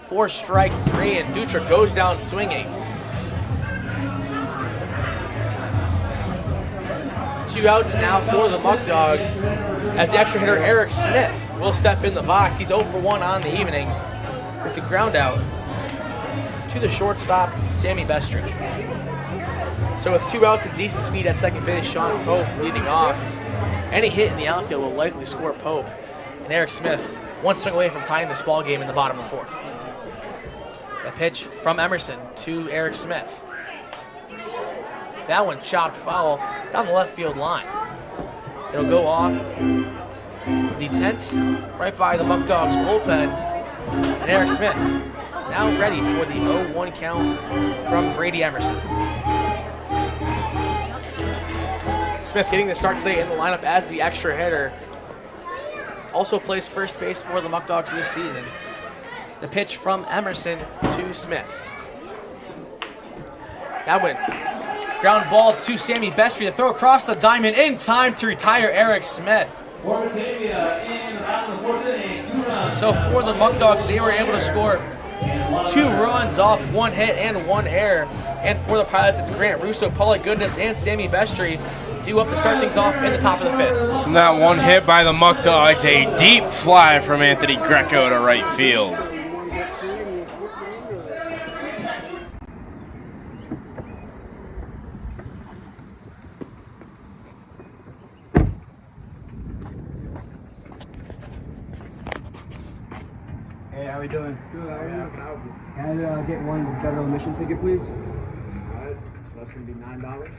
4 strike 3, and Dutra goes down swinging. 2 outs now for the Muck Dogs as the extra hitter Eric Smith will step in the box. He's 0 for 1 on the evening with the ground out to the shortstop, Sammy Bestry. So with 2 outs and decent speed at second base, Sean Pope leading off. Any hit in the outfield will likely score Pope. And Eric Smith, 1 swing away from tying this ball game in the bottom of the 4th. The pitch from Emerson to Eric Smith. That one chopped foul down the left field line. It'll go off the tent right by the Muck Dogs bullpen. And Eric Smith now ready for the 0-1 count from Brady Emerson. Smith getting the start today in the lineup as the extra hitter. Also plays first base for the Muck Dogs this season. The pitch from Emerson to Smith. That one, ground ball to Sammy Bestry. The throw across the diamond in time to retire Eric Smith. So for the Muck Dogs, they were able to score 2 runs off 1 hit and 1 error. And for the Pilots, it's Grant Russo, Paulie Goodness, and Sammy Bestry due up to start things off in the top of the 5th. And that one hit by the Muck Dogs, a deep fly from Anthony Greco to right field. Hey, how we doing? Good, how are you? Can I get one federal admission ticket, please? Alright, so that's going to be $9.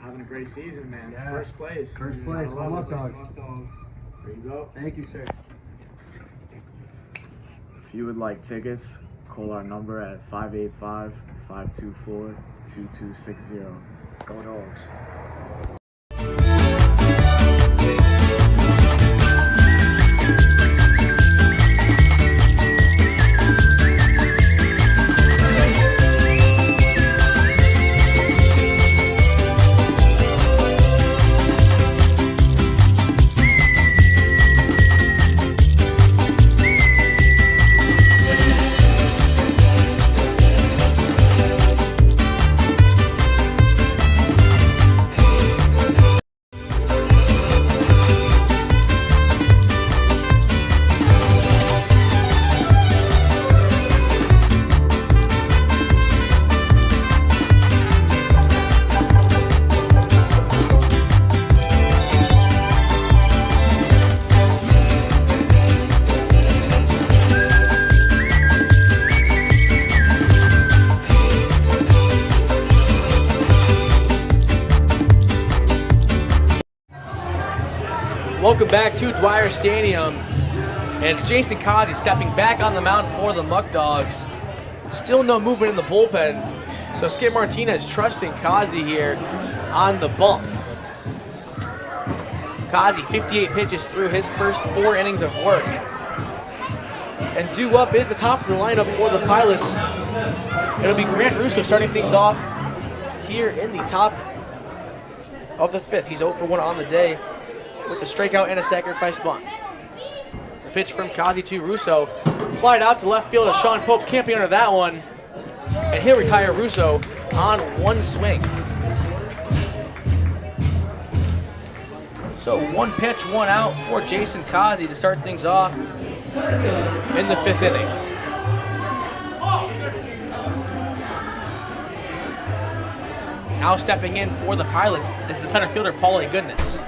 Having a great season, man. Yeah. First place. First place. I love Muck it. Dogs. There you go. Thank you, sir. If you would like tickets, call our number at 585-524-2260. Go Dogs. Welcome back to Dwyer Stadium. And it's Jason Cozzi stepping back on the mound for the Muck Dogs. Still no movement in the bullpen. So Skip Martinez trusting Cozzi here on the bump. Cozzi, 58 pitches through his first 4 innings of work. And due up is the top of the lineup for the Pilots. It'll be Grant Russo starting things off here in the top of the 5th. He's 0 for 1 on the day with a strikeout and a sacrifice bunt. The pitch from Cozzi to Russo. Flied out to left field. Sean Pope can't be under that one. And he'll retire Russo on 1 swing. So 1 pitch, 1 out for Jason Cozzi to start things off in the 5th inning. Now stepping in for the Pilots is the center fielder, Paulie Goodness.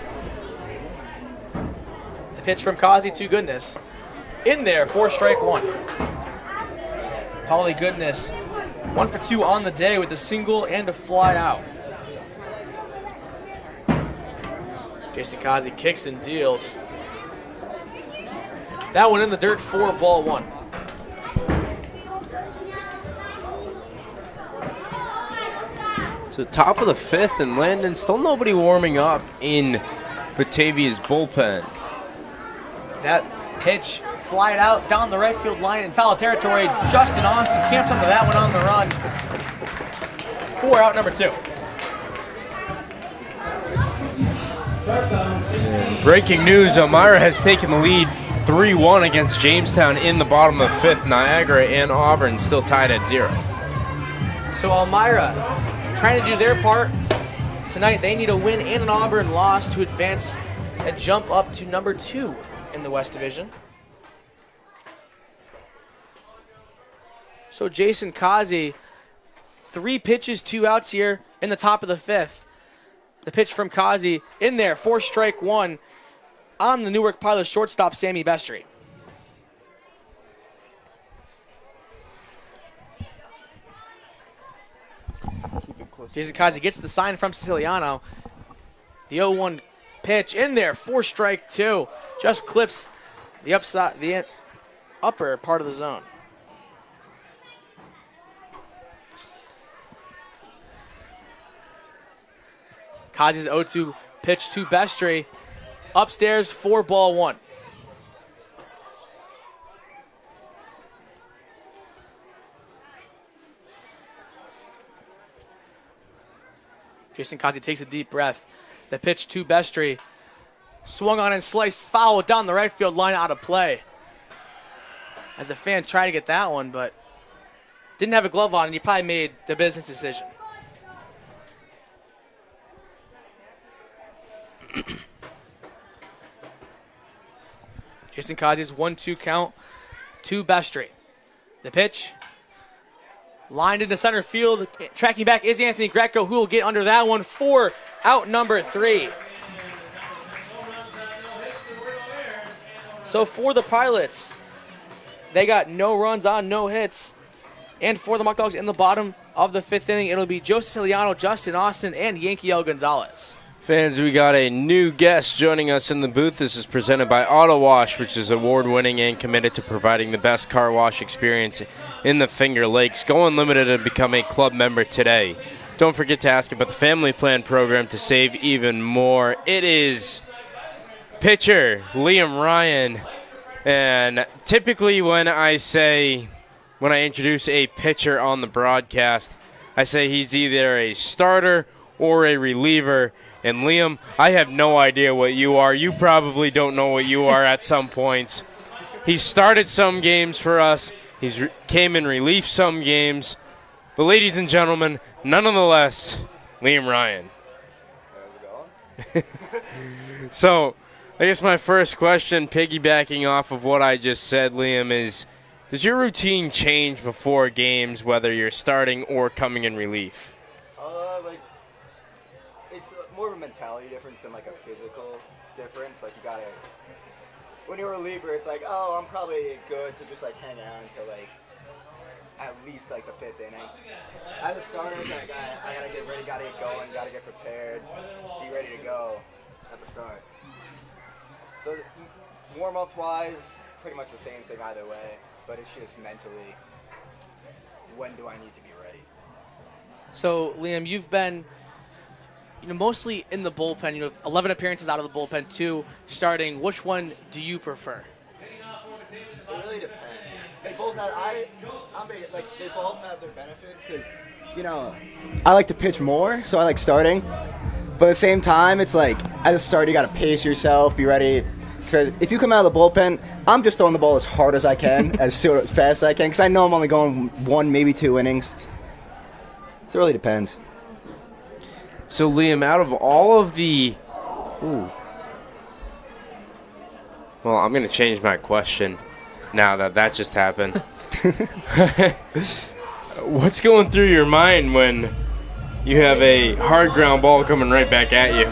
The pitch from Cozzi to Goodness. In there for strike 1. Paulie Goodness, 1 for 2 on the day with a single and a fly out. Jason Cozzi kicks and deals. That one in the dirt for ball 1. So top of the 5th, and Landon, still nobody warming up in Batavia's bullpen. That pitch flied out down the right field line in foul territory. Justin Austin camps under that one on the run. 4 out, number 2. Breaking news, Elmira has taken the lead 3-1 against Jamestown in the bottom of 5th. Niagara and Auburn still tied at 0. So Elmira trying to do their part. Tonight they need a win and an Auburn loss to advance and jump up to number 2 in the West Division. So Jason Cozzi, 3 pitches, 2 outs here in the top of the 5th. The pitch from Cozzi in there for strike 1 on the Newark Pilots shortstop, Sammy Bestry. Jason Cozzi gets the sign from Siciliano. The 0-1 pitch in there for strike 2. Just clips the upper part of the zone. Cozzi's 0-2 pitch to Bestry. Upstairs for ball 1. Jason Cozzi takes a deep breath. The pitch to Bestry. Swung on and sliced foul down the right field line, out of play. As a fan tried to get that one, but didn't have a glove on, and he probably made the business decision. Jason Cozzi's 1-2 count to Bestry. The pitch lined into center field. Tracking back is Anthony Greco, who will get under that one for out number 3. So for the Pilots, they got no runs on, no hits. And for the Muck Dogs in the bottom of the 5th inning, it'll be Joe Siciliano, Justin Austin, and Yankiel Gonzalez. Fans, we got a new guest joining us in the booth. This is presented by Auto Wash, which is award-winning and committed to providing the best car wash experience in the Finger Lakes. Go unlimited and become a club member today. Don't forget to ask about the Family Plan program to save even more. It is pitcher Liam Ryan, and typically when I introduce a pitcher on the broadcast, I say he's either a starter or a reliever. And Liam, I have no idea what you are. You probably don't know what you are at some points. He started some games for us. He's came in relief some games. But ladies and gentlemen, nonetheless, Liam Ryan. How's it going? So, I guess my first question, piggybacking off of what I just said, Liam, is does your routine change before games, whether you're starting or coming in relief? It's more of a mentality difference than like a physical difference. Like you gotta, when you're a reliever, it's like, oh, I'm probably good to just like hang out until like at least like the 5th inning. As a starter, it's like I gotta get ready, gotta get going, gotta get prepared, be ready to go at the start. So warm-up wise, pretty much the same thing either way, but it's just mentally, when do I need to be ready? So, Liam, you've been mostly in the bullpen. 11 appearances out of the bullpen, 2 starting. Which one do you prefer? It really depends. They both have, they both have their benefits because, I like to pitch more, so I like starting. But at the same time, it's like, as a starter, you got to pace yourself, be ready. Because if you come out of the bullpen, I'm just throwing the ball as hard as I can, as fast as I can, because I know I'm only going 1, maybe 2 innings. So it really depends. So, Liam, out of all of the... Well, I'm going to change my question now that just happened. What's going through your mind when you have a hard ground ball coming right back at you?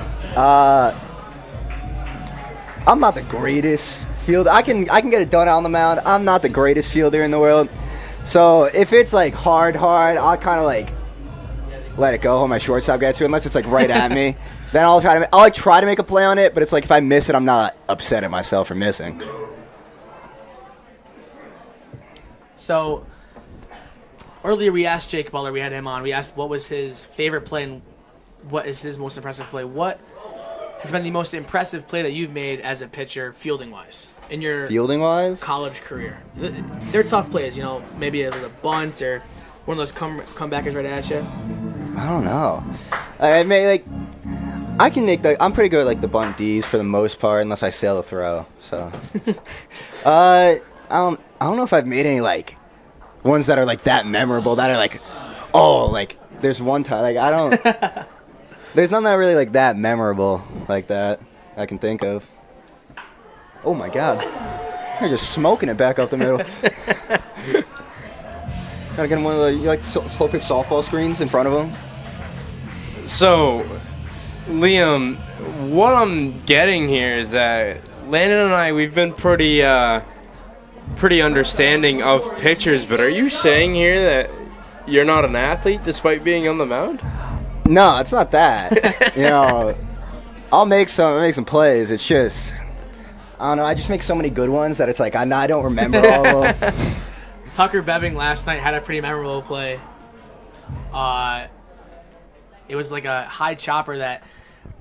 I'm not the greatest fielder. I can get it done on the mound. I'm not the greatest fielder in the world. So if it's like hard, I'll kind of like let it go when my shortstop gets to it, unless it's like right at me. Then I'll try to make a play on it, but it's like if I miss it, I'm not upset at myself for missing. So earlier we asked Jake Butler, we had him on, we asked what was his favorite play and what is his most impressive play. What has been the most impressive play that you've made as a pitcher fielding-wise in your college career? They're tough plays, maybe it was a bunt or one of those comebackers right at you. I don't know. I'm pretty good at like the bunt Ds for the most part, unless I sail the throw. So, I don't know if I've made any like ones that are like that memorable. That are like, there's one time I don't. There's none that are really like that memorable like that I can think of. Oh my God, they're just smoking it back up the middle. Gotta get him one of the slow pitch softball screens in front of him. So, Liam, what I'm getting here is that Landon and I, we've been pretty understanding of pitchers, but are you saying here that you're not an athlete despite being on the mound? No, it's not that. I'll make some plays. It's just, I don't know. I just make so many good ones that it's like I don't remember all of them. Tucker Bebbing last night had a pretty memorable play. It was like a high chopper that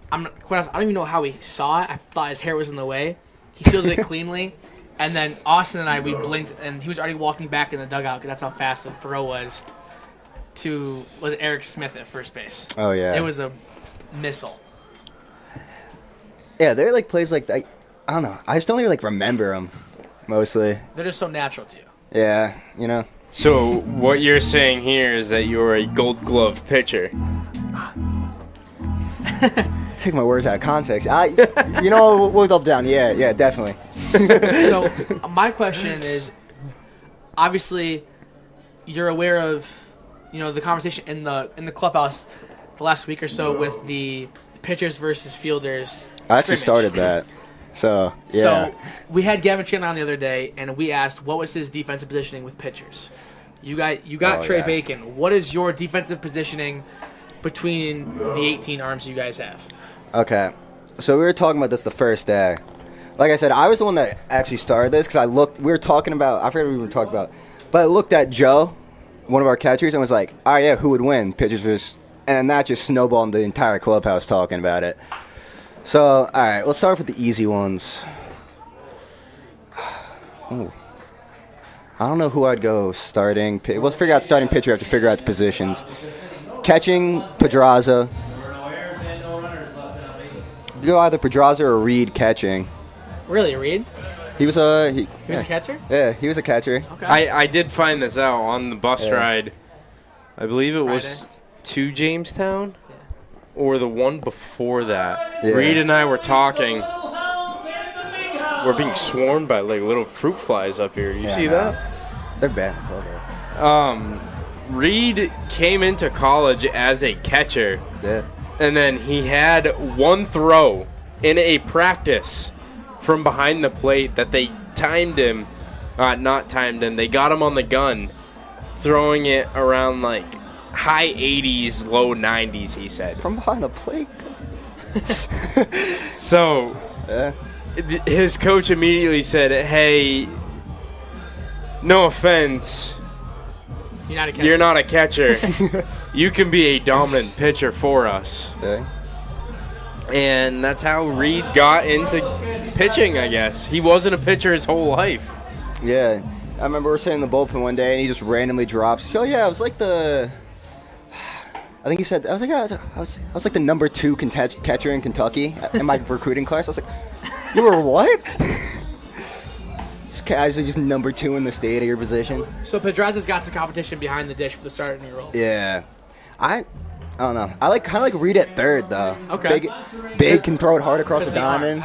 quite honest, I don't even know how he saw it. I thought his hair was in the way. He fielded it cleanly, and then Austin and we blinked, and he was already walking back in the dugout because that's how fast the throw was with Eric Smith at first base. Oh yeah, it was a missile. Yeah, they're like plays like that. I don't know. I just don't even like remember them mostly. They're just so natural to you. Yeah, So what you're saying here is that you're a Gold Glove pitcher. Take my words out of context. We'll double down. Yeah, definitely. So my question is, obviously, you're aware of, the conversation in the clubhouse the last week or so with the pitchers versus fielders. I actually started that. So, yeah. So we had Gavin Chandler on the other day, and we asked what was his defensive positioning with pitchers. You got Trey Bacon. What is your defensive positioning between the 18 arms you guys have? Okay. So we were talking about this the first day. Like I said, I was the one that actually started this because we were talking about, I forget what we were talking about, but I looked at Joe, one of our catchers, and was like, all right, yeah, who would win? Pitchers versus, and that just snowballed the entire clubhouse talking about it. So, all right, let's start with the easy ones. Ooh. I don't know who I'd go starting. We'll figure out starting pitcher after figure out the positions. Catching, Pedraza. You go either Pedraza or Reed catching. Really, Reed? He was a catcher? Yeah, he was a catcher. Okay. I did find this out on the bus ride. I believe it was to Jamestown. Or the one before that. Yeah. Reed and I were talking. We're being swarmed by like little fruit flies up here. You see that? They're bad. Reed came into college as a catcher. Yeah. And then he had one throw in a practice from behind the plate that they timed him. Not timed him. They got him on the gun, throwing it around like high 80s, low 90s, he said. From behind the plate? So, his coach immediately said, hey, no offense, you're not a catcher. You're not a catcher. you can be a dominant pitcher for us. Okay. And that's how Reed got into pitching, I guess. He wasn't a pitcher his whole life. Yeah. I remember we were sitting in the bullpen one day, and he just randomly drops. Oh, yeah, I was like I think he said, I was like the number 2 catcher in Kentucky in my recruiting class. I was like, you were what? Just casually just number 2 in the state of your position. So Pedraza's got some competition behind the dish for the starting role. Yeah. I don't know. I kind of like Reed at third, though. Okay. Big can throw it hard across the diamond.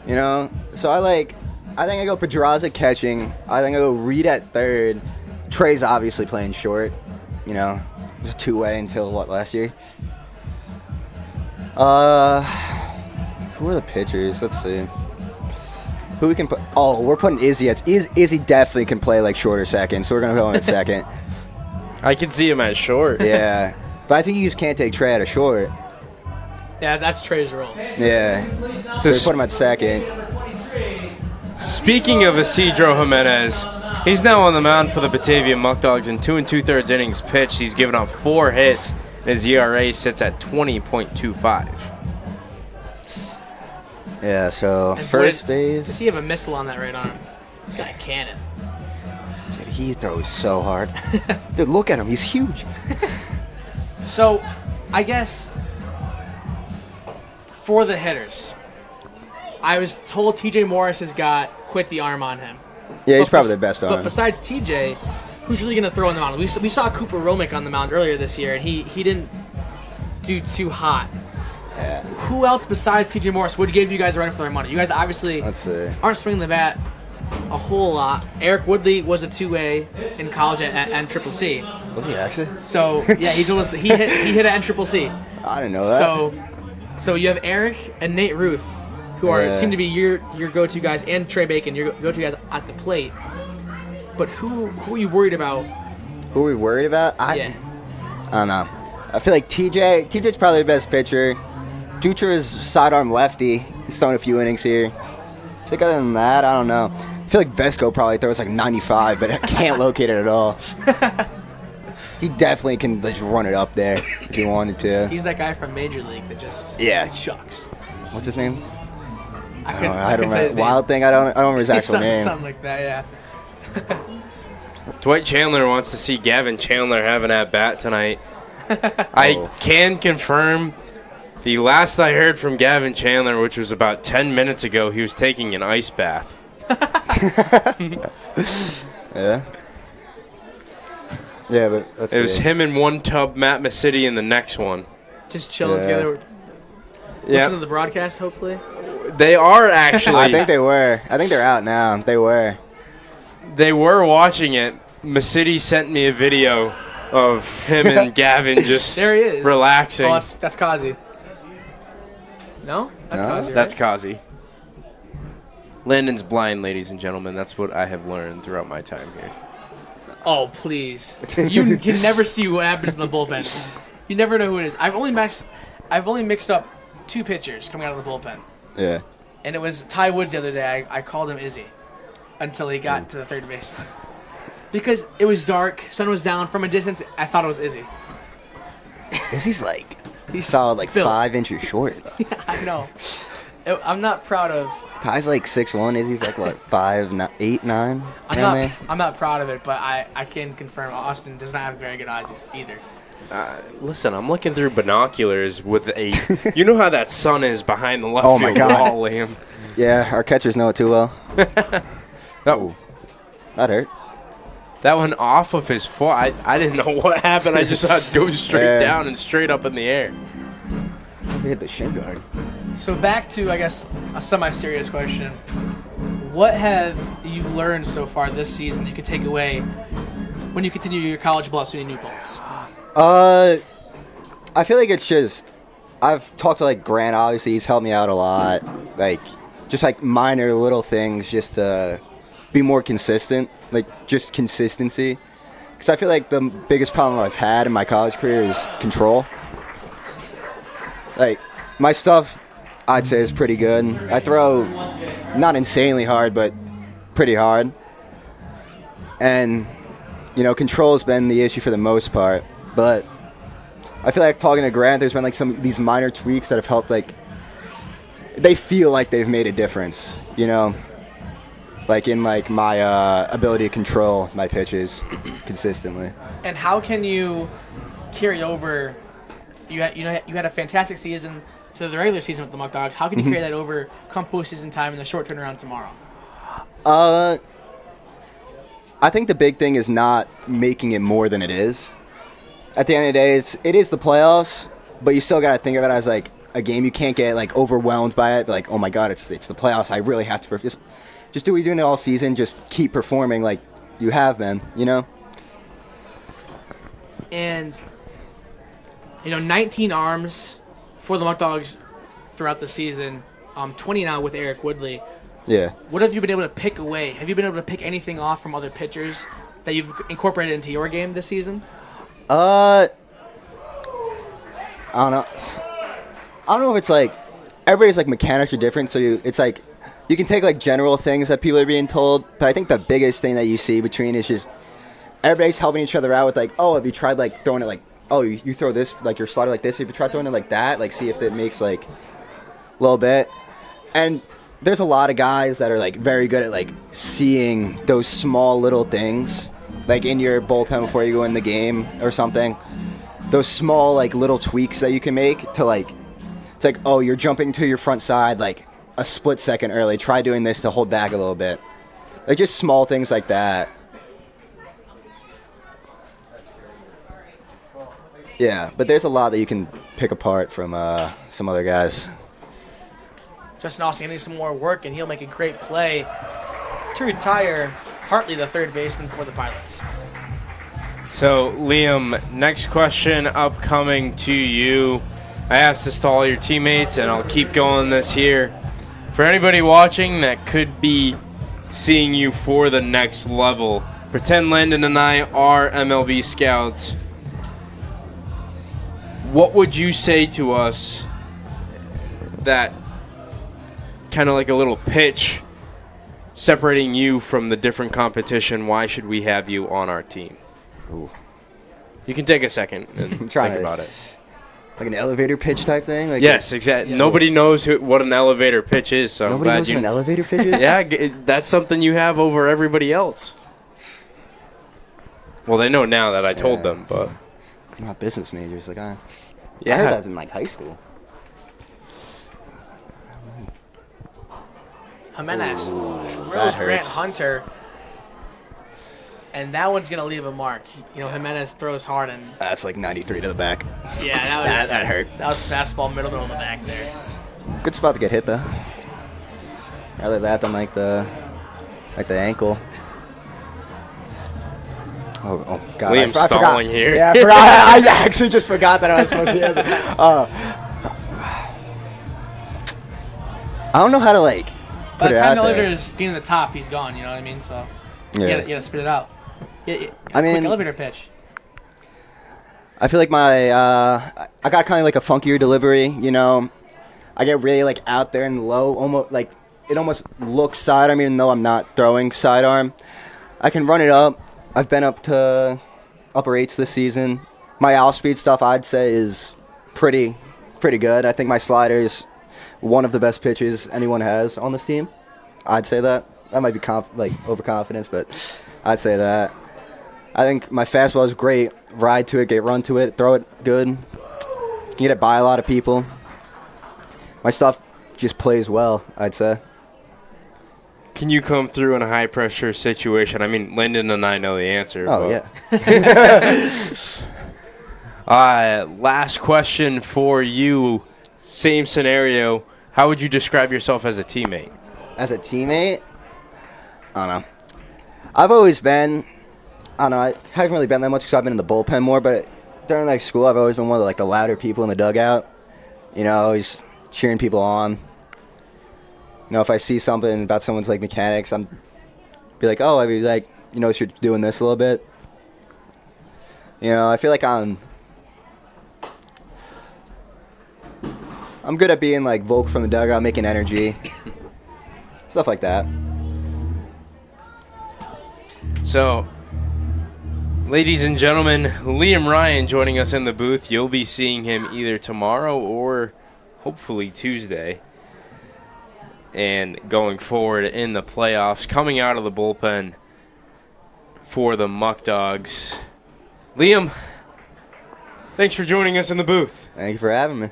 You know, so I think I go Pedraza catching. I think I go Reed at third. Trey's obviously playing short. You know, it was a 2-way until last year. Who are the pitchers? Let's see. Who we can put? Oh, we're putting Izzy at. Izzy definitely can play like short or second, so we're gonna go him at second. I can see him at short. Yeah, but I think you just can't take Trey at a short. Yeah, that's Trey's role. Yeah, so we put him at second. Speaking of Isidro Jimenez, he's now on the mound for the Batavia Muckdogs in 2 2/3 innings pitched. He's given up 4 hits, and his ERA sits at 20.25. Yeah, so first base. Does he have a missile on that right arm? He's got a cannon. Dude, he throws so hard. Dude, look at him. He's huge. So, I guess for the hitters, I was told TJ Morris has got quit the arm on him. Yeah, he's probably the best on But him. besides TJ, who's really going to throw on the mound? We saw Cooper Romick on the mound earlier this year, and he didn't do too hot. Yeah. Who else besides TJ Morris would give you guys a run for their money? You guys obviously aren't swinging the bat a whole lot. Eric Woodley was a 2A in college at NCCC. Was he actually? So yeah, he hit at NCCC. I didn't know that. So you have Eric and Nate Ruth, who seem to be your go-to guys, and Trey Bacon, your go-to guys at the plate. But who are you worried about? Who are we worried about? I don't know. I feel like TJ's probably the best pitcher. Dutra is sidearm lefty. He's throwing a few innings here. I think other than that, I don't know. I feel like Vesco probably throws like 95, but I can't locate it at all. He definitely can just run it up there if he wanted to. He's that guy from Major League that just chucks. What's his name? I don't remember. Wild Thing. I don't remember his actual name. Something like that, yeah. Dwight Chandler wants to see Gavin Chandler have an at-bat tonight. I can confirm the last I heard from Gavin Chandler, which was about 10 minutes ago, he was taking an ice bath. Yeah. Yeah, but it was him in one tub, Matt Masidi in the next one. Just chilling together. Listen to the broadcast, hopefully. They are actually. I think they were. I think they're out now. They were. They were watching it. Masidi sent me a video of him and Gavin just there he is. Relaxing. Oh, that's Cozzi. No? That's Cozzi, right? That's Cozzi. Landon's blind, ladies and gentlemen. That's what I have learned throughout my time here. Oh, please. You can never see what happens in the bullpen. You never know who it is. I've only mixed up 2 pitchers coming out of the bullpen. Yeah. And it was Ty Woods the other day. I called him Izzy until he got to the third base. Because it was dark, sun was down. From a distance, I thought it was Izzy. Izzy's he's solid, like built. 5 inches short. Yeah, I know. I'm not proud of. Ty's like 6'1". Izzy's like what, 5'8", 9"? I'm not proud of it, but I can confirm Austin does not have very good eyes either. Listen, I'm looking through binoculars with a. You know how that sun is behind the left Oh my field God. wall, Liam. Yeah, our catchers know it too well. Oh, that hurt. That one off of his foot. I didn't know what happened. I just saw it go straight down and straight up in the air. We hit the shin guard. So back to, I guess, a semi-serious question. What have you learned so far this season that you can take away when you continue your college ball at SUNY New Paltz? I feel like it's just, I've talked to like Grant, obviously he's helped me out a lot, like just like minor little things just to be more consistent, like just consistency, because I feel like the biggest problem I've had in my college career is control. Like my stuff I'd say is pretty good. I throw not insanely hard but pretty hard, and control has been the issue for the most part. But I feel like talking to Grant, there's been like some of these minor tweaks that have helped. Like they feel like they've made a difference. Like in like my ability to control my pitches consistently. And how can you carry over? You had a fantastic season to the regular season with the Muck Dogs. How can you carry that over come postseason time in the short turnaround tomorrow? I think the big thing is not making it more than it is. At the end of the day, it is the playoffs, but you still got to think of it as like a game. You can't get like overwhelmed by it. Like, oh my God, it's the playoffs. I really have to just do what you're doing all season. Just keep performing like you have been. And 19 arms for the Muck Dogs throughout the season. 20 now with Eric Woodley. Yeah. What have you been able to pick away? Have you been able to pick anything off from other pitchers that you've incorporated into your game this season? I don't know. I don't know if it's like everybody's like mechanics are different, so it's like you can take like general things that people are being told, but I think the biggest thing that you see between is just everybody's helping each other out with like, oh, have you tried like throwing it like, oh, you throw this like your slider like this? If you try throwing it like that, like see if it makes like a little bit. And there's a lot of guys that are like very good at like seeing those small little things, like in your bullpen before you go in the game or something. Those small like little tweaks that you can make to like, it's like, oh, you're jumping to your front side like a split second early. Try doing this to hold back a little bit. Like just small things like that. Yeah, but there's a lot that you can pick apart from some other guys. Justin Austin getting some more work, and he'll make a great play to retire Hartley, the third baseman for the Pilots. So, Liam, next question upcoming to you. I asked this to all your teammates, and I'll keep going this here. For anybody watching that could be seeing you for the next level, pretend Landon and I are MLB scouts. What would you say to us that kind of like a little pitch separating you from the different competition? Why should we have you on our team? Ooh. You can take a second and think about it. Like an elevator pitch type thing? Like yes, exactly. Yeah. Nobody knows what an elevator pitch is, so nobody knows what an elevator pitch is? Yeah, that's something you have over everybody else. Well, they know now that I told them, but they're not business majors. Like, I yeah. heard that in like high school. Jimenez drills Grant Hunter, and that one's going to leave a mark. Jimenez throws hard, and that's like 93 to the back. Yeah, that hurt. That was fastball middle of the back there. Good spot to get hit, though. Rather that than like the ankle. Oh God! Liam's stalling here. Yeah, I forgot. I actually just forgot that I was supposed to answer. I don't know how to like. By the time the elevator is getting to the top, he's gone. You know what I mean? So you gotta spit it out. I mean, quick elevator pitch. I feel like I got kind of like a funkier delivery. I get really like out there and low, almost like it almost looks sidearm, even though I'm not throwing sidearm. I can run it up. I've been up to upper eights this season. My off-speed stuff, I'd say, is pretty good. I think my slider is one of the best pitches anyone has on this team. I'd say that. That might be overconfidence, but I'd say that. I think my fastball is great. Ride to it, get run to it, throw it good. Can get it by a lot of people. My stuff just plays well, I'd say. Can you come through in a high-pressure situation? I mean, Lyndon and I know the answer. Oh, yeah. Last question for you. Same scenario. How would you describe yourself as a teammate? As a teammate? I don't know. I've always been, I haven't really been that much because I've been in the bullpen more, but during like school, I've always been one of the louder people in the dugout. Always cheering people on. If I see something about someone's like mechanics, I'm be like, oh, I be like, you're doing this a little bit. I feel like I'm good at being like vocal from the dugout, making energy, stuff like that. So, Ladies and gentlemen, Liam Ryan joining us in the booth. You'll be seeing him either tomorrow or hopefully Tuesday. And going forward in the playoffs, coming out of the bullpen for the Muck Dogs. Liam, thanks for joining us in the booth. Thank you for having me.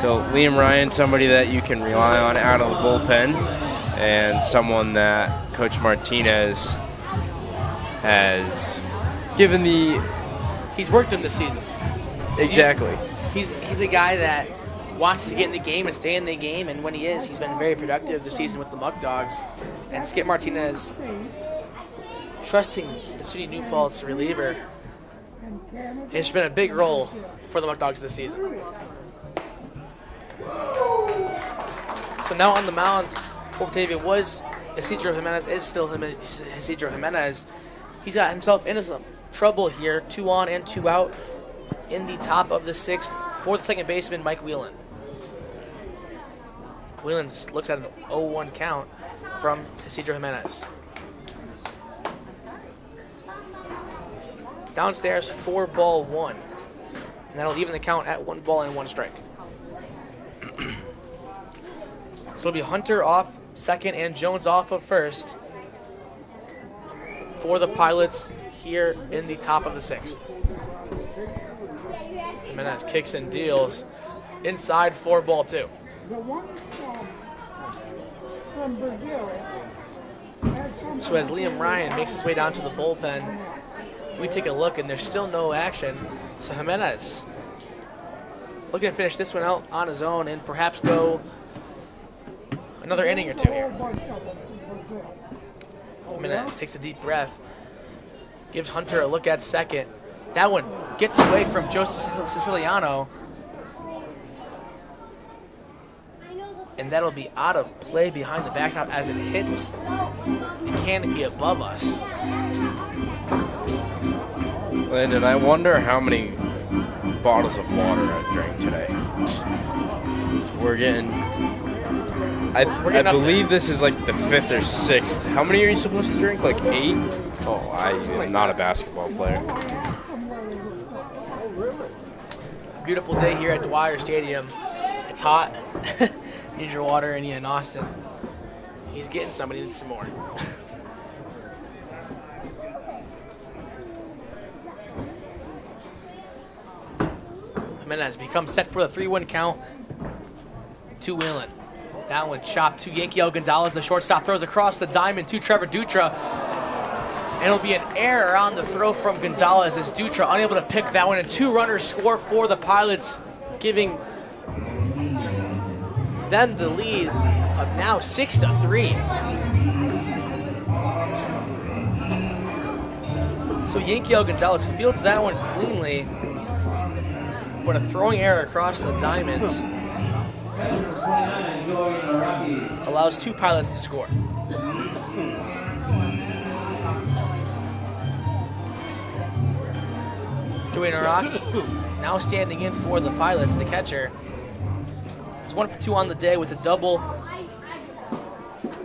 So Liam Ryan, somebody that you can rely on out of the bullpen, and someone that Coach Martinez has given the... He's worked him this season. Exactly. He's a guy that wants to get in the game and stay in the game, and when he is, he's been very productive this season with the Muck Dogs. And Skip Martinez trusting the City New Paltz reliever. It's been a big role for the Muck Dogs this season. So now on the mound for Batavia was Isidro Jimenez, is still Isidro Jimenez. He's got himself into some trouble here, 2 on and 2 out in the top of the 6th for the second baseman, Mike Whelan. Whelan looks at an 0-1 count from Isidro Jimenez. Downstairs, 4-1, and that'll even the count at 1 ball and 1 strike. So it'll be Hunter off second and Jones off of first for the Pilots here in the top of the 6th. Jimenez kicks and deals inside 4-2. So as Liam Ryan makes his way down to the bullpen, we take a look and there's still no action. So Jimenez looking to finish this one out on his own and perhaps go another inning or 2 here. Jimenez takes a deep breath, gives Hunter a look at second. That one gets away from Joseph Siciliano, and that'll be out of play behind the backstop as it hits the canopy above us. Landon, I wonder how many bottles of water I've drank today. We're getting... I believe this is like the 5th or 6th. How many are you supposed to drink? Like 8? Oh, I'm not a basketball player. Beautiful day here at Dwyer Stadium. It's hot. Need your water, and in Austin, he's getting somebody needs some more. Jimenez becomes set for the 3-1 count to Whelan. That one chopped to Yankeel Gonzalez. The shortstop throws across the diamond to Trevor Dutra. And it'll be an error on the throw from Gonzalez as Dutra unable to pick that one. And 2 runners score for the Pilots, giving them the lead of now 6-3. So Yankeel Gonzalez fields that one cleanly, but a throwing error across the diamond allows 2 Pilots to score. Joey Naraki now standing in for the Pilots, the catcher. He's 1 for 2 on the day with a double,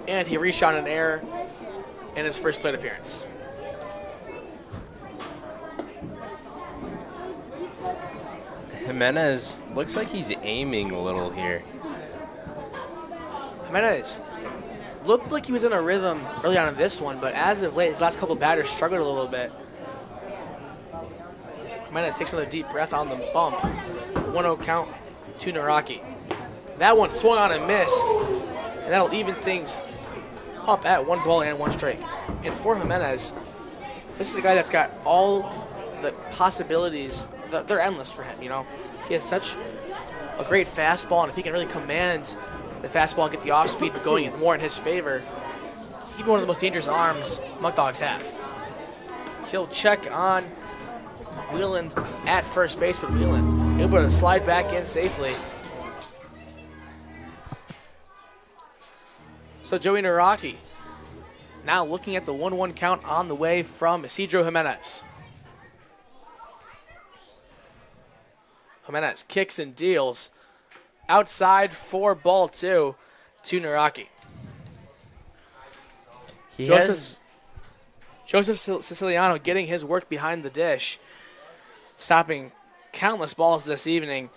and he reached on an error in his first plate appearance. Jimenez looks like he's aiming a little here. Jimenez looked like he was in a rhythm early on in this one, but as of late, his last couple batters struggled a little bit. Jimenez takes another deep breath on the bump. The 1-0 count to Naraki. That one swung on and missed, and that'll even things up at 1 ball and 1 strike. And for Jimenez, this is a guy that's got all the possibilities. They're endless for him, you know. He has such a great fastball, and if he can really command the fastball and get the off speed going more in his favor, he could be one of the most dangerous arms Muck Dogs have. He'll check on Whelan at first base, but Whelan able to slide back in safely. So Joey Naraki now looking at the 1-1 count on the way from Isidro Jimenez. Jimenez kicks and deals outside for ball 2. to Naraki. Joseph Siciliano getting his work behind the dish, stopping countless balls this evening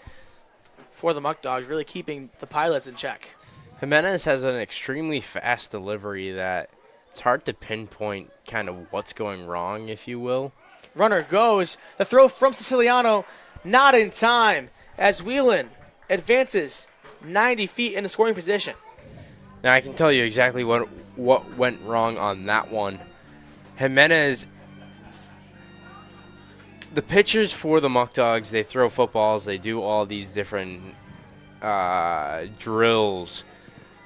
for the Muck Dogs, really keeping the Pilots in check. Jimenez has an extremely fast delivery that it's hard to pinpoint kind of what's going wrong, if you will. Runner goes. The throw from Siciliano, not in time, as Whelan advances 90 feet into scoring position. Now, I can tell you exactly what went wrong on that one. Jimenez, the pitchers for the Muck Dogs, they throw footballs. They do all these different drills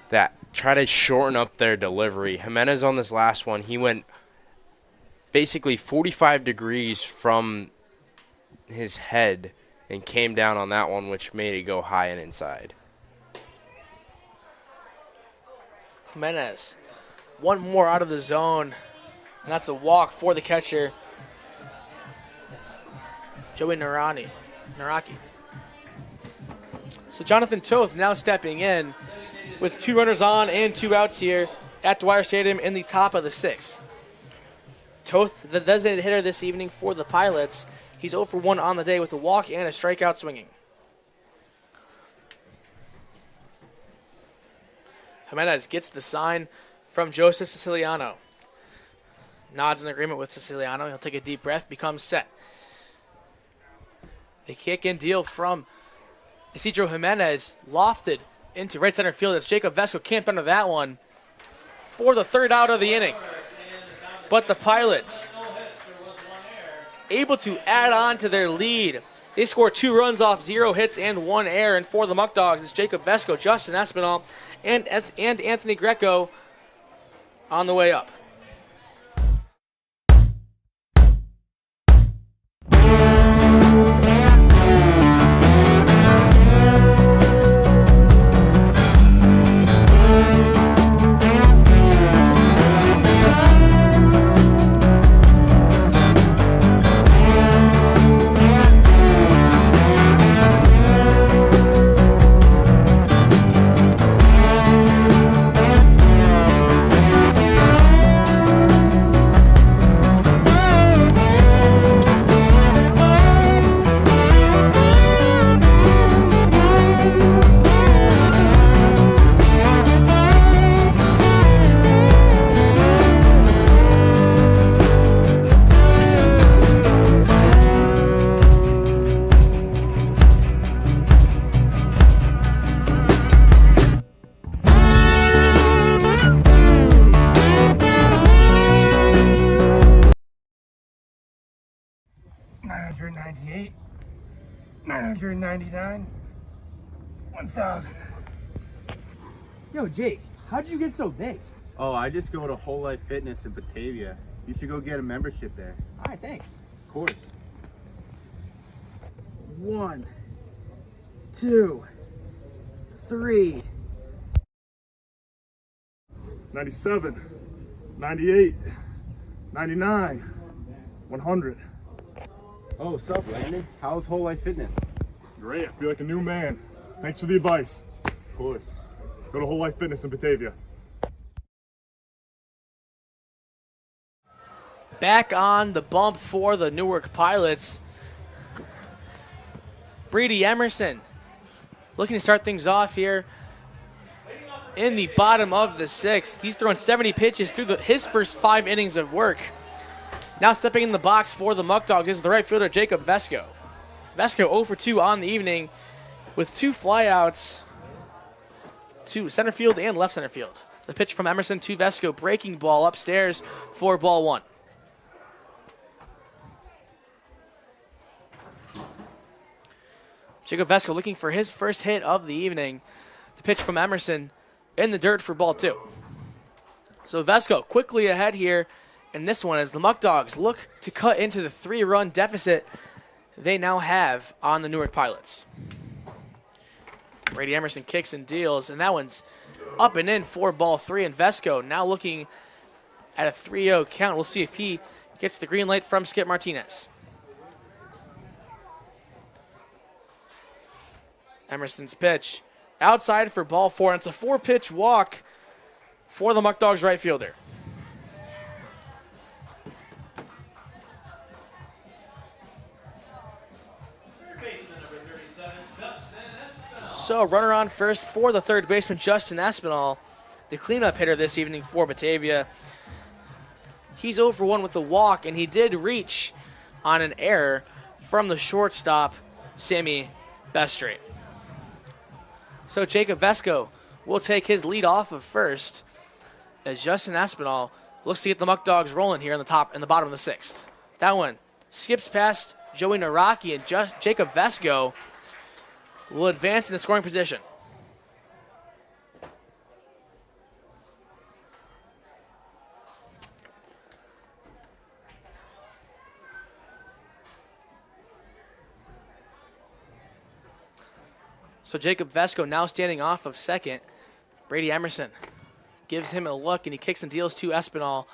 that try to shorten up their delivery. Jimenez on this last one, he went basically 45 degrees from his head and came down on that one, which made it go high and inside. Jimenez, one more out of the zone, and that's a walk for the catcher, Joey Naraki. So Jonathan Toth now stepping in with 2 runners on and 2 outs here at Dwyer Stadium in the top of the 6th. Toth, the designated hitter this evening for the Pilots. He's 0 for 1 on the day with a walk and a strikeout swinging. Jimenez gets the sign from Joseph Siciliano. Nods in agreement with Siciliano. He'll take a deep breath, becomes set. The kick and deal from Isidro Jimenez, lofted into right center field as Jacob Vesco can't under that one for the 3rd out of the inning. But the Pilots able to add on to their lead. They score 2 runs off 0 hits and 1 error. And for the Muck Dogs, it's Jacob Vesco, Justin Espinal, and Anthony Greco on the way up. $998, $999, $1,000. Yo, Jake, how'd you get so big? Oh, I just go to Whole Life Fitness in Batavia. You should go get a membership there. All right, thanks. Of course. 1, 2, 3. 97, 98, 99, 100. Oh, what's up, Landon? How's Whole Life Fitness? Great, I feel like a new man. Thanks for the advice. Of course. Go to Whole Life Fitness in Batavia. Back on the bump for the Newark Pilots. Brady Emerson looking to start things off here in the bottom of the 6th. He's thrown 70 pitches through his first 5 innings of work. Now stepping in the box for the Muck Dogs is the right fielder, Jacob Vesco. Vesco 0 for 2 on the evening with 2 flyouts to center field and left center field. The pitch from Emerson to Vesco, breaking ball upstairs for ball 1. Jacob Vesco looking for his first hit of the evening. The pitch from Emerson in the dirt for ball 2. So Vesco quickly ahead here in this one as the Muck Dogs look to cut into the 3-run deficit they now have on the Newark Pilots. Brady Emerson kicks and deals, and that one's up and in for ball 3. And Vesco now looking at a 3-0 count. We'll see if he gets the green light from Skip Martinez. Emerson's pitch outside for ball 4. And it's a 4-pitch walk for the Muck Dogs right fielder. So runner on first for the third baseman, Justin Espinal, the cleanup hitter this evening for Batavia. He's 0 for 1 with the walk, and he did reach on an error from the shortstop, Sammy Bestry. So Jacob Vesco will take his lead off of first as Justin Espinal looks to get the Muck Dogs rolling here in the bottom of the 6th. That one skips past Joey Naraki, and Jacob Vesco will advance in the scoring position. So Jacob Vesco now standing off of second. Brady Emerson gives him a look, and he kicks and deals to Espinal.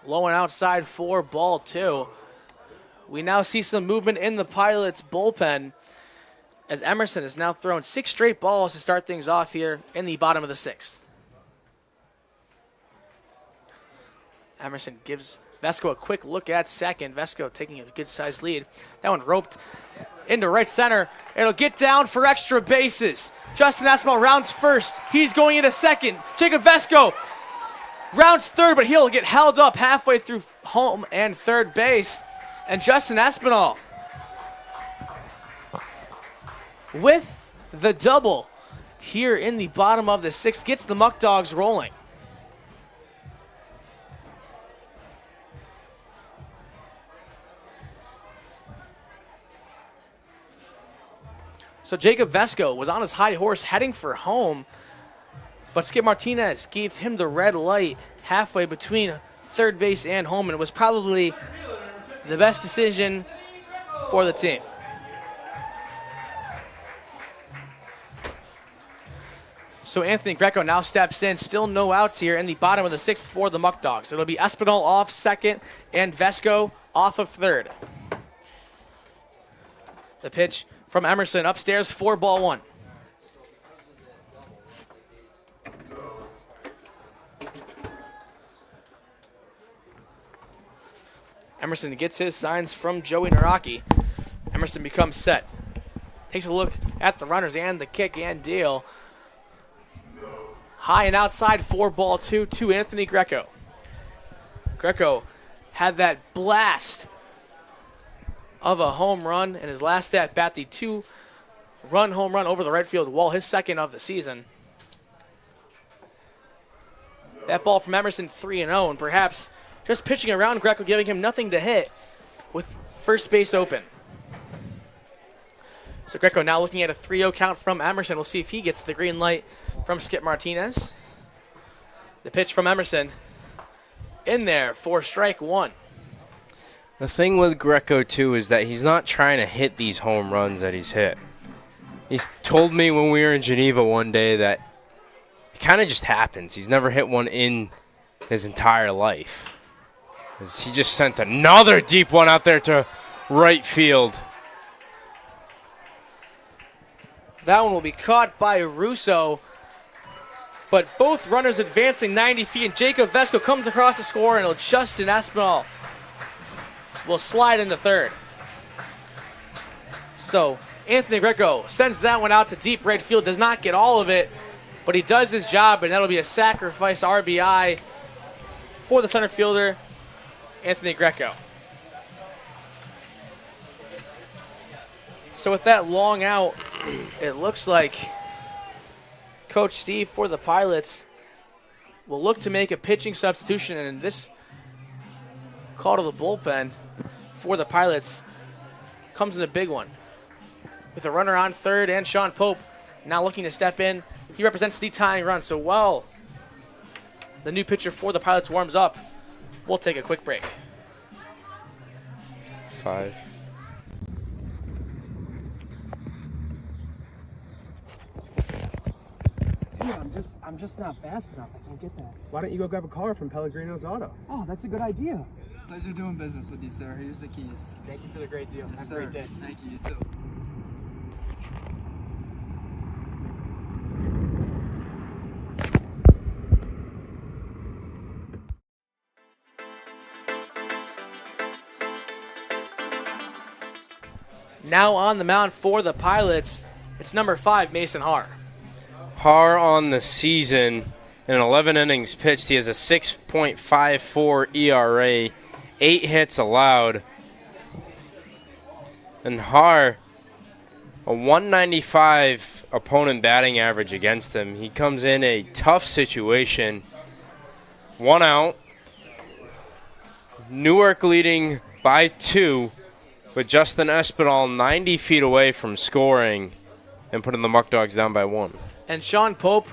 Low and outside for ball 2. We now see some movement in the Pilots' bullpen as Emerson has now thrown 6 straight balls to start things off here in the bottom of the 6th. Emerson gives Vesco a quick look at second. Vesco taking a good-sized lead. That one roped into right center. It'll get down for extra bases. Justin Espinal rounds first. He's going into second. Jacob Vesco rounds third, but he'll get held up halfway through home and third base. And Justin Espinal with the double here in the bottom of the 6th gets the Muck Dogs rolling. So Jacob Vesco was on his high horse heading for home, but Skip Martinez gave him the red light halfway between third base and home, and it was probably the best decision for the team. So Anthony Greco now steps in. Still no outs here in the bottom of the 6th for the Muck Dogs. It'll be Espinal off second and Vesco off of third. The pitch from Emerson upstairs for ball 1. Emerson gets his signs from Joey Naraki. Emerson becomes set. Takes a look at the runners and the kick and deal. High and outside for ball 2 to Anthony Greco. Greco had that blast of a home run in his last at bat, the 2-run home run over the right field wall, his second of the season. That ball from Emerson 3-0, and perhaps just pitching around Greco, giving him nothing to hit with first base open. So Greco now looking at a 3-0 count from Emerson. We'll see if he gets the green light from Skip Martinez. The pitch from Emerson in there for strike 1. The thing with Greco, too, is that he's not trying to hit these home runs that he's hit. He's told me when we were in Geneva one day that it kind of just happens. He's never hit one in his entire life. He just sent another deep one out there to right field. That one will be caught by Russo, but both runners advancing 90 feet, and Jacob Vesco comes across the score, and Justin Espinal will slide into third. So Anthony Greco sends that one out to deep right field, does not get all of it, but he does his job, and that'll be a sacrifice RBI for the center fielder, Anthony Greco. So with that long out, it looks like Coach Steve for the Pilots will look to make a pitching substitution, and this call to the bullpen for the Pilots comes in a big one. With a runner on third and Sean Pope now looking to step in. He represents the tying run. So while the new pitcher for the Pilots warms up, we'll take a quick break. 5. Dude, I'm just not fast enough. I can't get that. Why don't you go grab a car from Pellegrino's Auto? Oh, that's a good idea. Pleasure doing business with you, sir. Here's the keys. Thank you for the great deal. Yes, Have a great sir. day. Thank you. You too. Now on the mound for the Pilots, it's number 5, Mason Haar. Haar on the season, in 11 innings pitched, he has a 6.54 ERA, 8 hits allowed. And Haar, a 195 opponent batting average against him. He comes in a tough situation. 1 out. Newark leading by 2, with Justin Espinal 90 feet away from scoring and putting the Muck Dogs down by 1. And Sean Pope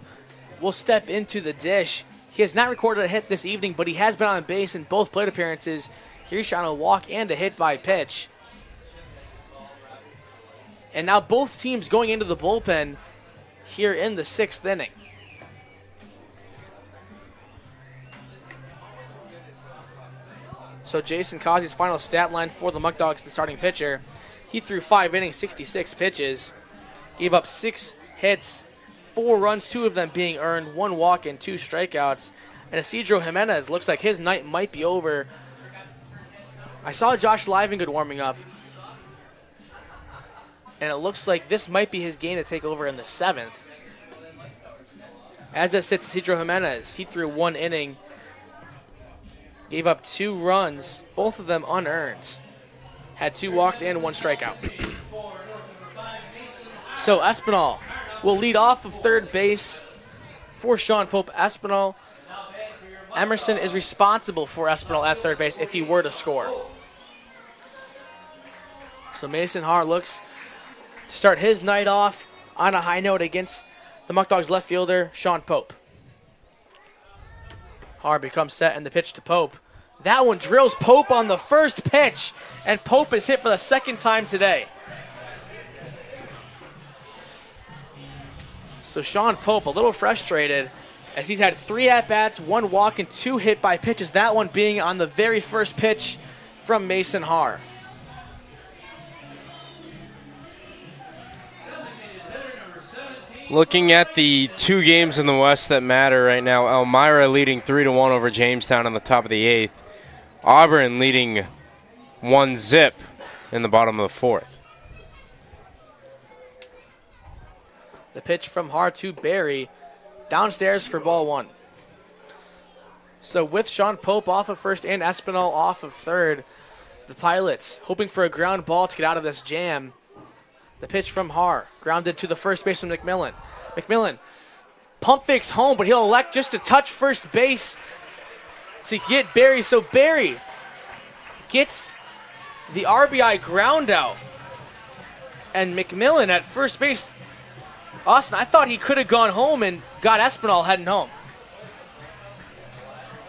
will step into the dish. He has not recorded a hit this evening, but he has been on base in both plate appearances. Here's shot a walk and a hit by pitch. And now both teams going into the bullpen here in the 6th inning. So Jason Cozzi's final stat line for the Muck Dogs, the starting pitcher. He threw 5 innings, 66 pitches, gave up 6 hits, 4 runs, 2 of them being earned, 1 walk and 2 strikeouts. And Isidro Jimenez looks like his night might be over. I saw Josh Livingood warming up, and it looks like this might be his game to take over in the 7th. As it sits, Isidro Jimenez, he threw 1 inning, gave up 2 runs, both of them unearned. Had 2 walks and 1 strikeout. So Espinal will lead off of third base for Sean Pope. Emerson is responsible for Espinal at third base if he were to score. So Mason Haar looks to start his night off on a high note against the Muck Dogs left fielder, Sean Pope. Haar becomes set and the pitch to Pope. That one drills Pope on the first pitch, and Pope is hit for the 2nd time today. So Sean Pope a little frustrated as he's had 3 at-bats, 1 walk, and 2 hit by pitches, that one being on the very first pitch from Mason Haar. Looking at the 2 games in the West that matter right now, Elmira leading 3-1 over Jamestown on the top of the 8th. Auburn leading 1-0 in the bottom of the 4th. The pitch from Haar to Barry, downstairs for ball 1. So with Sean Pope off of first and Espinal off of third, the Pilots hoping for a ground ball to get out of this jam. The pitch from Haar, grounded to the first baseman McMillan. McMillan, pump fakes home, but he'll elect just to touch first base to get Barry. So Barry gets the RBI ground out. And McMillan at first base, Austin, I thought he could have gone home and got Espinal heading home.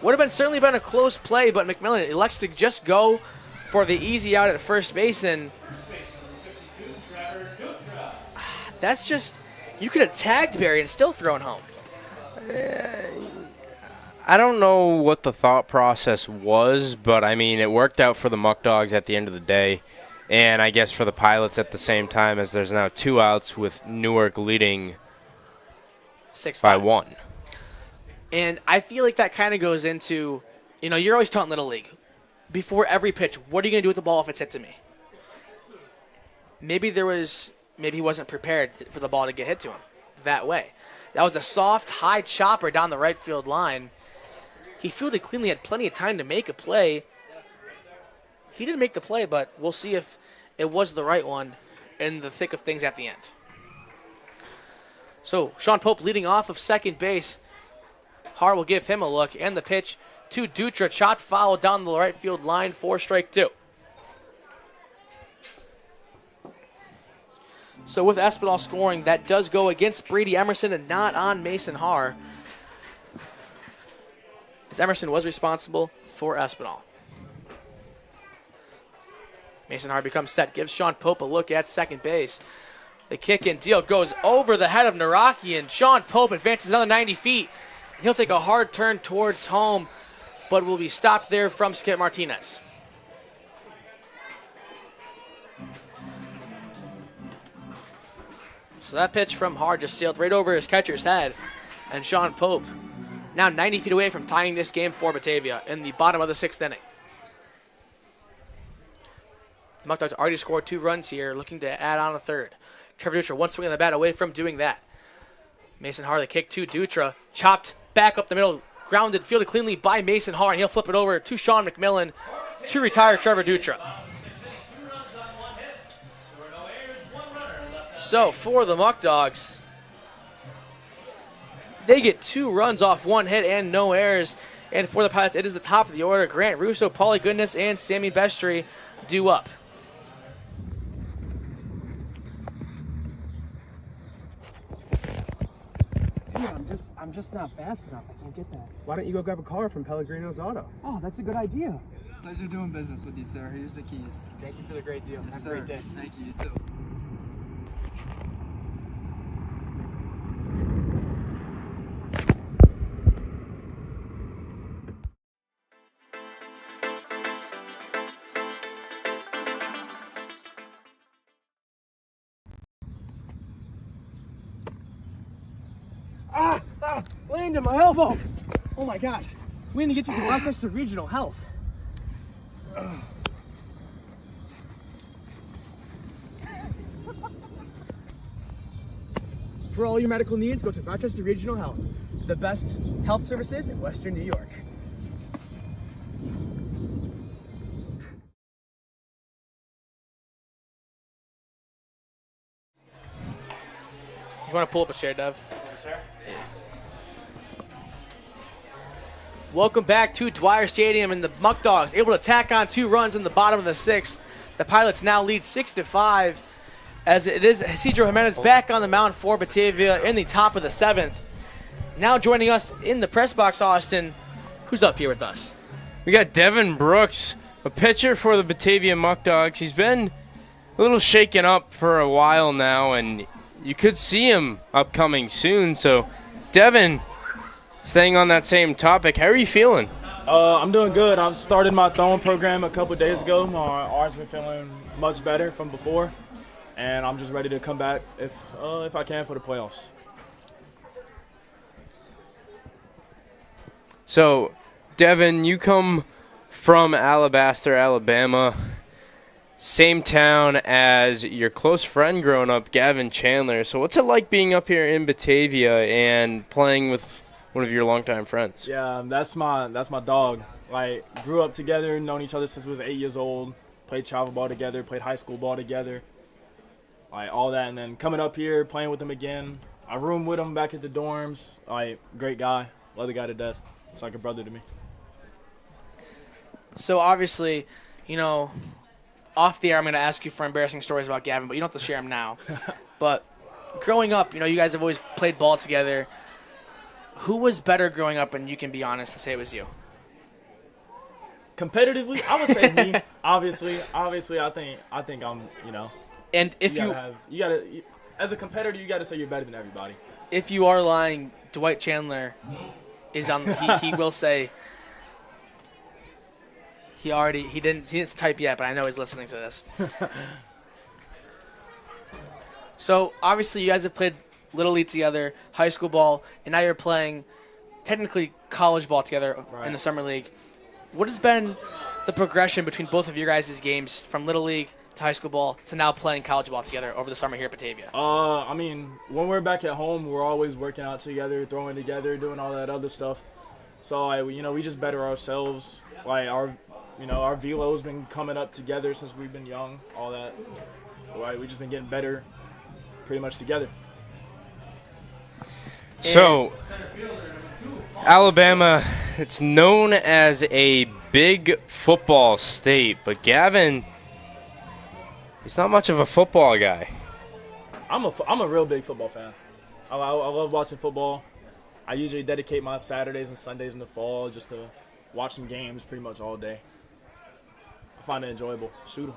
Would have certainly been a close play, but McMillan elects to just go for the easy out at first base, and that's just, you could have tagged Barry and still thrown home. I don't know what the thought process was, but I mean, it worked out for the Muck Dogs at the end of the day, and I guess for the Pilots at the same time, as there's now 2 outs with Newark leading 6-5 by 1. And I feel like that kind of goes into, you know, you're always taught in Little League, before every pitch, what are you going to do with the ball if it's hit to me? Maybe he wasn't prepared for the ball to get hit to him that way. That was a soft, high chopper down the right field line. He fielded cleanly, had plenty of time to make a play. He didn't make the play, but we'll see if it was the right one in the thick of things at the end. So Sean Pope leading off of second base. Haar will give him a look, and the pitch to Dutra, chopped foul down the right field line for strike 2. So with Espinal scoring, that does go against Brady Emerson and not on Mason Haar, as Emerson was responsible for Espinal. Mason Haar becomes set, gives Sean Pope a look at second base. The kick and deal goes over the head of Naraki, and Sean Pope advances another 90 feet. He'll take a hard turn towards home, but will be stopped there from Skip Martinez. So that pitch from Haar just sailed right over his catcher's head, and Sean Pope now 90 feet away from tying this game for Batavia in the bottom of the 6th inning. The Muck Dogs already scored 2 runs here, looking to add on a third. Trevor Dutra, one swing on the bat away from doing that. Mason Harley kick to Dutra, chopped back up the middle, grounded, fielded cleanly by Mason Har, and he'll flip it over to Sean McMillan to retire Trevor Dutra. So for the Muck Dogs, they get 2 runs off 1 hit and no errors. And for the Pilots, it is the top of the order. Grant Russo, Paulie Goodness, and Sammy Bestry due up. Dude, I'm just not fast enough. I can't get that. Why don't you go grab a car from Pellegrino's Auto? Oh, that's a good idea. Pleasure doing business with you, sir. Here's the keys. Thank you for the great deal. Yes, Have sir. a great day. Thank you. You too. Landed my elbow. Oh my gosh. We need to get you to Rochester Regional Health. For all your medical needs, go to Rochester Regional Health, the best health services in Western New York. You want to pull up a chair, Dev? Welcome back to Dwyer Stadium, and the Muck Dogs able to tack on 2 runs in the bottom of the 6th. The Pilots now lead 6-5, as it is Isidro Jimenez back on the mound for Batavia in the top of the 7th. Now joining us in the press box, Austin, who's up here with us? We got Devin Brooks, a pitcher for the Batavia Muck Dogs. He's been a little shaken up for a while now, and you could see him upcoming soon. So, Devin, staying on that same topic, how are you feeling? I'm doing good. I've started my throwing program a couple days ago. My arm's been feeling much better from before, and I'm just ready to come back if I can for the playoffs. So, Devin, you come from Alabaster, Alabama, same town as your close friend growing up, Gavin Chandler. So what's it like being up here in Batavia and playing with one of your longtime friends? Yeah, that's my dog. Like, grew up together, known each other since we was 8 years old, played travel ball together, played high school ball together, like all that. And then coming up here, playing with him again. I roomed with him back at the dorms. Like, great guy. Love the guy to death. It's like a brother to me. So obviously, you know, off the air I'm going to ask you for embarrassing stories about Gavin, but you don't have to share them now. But growing up, you know, you guys have always played ball together. Who was better growing up, and you can be honest and say it was you? Competitively, I would say me. Obviously, I think I'm, you know. And if you gotta as a competitor, you gotta say you're better than everybody. If you are lying, Dwight Chandler is on. He will say. He didn't type yet, but I know he's listening to this. So obviously, you guys have played Little League together, high school ball, and now you're playing technically college ball together in the summer league. What has been the progression between both of your guys' games from Little League to high school ball to now playing college ball together over the summer here at Batavia? I mean, when we're back at home, we're always working out together, throwing together, doing all that other stuff. So, we just better ourselves. Like, our velo's been coming up together since we've been young, all that. Right, we just been getting better pretty much together. So, Alabama, it's known as a big football state, but Gavin, he's not much of a football guy. I'm a real big football fan. I love watching football. I usually dedicate my Saturdays and Sundays in the fall just to watch some games pretty much all day. I find it enjoyable. Shoot 'em.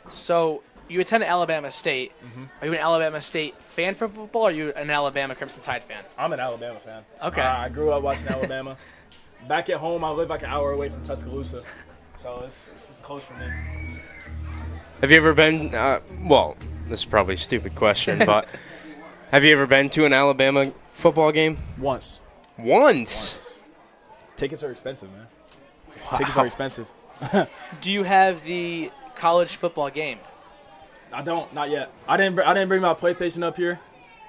So you attended Alabama State. Mm-hmm. Are you an Alabama State fan for football, or are you an Alabama Crimson Tide fan? I'm an Alabama fan. Okay. I grew up watching Alabama. Back at home, I live like an hour away from Tuscaloosa, so it's close for me. Have you ever been, well, this is probably a stupid question, but have you ever been to an Alabama football game? Once. Once? Tickets are expensive, man. Wow. Tickets are expensive. Do you have the college football game? I don't, not yet. I didn't bring my PlayStation up here.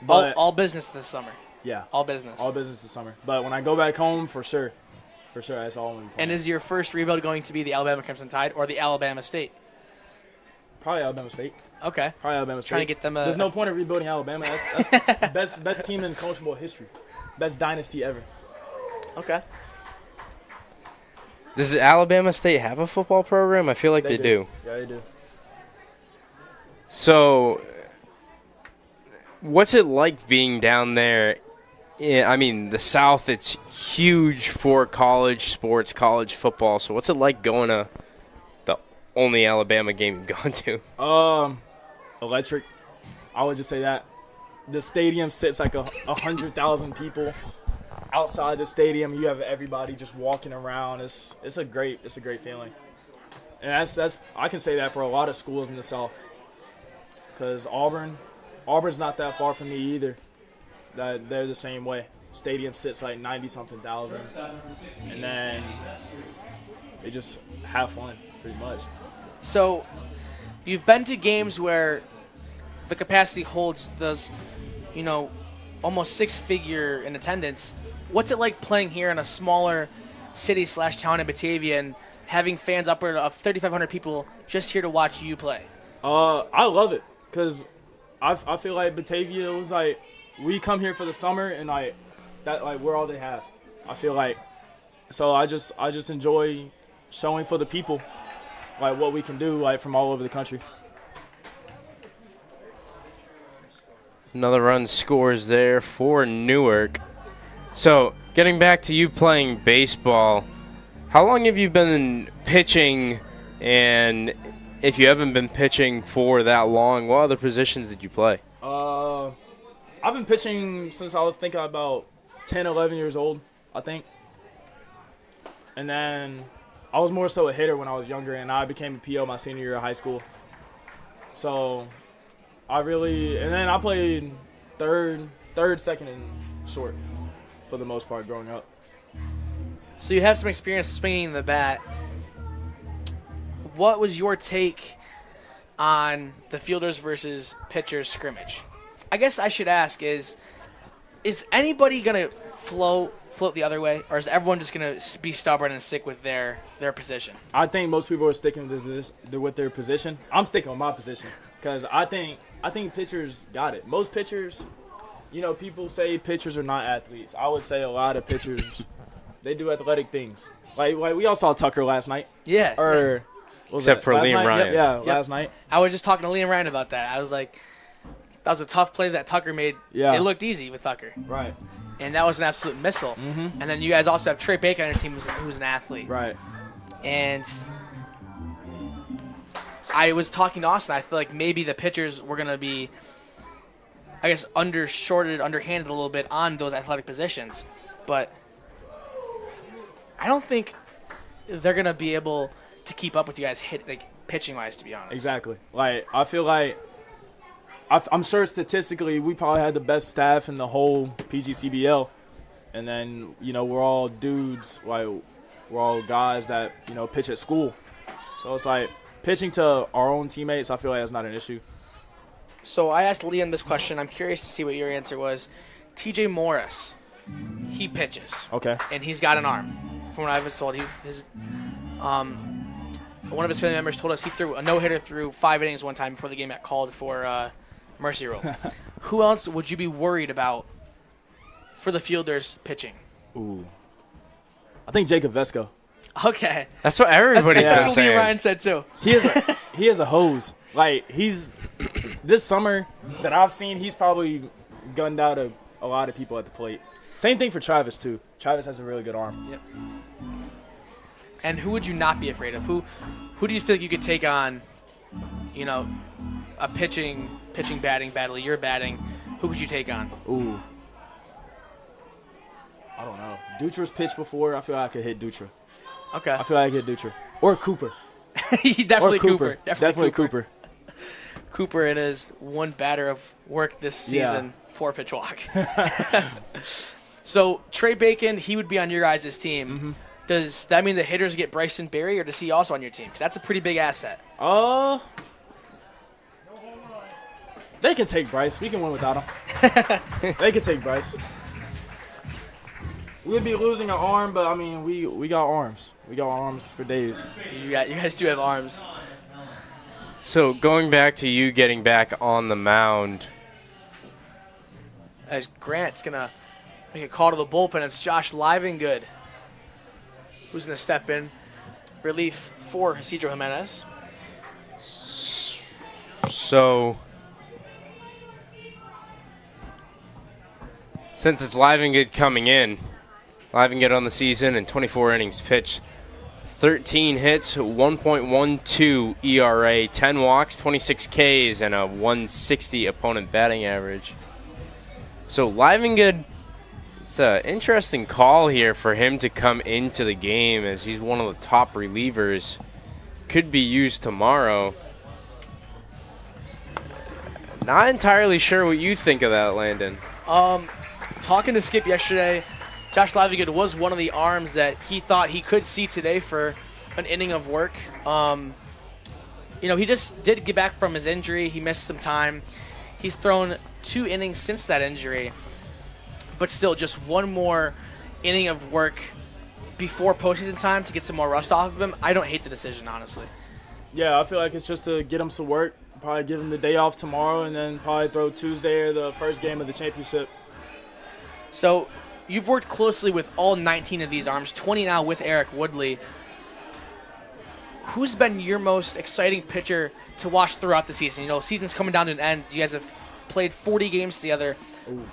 All, But all business this summer. yeah, All business. all business this summer. But when I go back home, for sure, that's all I'm gonna be playing. And is your first rebuild going to be the Alabama Crimson Tide or the Alabama State? Probably Alabama State. Okay. Probably Alabama State. Trying to get them. There's no point in rebuilding Alabama. That's the best team in college football history. Best dynasty ever. Okay. Does Alabama State have a football program? I feel like they do. Yeah, they do. So, what's it like being down there? I mean, the South, it's huge for college sports, college football. So, what's it like going to the only Alabama game you've gone to? Electric. I would just say that. The stadium sits like 100,000 people. Outside the stadium, you have everybody just walking around. It's a great feeling. And that's I can say that for a lot of schools in the South. Because Auburn's not that far from me either. That they're the same way. Stadium sits like 90-something thousand, and then they just have fun pretty much. So, you've been to games where the capacity holds those, almost six-figure in attendance. What's it like playing here in a smaller city/town in Batavia and having fans upward of 3,500 people just here to watch you play? I love it because I feel like Batavia was like we come here for the summer and we're all they have. I feel like so I just enjoy showing for the people like what we can do like from all over the country. Another run scores there for Newark. So, getting back to you playing baseball, how long have you been pitching? And if you haven't been pitching for that long, what other positions did you play? I've been pitching since I was thinking about 10, 11 years old, I think. And then I was more so a hitter when I was younger, and I became a PO my senior year of high school. So and then I played third, second, and short for the most part growing up. So you have some experience swinging the bat. What was your take on the fielders versus pitchers scrimmage? I guess I should ask is anybody going to float the other way, or is everyone just going to be stubborn and stick with their position? I think most people are sticking with their position. I'm sticking with my position because I think pitchers got it. Most pitchers, people say pitchers are not athletes. I would say a lot of pitchers, they do athletic things. Like we all saw Tucker last night. Yeah. Or except for Liam Ryan. Yep. Last night. I was just talking to Liam Ryan about that. I was like, that was a tough play that Tucker made. Yeah. It looked easy with Tucker. Right. And that was an absolute missile. Mm-hmm. And then you guys also have Trey Bacon on your team who's an athlete. Right. And I was talking to Austin. I feel like maybe the pitchers were going to be, I guess, underhanded a little bit on those athletic positions. But I don't think they're going to be able to keep up with you guys pitching-wise, to be honest. Exactly. Like, I feel like I'm sure statistically we probably had the best staff in the whole PGCBL. And then, we're all dudes. Like, we're all guys that, pitch at school. So it's like pitching to our own teammates, I feel like that's not an issue. So I asked Liam this question. I'm curious to see what your answer was. TJ Morris, he pitches. Okay. And he's got an arm. From what I was told, one of his family members told us he threw a no-hitter through 5 innings one time before the game got called for mercy rule. Who else would you be worried about for the fielders pitching? Ooh. I think Jacob Vesco. Okay. That's what everybody's been That's what saying. Lee Ryan said, too. He is a hose. Like, this summer that I've seen, he's probably gunned out a lot of people at the plate. Same thing for Travis, too. Travis has a really good arm. Yep. And who would you not be afraid of? Who do you feel like you could take on, a pitching, batting battle? You're batting. Who could you take on? Ooh. I don't know. Dutra's pitched before. I feel like I could hit Dutra. Okay. I feel like I could hit Dutra. Or Cooper. Definitely Cooper. Definitely Cooper. Cooper in his one batter of work this season, 4-pitch walk. So Trey Bacon, he would be on your guys' team. Does that mean the hitters get Bryson Berry, or does he also on your team? Because that's a pretty big asset. They can take Bryce. We can win without him. They can take Bryce. We'd be losing an arm, but, I mean, we got arms. We got arms for days. You guys do have arms. So going back to you getting back on the mound. As Grant's going to make a call to the bullpen, it's Josh Livengood who's going to step in. Relief for Isidro Jimenez. So, since it's Livengood coming in, Livengood on the season and 24 innings pitched, 13 hits, 1.12 ERA, 10 walks, 26 Ks, and a 160 opponent batting average. So Livengood, it's an interesting call here for him to come into the game as he's one of the top relievers. Could be used tomorrow. Not entirely sure what you think of that, Landon. Talking to Skip yesterday, Josh Livengood was one of the arms that he thought he could see today for an inning of work. He just did get back from his injury. He missed some time. He's thrown 2 innings since that injury, but still just one more inning of work before postseason time to get some more rust off of him. I don't hate the decision, honestly. Yeah, I feel like it's just to get him some work. Probably give him the day off tomorrow and then probably throw Tuesday or the first game of the championship. So you've worked closely with all 19 of these arms, 20 now with Eric Woodley. Who's been your most exciting pitcher to watch throughout the season? Season's coming down to an end. You guys have played 40 games together. Ooh.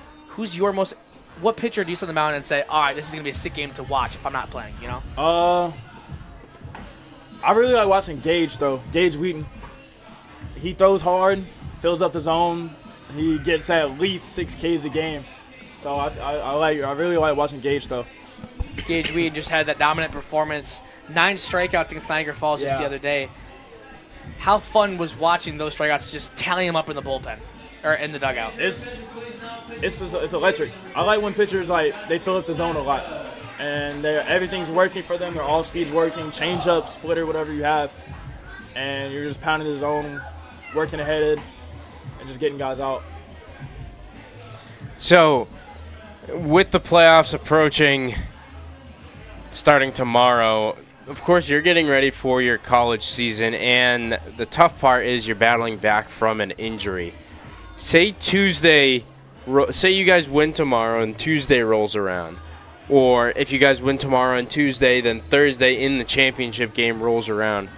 What pitcher do you sit on the mound and say, all right, this is going to be a sick game to watch if I'm not playing, I really like watching Gage, though. Gage Wheaton. He throws hard, fills up the zone. He gets at least 6 Ks a game. So I really like watching Gage, though. Gage Wheaton just had that dominant performance. 9 strikeouts against Niagara Falls just the other day. How fun was watching those strikeouts, just tallying them up in the bullpen or in the dugout? It's electric. I like when pitchers they fill up the zone a lot, and everything's working for them. Their all speed's working, change up, splitter, whatever you have, and you're just pounding the zone, working ahead, and just getting guys out. So, with the playoffs approaching, starting tomorrow, of course you're getting ready for your college season, and the tough part is you're battling back from an injury. Say you guys win tomorrow and Tuesday rolls around, or if you guys win tomorrow and Tuesday, then Thursday in the championship game rolls around.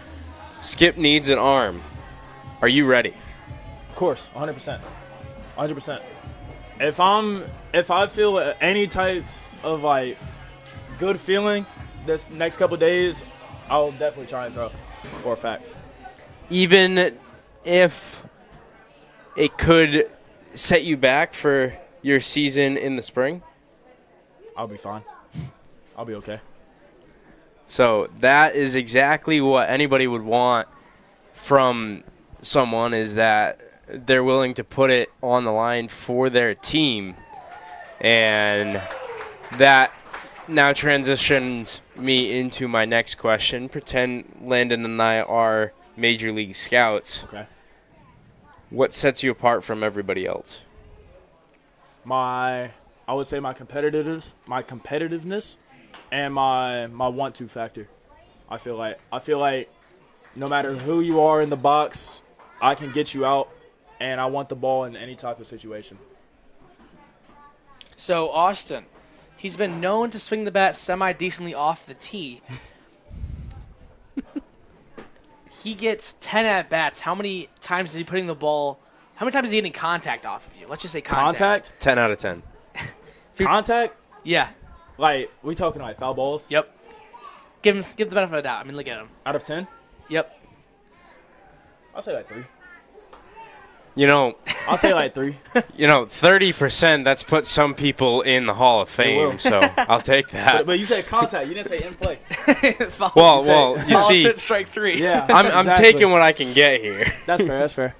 Skip needs an arm. Are you ready? Of course, 100%. 100%. If I feel any types of good feeling this next couple days, I'll definitely try and throw for a fact. Even if it could set you back for your season in the spring? I'll be fine. I'll be okay. So that is exactly what anybody would want from someone, is that they're willing to put it on the line for their team. And that now transitions me into my next question. Pretend Landon and I are Major League Scouts. Okay. What sets you apart from everybody else? I would say my competitiveness, and my want-to factor. I feel like no matter who you are in the box, I can get you out, and I want the ball in any type of situation. So Austin, he's been known to swing the bat semi-decently off the tee. He gets 10 at-bats. How many times is he putting the ball – how many times is he getting contact off of you? Let's just say contact. 10 out of 10. Contact? Yeah. We talking foul balls? Yep. Give the benefit of the doubt. I mean, look at him. Out of 10? Yep. I'll say 3. I'll say 3. 30%, that's put some people in the Hall of Fame, so I'll take that. But you said contact. You didn't say in play. Well, you see, tip strike 3. Yeah, I'm taking what I can get here. That's fair.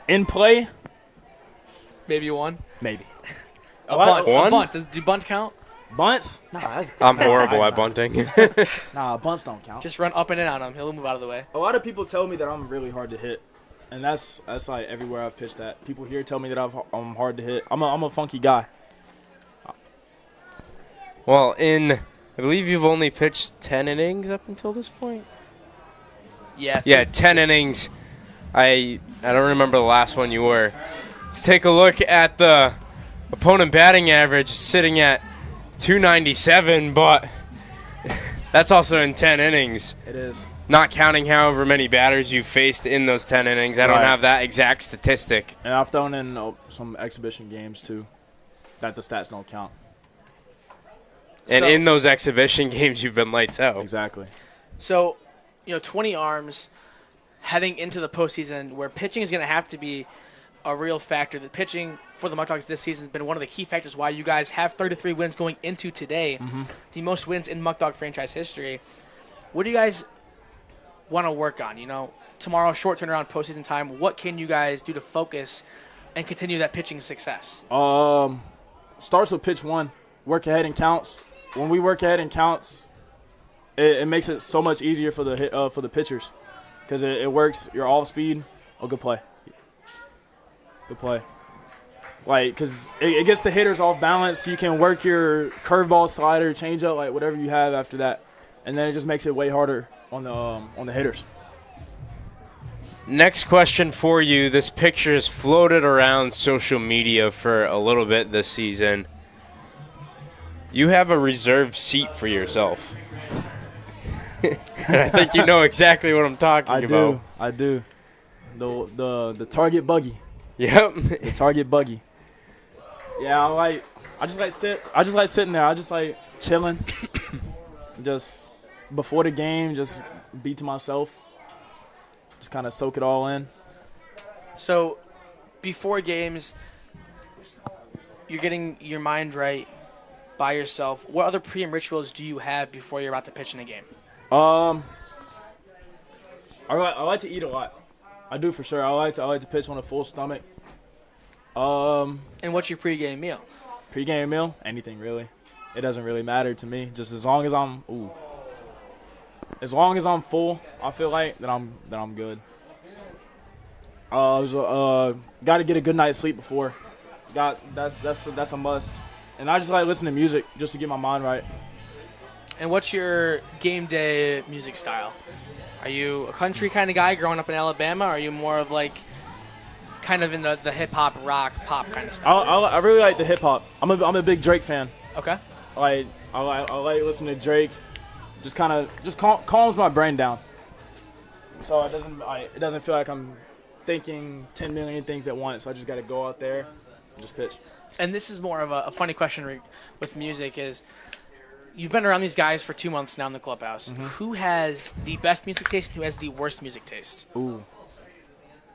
In play? Maybe 1. Maybe. A bunt. Do bunt count? Bunts? Nah, that's I'm horrible at bunting. Nah, bunts don't count. Just run up and in on him. He'll move out of the way. A lot of people tell me that I'm really hard to hit, and that's like everywhere I've pitched at. People here tell me that I'm hard to hit. I'm a funky guy. Well, I believe you've only pitched 10 innings up until this point. Yeah. Yeah, 10 innings. I don't remember the last one you were. Let's take a look at the opponent batting average, sitting at 297, but that's also in 10 innings. It is. Not counting however many batters you faced in those 10 innings. I don't have that exact statistic. And I've thrown in some exhibition games, too, that the stats don't count. And in those exhibition games, you've been lights out. Exactly. So, 20 arms heading into the postseason where pitching is going to have to be a real factor. The pitching for the Muck Dogs this season has been one of the key factors why you guys have 33 wins going into today, the most wins in Muck Dog franchise history. What do you guys want to work on? Tomorrow, short turnaround postseason time. What can you guys do to focus and continue that pitching success? Starts with pitch one. Work ahead and counts. When we work ahead and counts, it makes it so much easier for the pitchers because it works. You're off speed. Oh, good play. Good play. Because it gets the hitters off balance. So you can work your curveball, slider, changeup, whatever you have after that, and then it just makes it way harder on the hitters. Next question for you. This picture has floated around social media for a little bit this season. You have a reserved seat for yourself. And I think you know exactly what I'm talking about. I do. The target buggy. Yep. The target buggy. Yeah, I just like sitting there. I just like chilling. Just before the game, just be to myself. Just kind of soak it all in. So, before games, you're getting your mind right by yourself. What other pre-game rituals do you have before you're about to pitch in a game? I like to eat a lot. I do for sure. I like to pitch on a full stomach. And what's your pre-game meal? Pre-game meal? Anything really. It doesn't really matter to me. Just as long as I'm full, I feel like then I'm good. Got to get a good night's sleep before. That's a must. And I just like listening to music just to get my mind right. And what's your game day music style? Are you a country kind of guy growing up in Alabama? Or are you more of kind of in the hip hop, rock, pop kind of style? I really like the hip hop. I'm a big Drake fan. Okay. I like listening to Drake. Just calms my brain down. So it doesn't feel like I'm thinking 10 million things at once. I just got to go out there and just pitch. And this is more of a funny question with music is, you've been around these guys for 2 months now in the clubhouse. Mm-hmm. Who has the best music taste and who has the worst music taste? Ooh.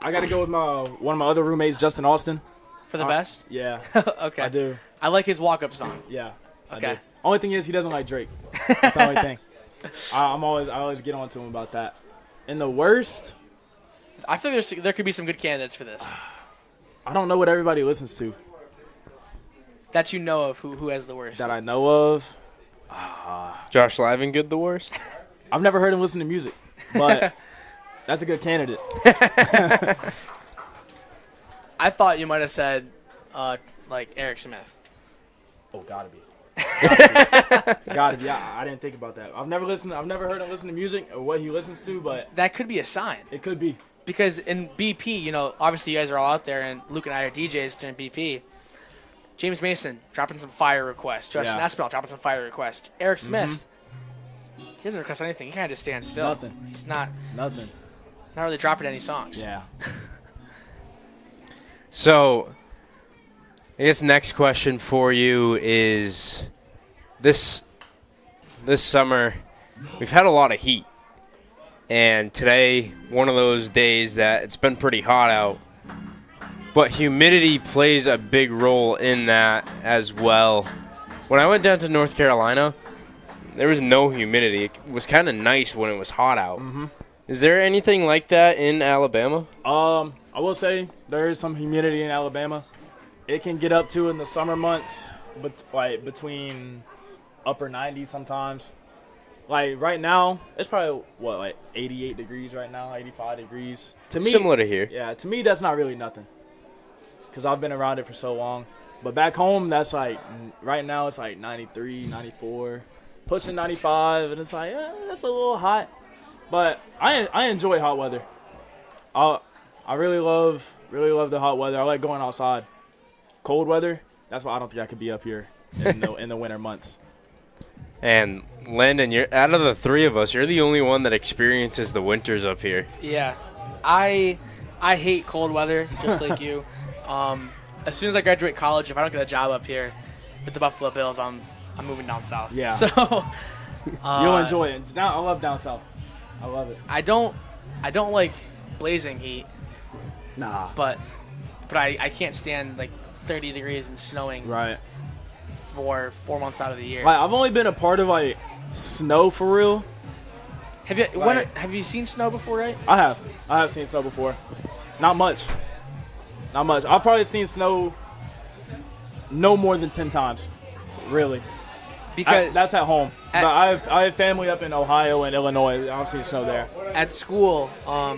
I got to go with one of my other roommates, Justin Austin. For the best? Yeah. Okay. I do. I like his walk-up song. Yeah. Okay. I do. Only thing is he doesn't like Drake. That's the only thing. I always get on to him about that. And the worst? I think there could be some good candidates for this. I don't know what everybody listens to. That you know of, who has the worst? That I know of. Josh Livingood the worst? I've never heard him listen to music, but that's a good candidate. I thought you might have said Eric Smith. Oh, gotta be. Gotta be. I didn't think about that. I've never heard him listen to music or what he listens to, but that could be a sign. It could be. Because in BP, obviously you guys are all out there, and Luke and I are DJs during BP. James Mason dropping some fire requests. Justin Espinal dropping some fire requests. Eric Smith, he doesn't request anything. He kind of just stands still. Nothing. He's not really dropping any songs. Yeah. So, I guess next question for you is this summer we've had a lot of heat. And today, one of those days that it's been pretty hot out. But humidity plays a big role in that as well. When I went down to North Carolina, there was no humidity. It was kind of nice when it was hot out. Mm-hmm. Is there anything like that in Alabama? I will say there is some humidity in Alabama. It can get up to in the summer months, but between upper 90s sometimes. Like right now, it's probably like 88 degrees right now, 85 degrees. To me, similar to here. Yeah, to me that's not really nothing, because I've been around it for so long. But back home, that's like right now it's like 93, 94, pushing 95, and it's like that's a little hot. But I enjoy hot weather. I really love the hot weather. I like going outside. Cold weather, that's why I don't think I could be up here in the winter months. And Landon, you're out of the three of us, you're the only one that experiences the winters up here. Yeah, I hate cold weather just like you. As soon as I graduate college, if I don't get a job up here with the Buffalo Bills, I'm moving down south. Yeah. So you'll enjoy it. I love down south. I love it. I don't like blazing heat. Nah. But I can't stand like 30 degrees and snowing. Right. For 4 months out of the year. Like I've only been a part of like snow for real. Have you have you seen snow before, right? I have seen snow before. Not much. I've probably seen snow no more than 10 times. Really. Because that's at home. But I have family up in Ohio and Illinois. I've seen snow there. At school, I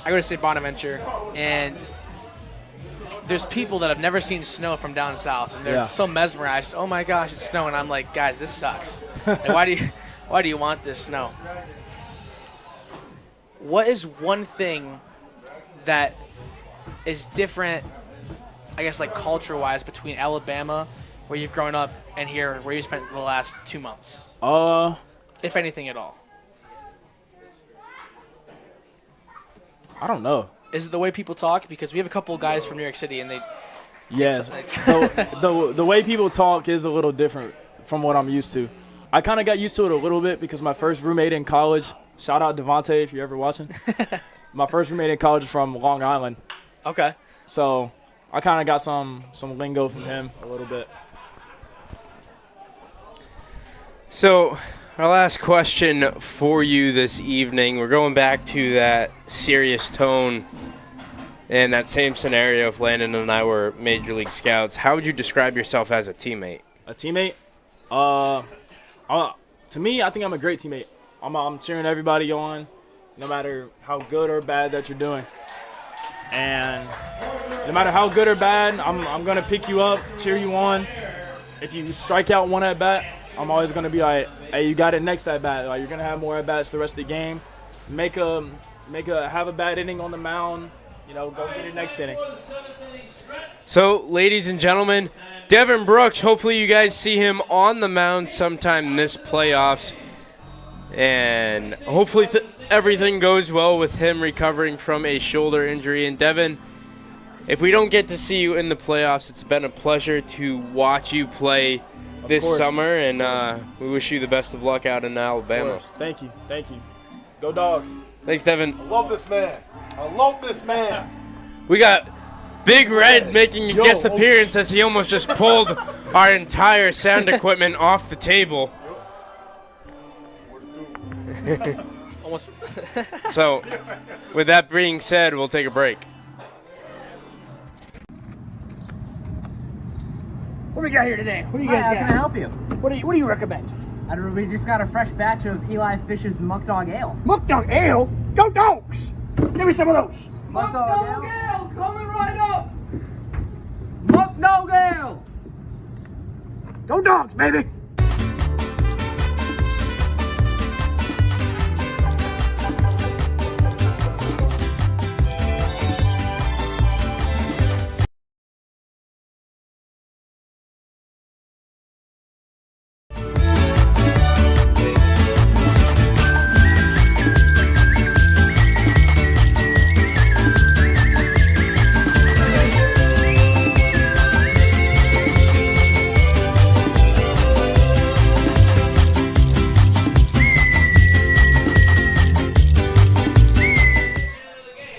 go to St. Bonaventure, and there's people that have never seen snow from down south, and they're so mesmerized. Oh my gosh, it's snowing! I'm like, guys, this sucks. Like, why do you want this snow? What is one thing that is different, I guess, like culture-wise, between Alabama, where you've grown up, and here, where you spent the last 2 months? If anything at all. I don't know. Is it the way people talk? Because we have a couple of guys from New York City, and they. Yeah, the way people talk is a little different from what I'm used to. I kind of got used to it a little bit because my first roommate in college, shout out Devontae if you're ever watching. My first roommate in college is from Long Island. Okay. So I kind of got some lingo from him a little bit. So our last question for you this evening, we're going back to that serious tone and that same scenario if Landon and I were Major League Scouts. How would you describe yourself as a teammate? A teammate? To me, I think I'm a great teammate. I'm cheering everybody on, no matter how good or bad that you're doing. And no matter how good or bad, I'm going to pick you up, cheer you on. If you strike out one at bat, I'm always going to be like, hey, you got it next at bat. Like, you're going to have more at bats the rest of the game. Have a bad inning on the mound. Go get it next inning. So, ladies and gentlemen, Devin Brooks, hopefully you guys see him on the mound sometime this playoffs. And hopefully everything goes well with him recovering from a shoulder injury. And Devin, if we don't get to see you in the playoffs, it's been a pleasure to watch you play this summer. And we wish you the best of luck out in Alabama. Thank you. Go Dogs. Thanks, Devin. I love this man. We got Big Red making a guest appearance as he almost just pulled our entire sound equipment off the table. Almost. So, with that being said, we'll take a break. What do we got here today? What do you guys got? How can I help you? What do you recommend? I don't know. We just got a fresh batch of Eli Fish's Muck Dog Ale. Muck Dog Ale? Go Dogs! Give me some of those. Muck Dog Ale coming right up. Muck Dog Ale. Go Dogs, baby.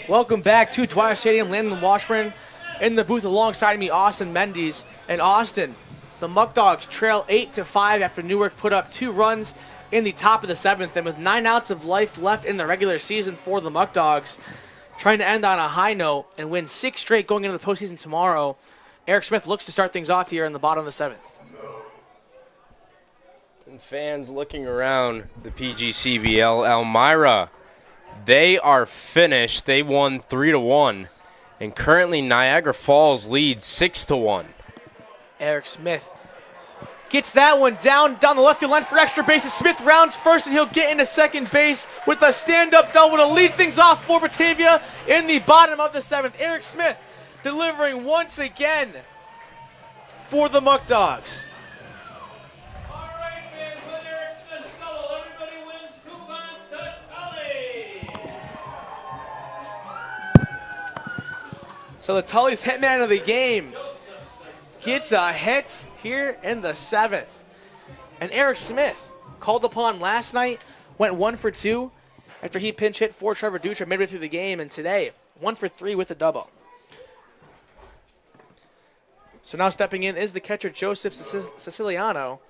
Welcome back to Dwyer Stadium. Landon Washburn in the booth alongside me, Austin Mendes. And Austin, the Muck Dogs trail 8-5 after Newark put up 2 runs in the top of the 7th. And with 9 outs of life left in the regular season for the Muck Dogs, trying to end on a high note and win 6 straight going into the postseason tomorrow, Eric Smith looks to start things off here in the bottom of the 7th. And fans looking around the PGCBL, Elmira, they are finished. They won 3-1. And currently Niagara Falls leads 6-1. Eric Smith gets that one down the left field line for extra bases. Smith rounds first, and he'll get into second base with a stand-up double to lead things off for Batavia in the bottom of the 7th. Eric Smith delivering once again for the Muck Dogs. So the Tully's hitman of the game gets a hit here in the 7th. And Eric Smith, called upon last night, went 1 for 2 after he pinch hit for Trevor Dutra midway through the game. And today, 1 for 3 with a double. So now stepping in is the catcher, Joseph Siciliano.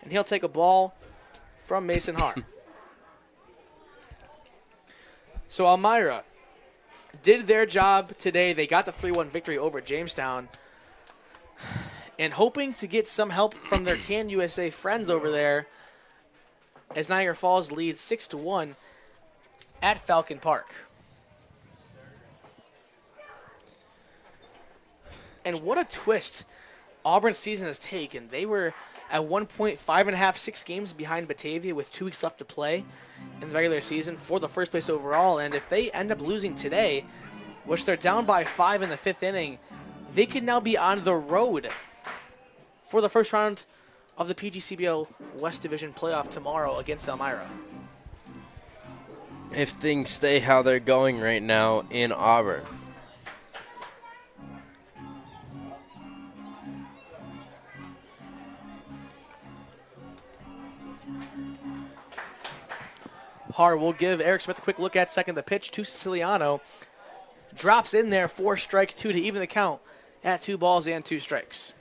And he'll take a ball from Mason Hart. So Elmira did their job today. They got the 3-1 victory over Jamestown. And hoping to get some help from their Can USA friends over there as Niagara Falls leads 6-1 at Falcon Park. And what a twist Auburn's season has taken. They were at 1 point 5.5, 6 games behind Batavia with 2 weeks left to play in the regular season for the first place overall. And if they end up losing today, which they're down by 5 in the 5th inning, they could now be on the road for the first round of the PGCBL West Division playoff tomorrow against Elmira. If things stay how they're going right now in Auburn. Har will give Eric Smith a quick look at second. The pitch to Siciliano. Drops in there for strike 2 to even the count at 2 balls and 2 strikes.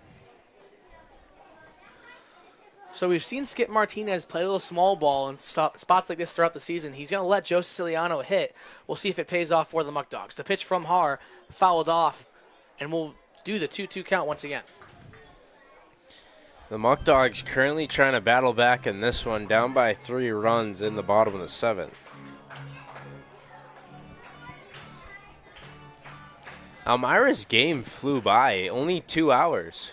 So we've seen Skip Martinez play a little small ball in spots like this throughout the season. He's going to let Joe Siciliano hit. We'll see if it pays off for the Muck Dogs. The pitch from Har fouled off, and we'll do the 2-2 count once again. The Muck Dogs currently trying to battle back in this one, down by 3 runs in the bottom of the 7th. Elmira's game flew by, only 2 hours.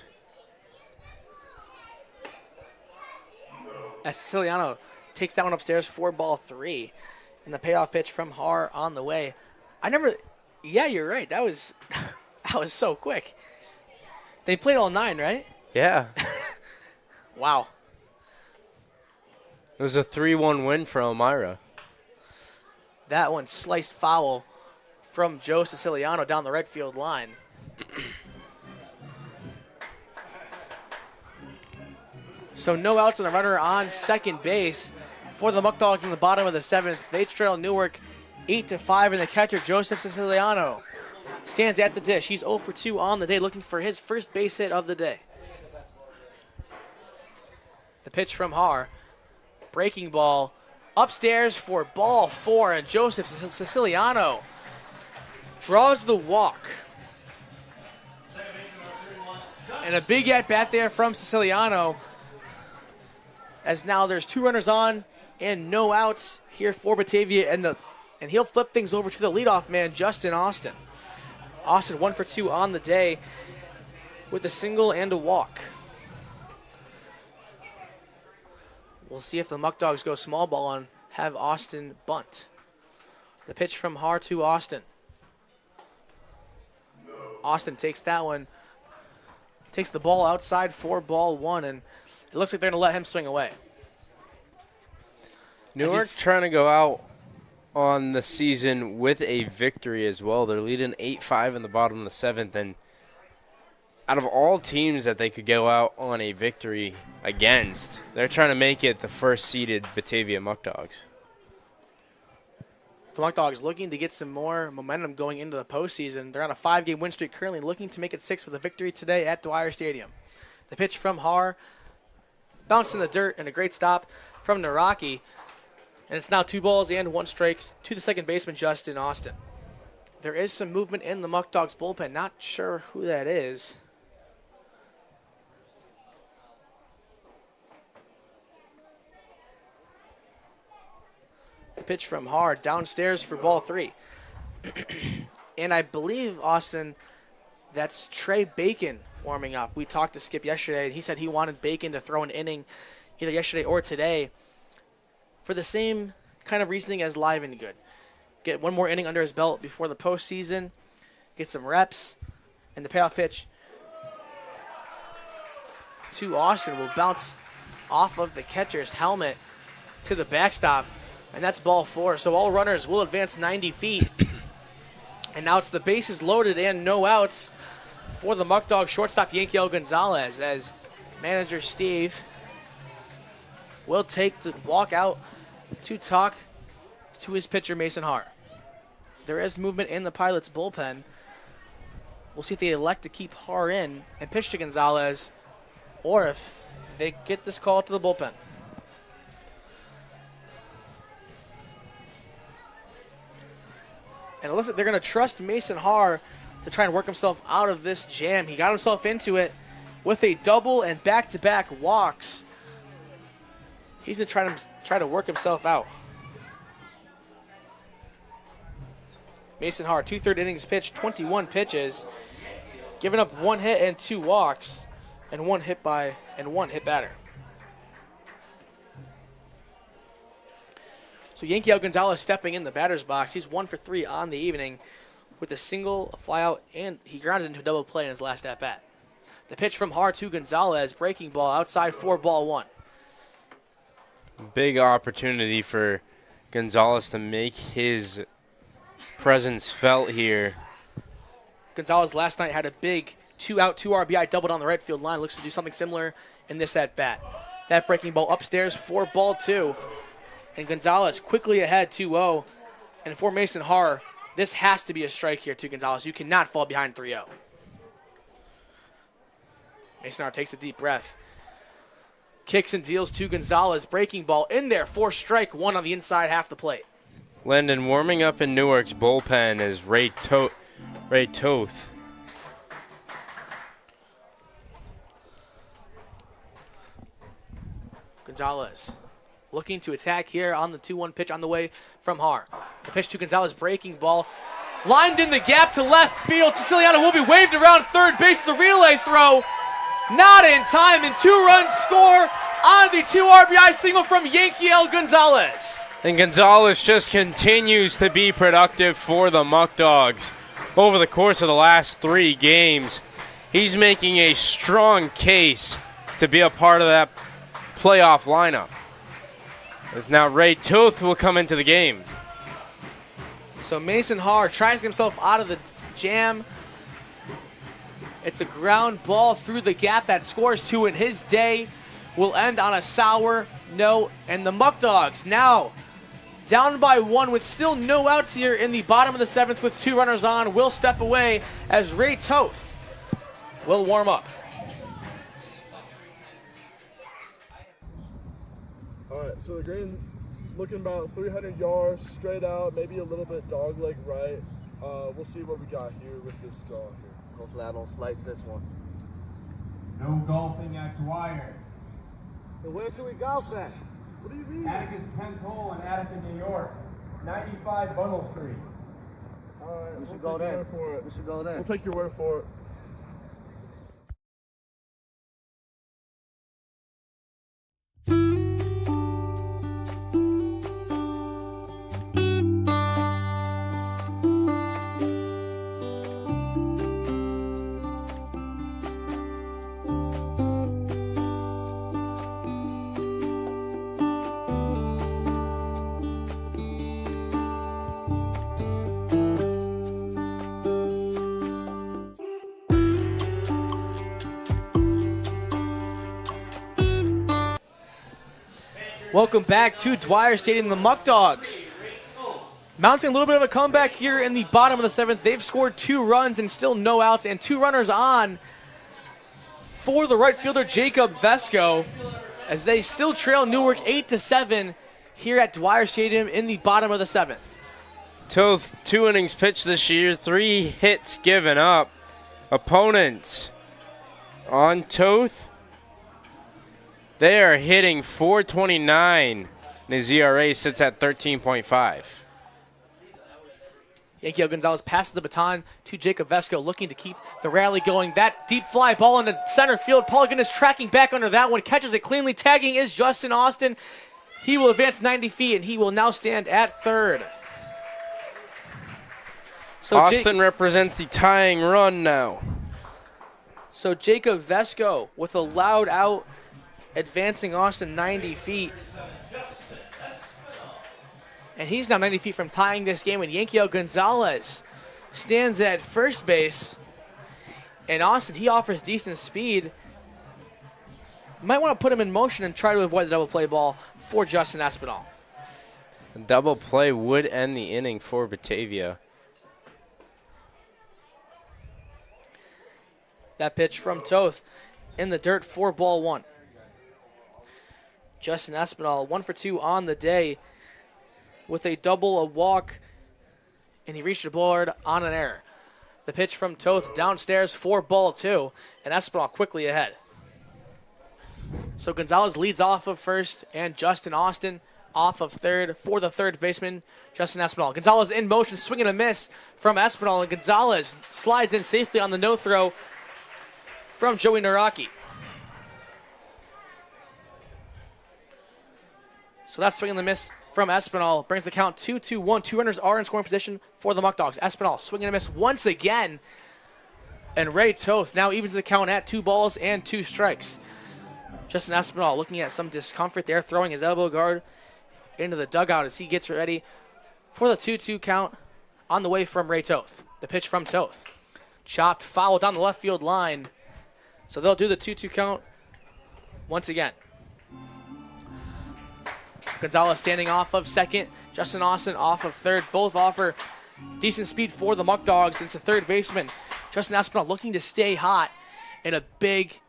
As Siciliano takes that one upstairs for ball 3. And the payoff pitch from Har on the way. Yeah, you're right. That was that was so quick. They played all 9, right? Yeah. Wow. It was a 3-1 win for Elmira. That one sliced foul from Joe Siciliano down the right field line. So no outs and a runner on second base for the Muck Dogs in the bottom of the 7th. They trail Newark 8-5, and the catcher, Joseph Siciliano, stands at the dish. He's 0 for 2 on the day, looking for his first base hit of the day. The pitch from Har. Breaking ball upstairs for ball 4, and Joseph Siciliano draws the walk. And a big at-bat there from Siciliano, as now there's 2 runners on and no outs here for Batavia, and he'll flip things over to the leadoff man, Justin Austin. Austin 1 for 2 on the day with a single and a walk. We'll see if the Muck Dogs go small ball and have Austin bunt. The pitch from Har to Austin. Austin takes that one, takes the ball outside for ball 1, and it looks like they're going to let him swing away. Newark trying to go out on the season with a victory as well. They're leading 8-5 in the bottom of the 7th, and out of all teams that they could go out on a victory against, they're trying to make it the first-seeded Batavia Muck Dogs. The Muck Dogs looking to get some more momentum going into the postseason. They're on a 5-game win streak currently, looking to make it 6 with a victory today at Dwyer Stadium. The pitch from Har bounced in the dirt, and a great stop from Naraki. And it's now 2 balls and 1 strike to the second baseman, Justin Austin. There is some movement in the Muck Dogs bullpen. Not sure who that is. The pitch from Hard downstairs for ball 3. And I believe, Austin, that's Trey Bacon warming up. We talked to Skip yesterday, and he said he wanted Bacon to throw an inning either yesterday or today for the same kind of reasoning as Livengood. Get one more inning under his belt before the postseason, get some reps, and the payoff pitch to Austin will bounce off of the catcher's helmet to the backstop, and that's ball 4. So all runners will advance 90 feet. And now it's the bases loaded and no outs for the Muck Dogs shortstop Yankiel Gonzalez, as manager Steve will take the walk out to talk to his pitcher Mason Hart. There is movement in the Pilots bullpen. We'll see if they elect to keep Har in and pitch to Gonzalez, or if they get this call to the bullpen. And it looks like they're going to trust Mason Har to try and work himself out of this jam. He got himself into it with a double and back-to-back walks. He's going to try to work himself out. Mason Har, 2/3 innings pitched, 21 pitches, giving up 1 hit and 2 walks, and one hit batter. So Yankiel Gonzalez stepping in the batter's box. He's 1 for 3 on the evening with a single, a flyout, and he grounded into a double play in his last at-bat. The pitch from Har to Gonzalez, breaking ball outside for ball 1. Big opportunity for Gonzalez to make his presence felt here. Gonzalez last night had a big 2-out, 2 RBI double down the right field line. Looks to do something similar in this at-bat. That breaking ball upstairs for ball 2. And Gonzalez quickly ahead 2-0. And for Mason Har, this has to be a strike here to Gonzalez. You cannot fall behind 3-0. Mason Har takes a deep breath. Kicks and deals to Gonzalez. Breaking ball in there for strike 1 on the inside half the plate. Landon warming up in Newark's bullpen is Ray Toth. Gonzalez looking to attack here on the 2-1 pitch on the way from Har. The pitch to Gonzalez, breaking ball. Lined in the gap to left field. Siciliano will be waved around third base. The relay throw. Not in time, and 2 runs score on the 2 RBI single from Yankiel Gonzalez. And Gonzalez just continues to be productive for the Muck Dogs. Over the course of the last 3 games, he's making a strong case to be a part of that playoff lineup. As now Ray Toth will come into the game. So Mason Har tries himself out of the jam. It's a ground ball through the gap that scores 2 in his day. Will end on a sour note. And the Muck Dogs now down by 1 with still no outs here in the bottom of the 7th with 2 runners on. Will step away as Ray Toth will warm up. All right, so the green looking about 300 yards straight out, maybe a little bit dog leg right. We'll see what we got here with this draw here. Hopefully I don't slice this one. No golfing at Dwyer. So where should we golf at? What do you mean? Atticus 10th hole in Attica, New York. 95 Bundle Street. All right, We should go there. We should go there. We'll take your word for it. Welcome back to Dwyer Stadium. The Muck Dogs mounting a little bit of a comeback here in the bottom of the 7th. They've scored 2 runs and still no outs, and 2 runners on for the right fielder Jacob Vesco, as they still trail Newark 8-7 here at Dwyer Stadium in the bottom of the 7th. Toth, 2 innings pitched this year, 3 hits given up. Opponents on Toth, they are hitting .429 and his ERA sits at 13.5. Yankiel Gonzalez passes the baton to Jacob Vesco, looking to keep the rally going. That deep fly ball into center field. Pauligan is tracking back under that one, catches it cleanly. Tagging is Justin Austin. He will advance 90 feet, and he will now stand at third. So Austin represents the tying run now. So Jacob Vesco with a loud out, advancing Austin 90 feet. And he's now 90 feet from tying this game, and Yankiel Gonzalez stands at first base. And Austin, he offers decent speed. Might want to put him in motion and try to avoid the double play ball for Justin Espinal. A double play would end the inning for Batavia. That pitch from Toth in the dirt for ball one. Justin Espinal 1 for 2 on the day with a double, a walk, and he reached the board on an error. The pitch from Toth downstairs for ball two, and Espinal quickly ahead. So Gonzalez leads off of first, and Justin Austin off of third for the third baseman, Justin Espinal. Gonzalez in motion, swinging a miss from Espinal, and Gonzalez slides in safely on the no throw from Joey Naraki. So that's swinging the miss from Espinal. Brings the count 2-2-1. 2 runners are in scoring position for the Muck Dogs. Espinal swinging a miss once again. And Ray Toth now evens the count at 2 balls and 2 strikes. Justin Espinal looking at some discomfort there, throwing his elbow guard into the dugout as he gets ready for the 2-2 count on the way from Ray Toth. The pitch from Toth. Chopped foul down the left field line. So they'll do the 2-2 count once again. Gonzalez standing off of second. Justin Austin off of third. Both offer decent speed for the Muck Dogs. It's the third baseman. Justin Espinal looking to stay hot in a big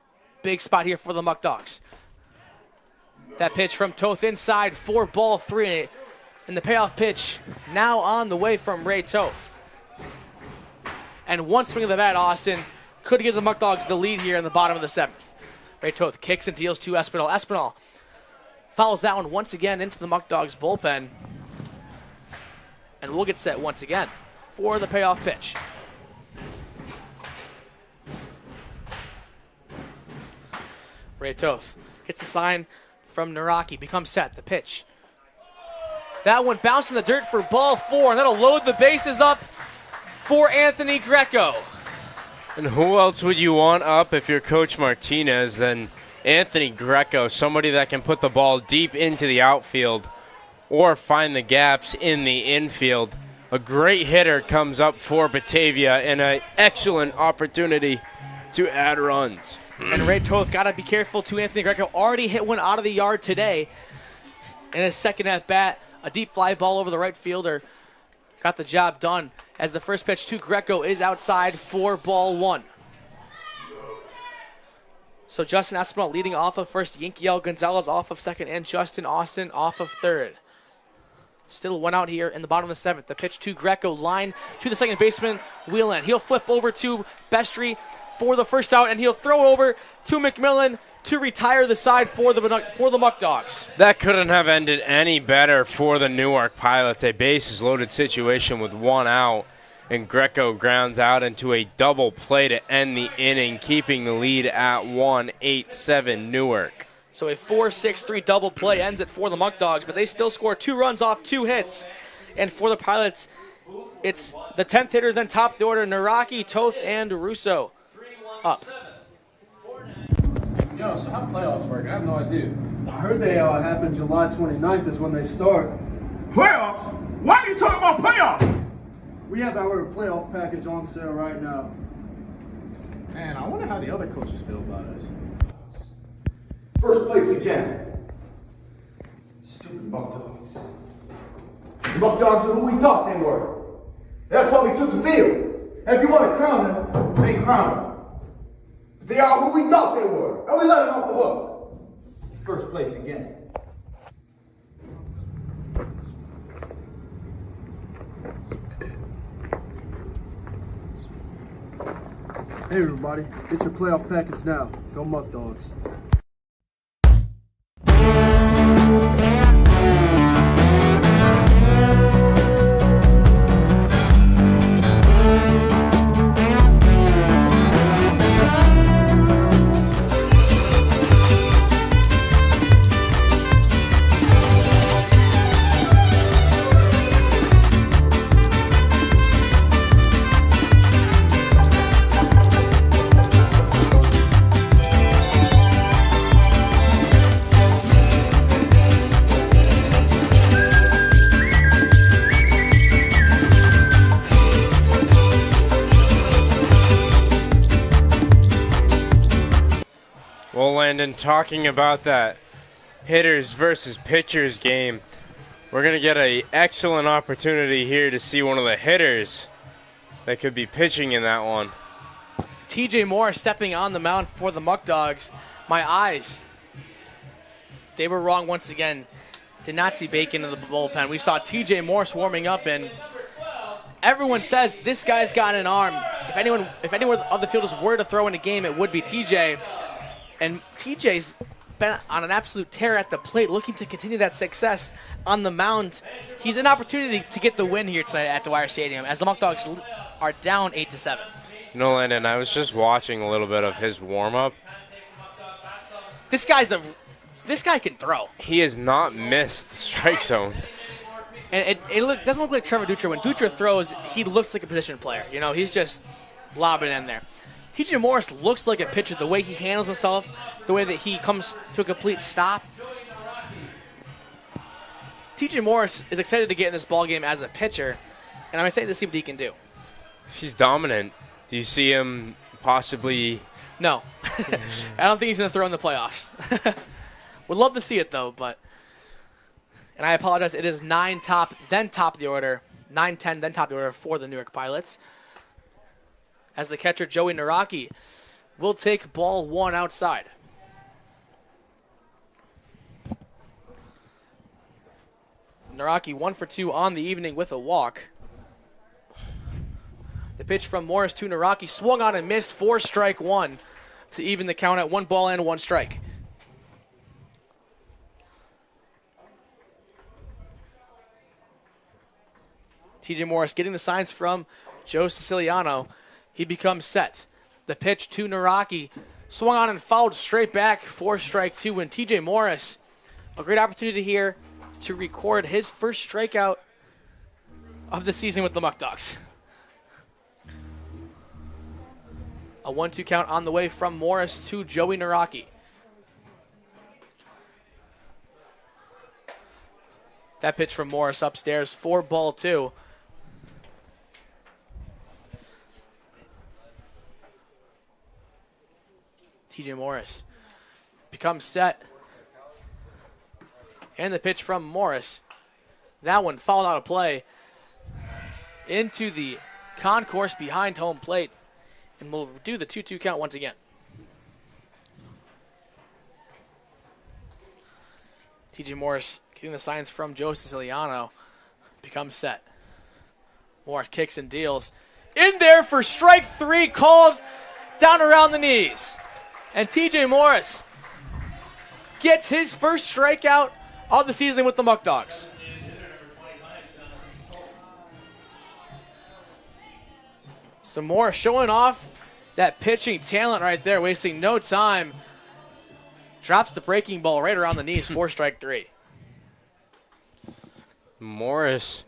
spot here for the Muck Dogs. That pitch from Toth inside for ball 3. And the payoff pitch now on the way from Ray Toth. And one swing of the bat, Austin could give the Muck Dogs the lead here in the bottom of the 7th. Ray Toth kicks and deals to Espinal. Espinal fouls that one once again into the Muck Dogs bullpen. And we'll get set once again for the payoff pitch. Ray Toth gets the sign from Naraki, becomes set, the pitch. That one bounced in the dirt for ball 4, and that'll load the bases up for Anthony Greco. And who else would you want up if you're Coach Martinez than Anthony Greco, somebody that can put the ball deep into the outfield or find the gaps in the infield. A great hitter comes up for Batavia and an excellent opportunity to add runs. And Ray Toth got to be careful too. Anthony Greco already hit one out of the yard today in his second at bat. A deep fly ball over the right fielder got the job done as the first pitch to Greco is outside for ball 1. So Justin Espinal leading off of first, Yankiel Gonzalez off of second, and Justin Austin off of third. Still one out here in the bottom of the 7th. The pitch to Greco, line to the second baseman, Whelan. He'll flip over to Bestry for the first out, and he'll throw over to McMillan to retire the side for the Muck Dogs. That couldn't have ended any better for the Newark Pilots. A bases-loaded situation with 1 out, and Greco grounds out into a double play to end the inning, keeping the lead at 1-8-7 Newark. So a 4-6-3 double play ends it for the Muck Dogs, but they still score 2 runs off 2 hits. And for the Pilots, it's the 10th hitter, then top of the order, Naraki, Toth, and Russo up. Yo, so how playoffs work? I have no idea. I heard they happen July 29th is when they start. Playoffs? Why are you talking about playoffs? We have our playoff package on sale right now. Man, I wonder how the other coaches feel about us. First place again. Stupid Muck Dogs. The Muck Dogs are who we thought they were. That's why we took the field. And if you want to crown them, they crown them. But they are who we thought they were. And we let them off the hook. First place again. Hey everybody, get your playoff package now. Go Muck Dogs. Landon, talking about that hitters versus pitchers game. We're going to get an excellent opportunity here to see one of the hitters that could be pitching in that one. TJ Moore stepping on the mound for the Muck Dogs. My eyes, they were wrong once again. Did not see Bacon in the bullpen. We saw TJ Morris warming up, and everyone says this guy's got an arm. If anyone of the fielders were to throw in a game, it would be TJ. And TJ's been on an absolute tear at the plate, looking to continue that success on the mound. He's an opportunity to get the win here tonight at Dwyer Stadium, as the Muck Dogs are down 8-7. You know, Landon, I was just watching a little bit of his warm-up. This guy can throw. He has not missed the strike zone. And it doesn't look like Trevor Dutra. When Dutra throws, he looks like a position player. You know, he's just lobbing in there. TJ Morris looks like a pitcher, the way he handles himself, the way that he comes to a complete stop. TJ Morris is excited to get in this ballgame as a pitcher, and I'm excited to see what he can do. If he's dominant, do you see him possibly... No. I don't think he's going to throw in the playoffs. Would love to see it, though, but... And I apologize, it is 9 top, then top of the order. 9-10, then top of the order for the Newark Pilots. As the catcher, Joey Naraki, will take ball 1 outside. Naraki 1 for 2 on the evening with a walk. The pitch from Morris to Naraki, swung on and missed for strike 1 to even the count at 1 ball and 1 strike. TJ Morris getting the signs from Joe Siciliano. He becomes set. The pitch to Naraki, swung on and fouled straight back for strike 2. And TJ Morris, a great opportunity here to record his first strikeout of the season with the Muck Dogs. A 1-2 count on the way from Morris to Joey Naraki. That pitch from Morris upstairs for ball 2. TJ Morris becomes set. And the pitch from Morris. That one fouled out of play into the concourse behind home plate. And we'll do the 2-2 count once again. TJ Morris getting the signs from Joe Siciliano. Becomes set. Morris kicks and deals. In there for strike 3, called down around the knees. And TJ Morris gets his first strikeout of the season with the Muck Dogs. So Morris showing off that pitching talent right there, wasting no time. Drops the breaking ball right around the knees for strike 3. Morris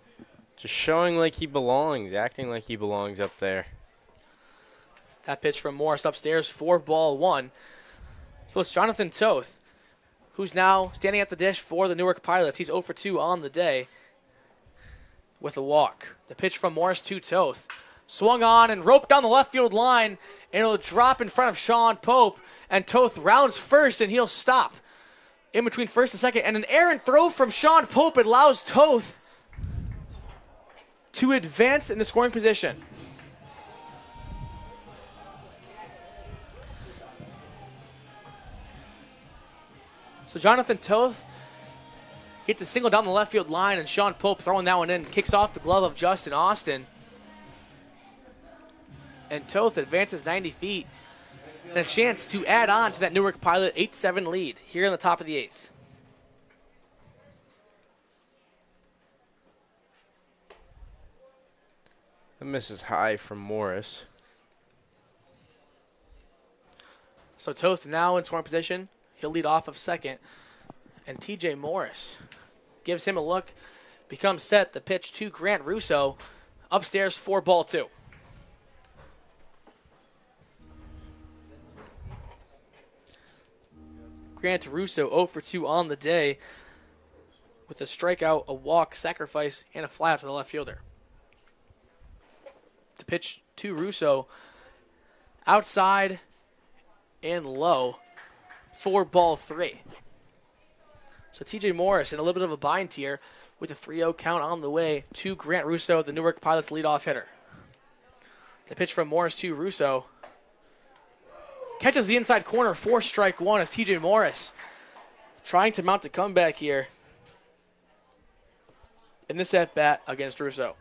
just showing like he belongs, acting like he belongs up there. That pitch from Morris upstairs for ball 1. So it's Jonathan Toth, who's now standing at the dish for the Newark Pilots. He's 0 for 2 on the day with a walk. The pitch from Morris to Toth. Swung on and roped down the left field line, and it'll drop in front of Sean Pope. And Toth rounds first, and he'll stop in between first and second. And an errant throw from Sean Pope allows Toth to advance in the scoring position. So Jonathan Toth gets a single down the left field line, and Sean Pope throwing that one in. Kicks off the glove of Justin Austin. And Toth advances 90 feet. And a chance to add on to that Newark Pilot 8-7 lead here in the top of the 8th. The miss is high from Morris. So Toth now in scoring position. He'll lead off of second. And TJ Morris gives him a look. Becomes set. The pitch to Grant Russo. Upstairs for ball 2. Grant Russo 0 for 2 on the day with a strikeout, a walk, sacrifice, and a fly out to the left fielder. The pitch to Russo outside and low for ball 3. So TJ Morris in a little bit of a bind here with a 3-0 count on the way to Grant Russo, the Newark Pilots leadoff hitter. The pitch from Morris to Russo. Catches the inside corner for strike 1 as TJ Morris trying to mount a comeback here in this at-bat against Russo.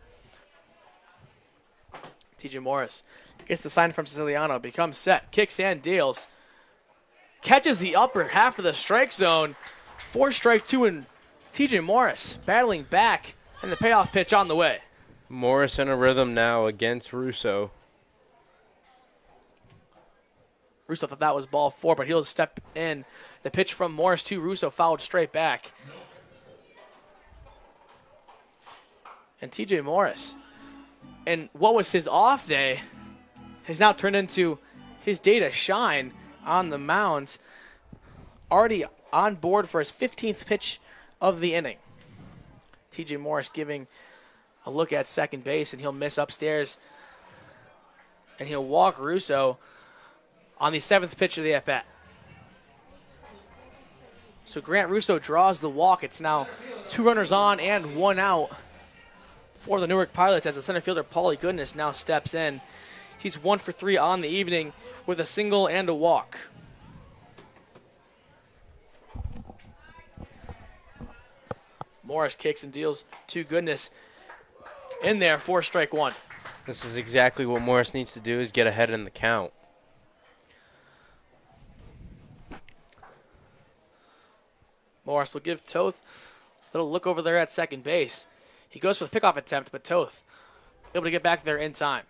TJ Morris gets the sign from Siciliano, becomes set, kicks and deals. Catches the upper half of the strike zone for strike 2, and TJ Morris battling back, and the payoff pitch on the way. Morris in a rhythm now against Russo. Russo thought that was ball 4, but he'll step in. The pitch from Morris to Russo fouled straight back. And TJ Morris, and what was his off day, has now turned into his day to shine on the mounds. Already on board for his 15th pitch of the inning. TJ Morris giving a look at second base, and he'll miss upstairs. And he'll walk Russo on the 7th pitch of the at-bat. So Grant Russo draws the walk. It's now 2 runners on and 1 out for the Newark Pilots as the center fielder Paulie Goodness now steps in. He's 1 for 3 on the evening with a single and a walk. Morris kicks and deals to Goodness in there for strike 1. This is exactly what Morris needs to do, is get ahead in the count. Morris will give Toth a little look over there at second base. He goes for the pickoff attempt, but Toth able to get back there in time.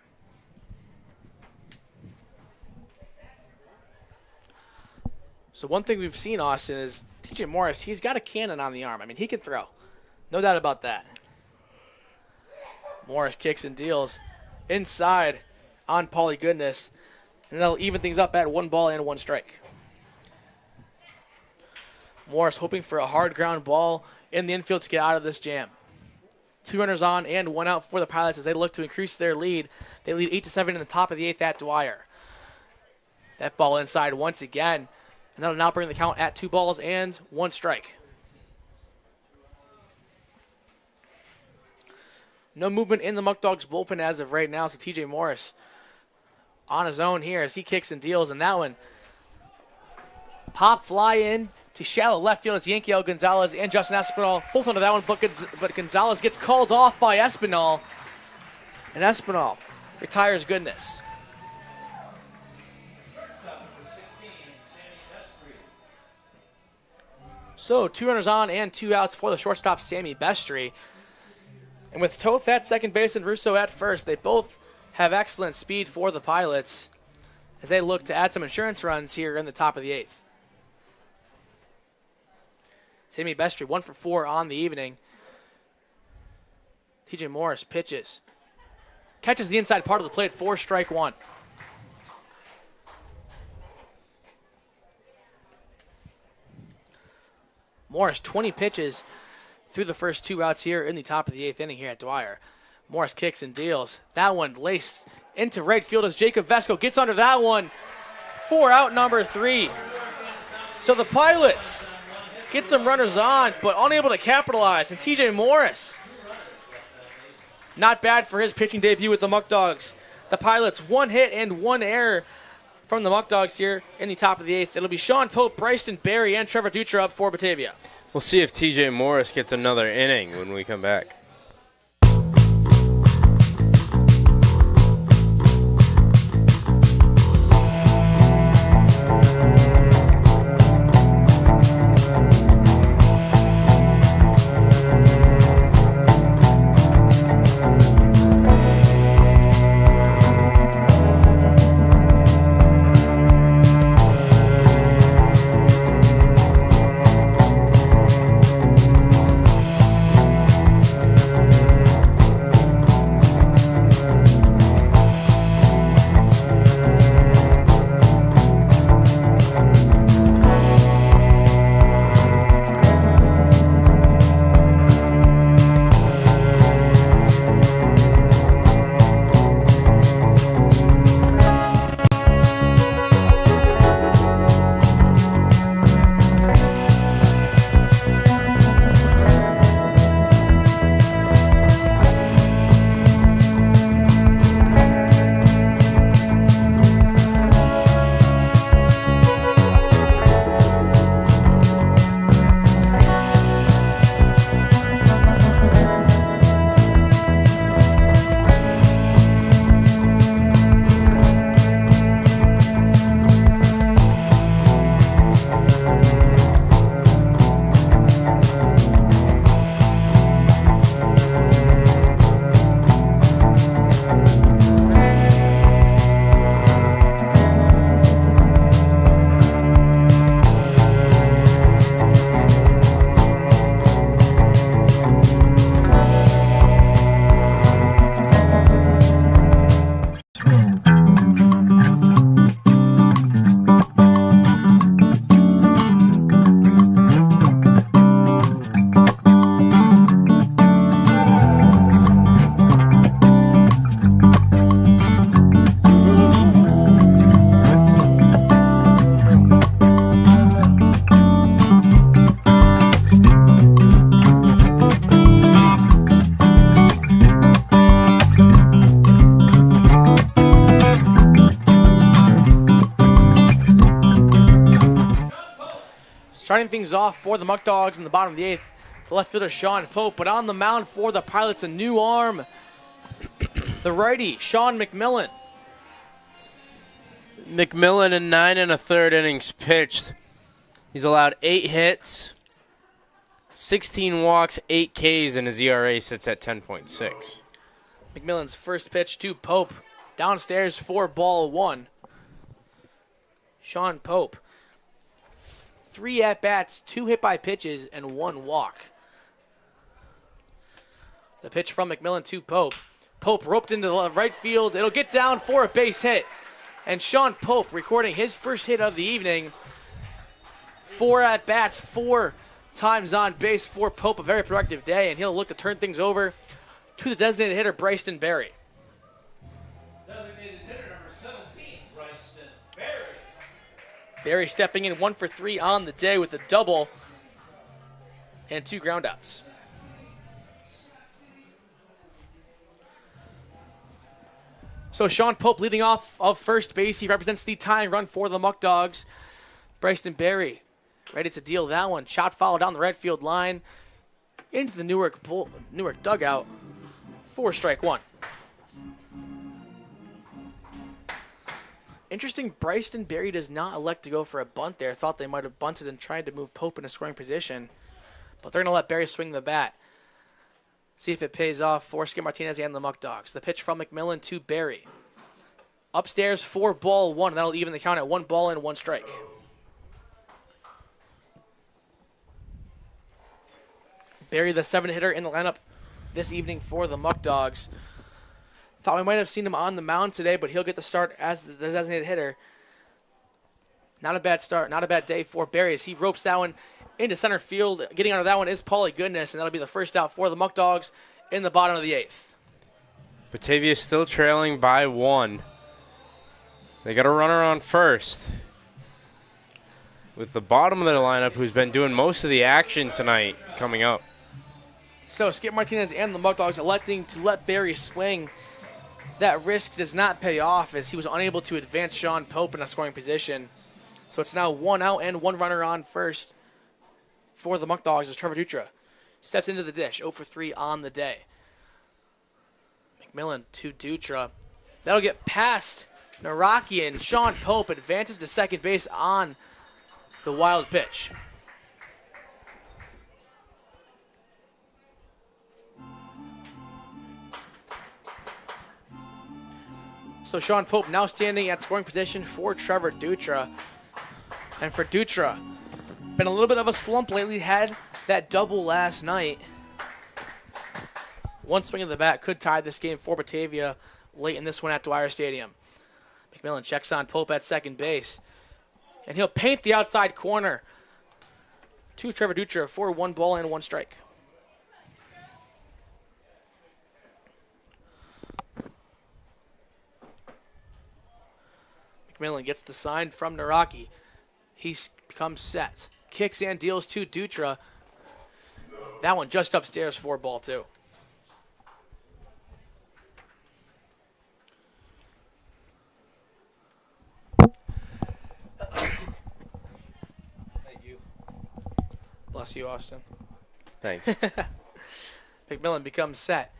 So one thing we've seen, Austin, is TJ Morris, he's got a cannon on the arm. I mean, he can throw. No doubt about that. Morris kicks and deals inside on Paulie Goodness, and that'll even things up at 1 ball and 1 strike. Morris hoping for a hard ground ball in the infield to get out of this jam. 2 runners on and 1 out for the Pilots as they look to increase their lead. They lead 8-7 in the top of the 8th at Dwyer. That ball inside once again, and that'll now bring the count at 2 balls and 1 strike. No movement in the Muck Dogs bullpen as of right now, so TJ Morris on his own here as he kicks and deals, and that one pop fly in to shallow left field. It's Yankiel Gonzalez and Justin Espinal both under that one, but Gonzalez gets called off by Espinal, and Espinal retires Goodness. So 2 runners on and 2 outs for the shortstop, Sammy Bestry. And with Toth at second base and Russo at first, they both have excellent speed for the Pilots as they look to add some insurance runs here in the top of the 8th. Sammy Bestry 1 for 4 on the evening. TJ Morris pitches. Catches the inside part of the plate for strike 1. Morris 20 pitches through the first 2 outs here in the top of the 8th inning here at Dwyer. Morris kicks and deals. That one laced into right field as Jacob Vesco gets under that one for out number 3. So the Pilots get some runners on, but unable to capitalize. And TJ Morris, not bad for his pitching debut with the Muck Dogs. The Pilots 1 hit and 1 error from the Muck Dogs here in the top of the 8th. It'll be Sean Pope, Bryson Berry, and Trevor Dutra up for Batavia. We'll see if TJ Morris gets another inning when we come back. Starting things off for the Muck Dogs in the bottom of the 8th, the left fielder Sean Pope, but on the mound for the Pilots, a new arm, the righty Sean McMillan. McMillan in 9 1/3 innings pitched. He's allowed 8 hits, 16 walks, 8 Ks, and his ERA sits at 10.6. McMillan's first pitch to Pope. Downstairs for ball 1. Sean Pope. 3 at-bats, 2 hit-by pitches, and 1 walk. The pitch from McMillan to Pope. Pope roped into the right field. It'll get down for a base hit. And Sean Pope recording his first hit of the evening. 4 at-bats, 4 times on base for Pope. A very productive day, and he'll look to turn things over to the designated hitter, Bryson Berry. Designated hitter number 17, Bryson Berry. Berry stepping in 1 for 3 on the day with a double and 2 groundouts. So Sean Pope leading off of first base. He represents the tying run for the Muck Dogs. Bryson Berry ready to deal that one. Shot foul down the right field line into the Newark dugout for strike 1. Interesting, Bryson Berry does not elect to go for a bunt there. Thought they might have bunted and tried to move Pope in a scoring position. But they're going to let Berry swing the bat. See if it pays off for Skip Martinez and the Muck Dogs. The pitch from McMillan to Berry. Upstairs for ball 1. That'll even the count at 1 ball and 1 strike. Berry, the 7-hitter in the lineup this evening for the Muck Dogs. Thought we might have seen him on the mound today, but he'll get the start as the designated hitter. Not a bad start, not a bad day for Berry as he ropes that one into center field. Getting out of that one is Paulie Goodness, and that'll be the first out for the Muck Dogs in the bottom of the 8th. Batavia still trailing by 1. They got a runner on first. With the bottom of their lineup, who's been doing most of the action tonight, coming up. So Skip Martinez and the Muck Dogs electing to let Berry swing. That risk does not pay off as he was unable to advance Sean Pope in a scoring position. So it's now 1 out and 1 runner on first for the Muck Dogs as Trevor Dutra steps into the dish, 0 for 3 on the day. McMillan to Dutra. That'll get past Naraki, and Sean Pope advances to second base on the wild pitch. So Sean Pope now standing at scoring position for Trevor Dutra. And for Dutra, been a little bit of a slump lately, had that double last night. One swing of the bat could tie this game for Batavia late in this one at Dwyer Stadium. McMillan checks on Pope at second base. And he'll paint the outside corner to Trevor Dutra for 1 ball and 1 strike. McMillan gets the sign from Naraki. He becomes set. Kicks and deals to Dutra. That one just upstairs for ball 2. Thank you. Bless you, Austin. Thanks. McMillan becomes set.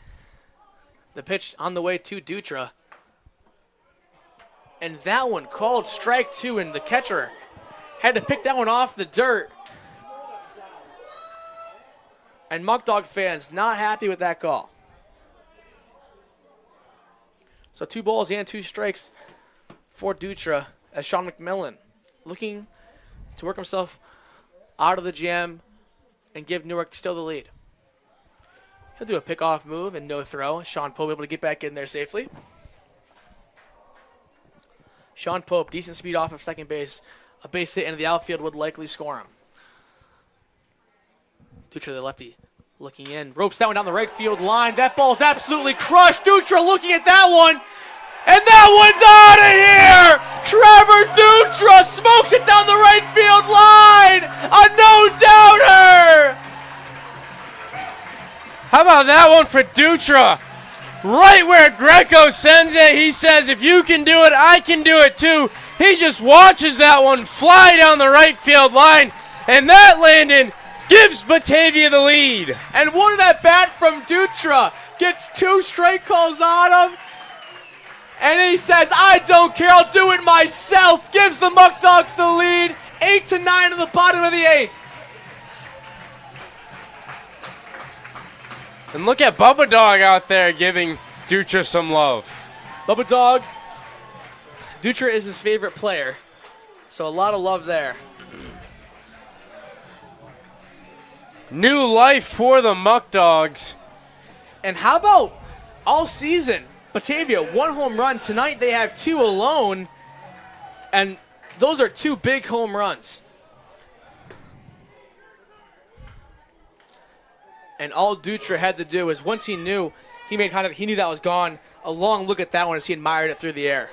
The pitch on the way to Dutra. And that one called strike 2, and the catcher had to pick that one off the dirt. And Muck Dog fans not happy with that call. So 2 balls and 2 strikes for Dutra as Sean McMillan looking to work himself out of the jam and give Newark still the lead. He'll do a pickoff move and no throw. Sean Pope able to get back in there safely. Sean Pope, decent speed off of second base. A base hit into the outfield would likely score him. Dutra, the lefty, looking in. Ropes that one down the right field line. That ball's absolutely crushed. Dutra looking at that one. And that one's out of here! Trevor Dutra smokes it down the right field line! A no-doubter! How about that one for Dutra? Right where Greco sends it, he says, if you can do it, I can do it too. He just watches that one fly down the right field line And that, Landon, gives Batavia the lead. And what at bat from Dutra. Gets 2 strike calls on him. And he says, I don't care, I'll do it myself. Gives the Muck Dogs the lead. 8-9 in the bottom of the 8th. And look at Bubba Dog out there giving Dutra some love. Bubba Dog, Dutra is his favorite player. So a lot of love there. New life for the Muck Dogs. And how about all season? Batavia, 1 home run. Tonight they have 2 alone. And those are 2 big home runs. And all Dutra had to do is once he knew, he knew that was gone. A long look at that one as he admired it through the air.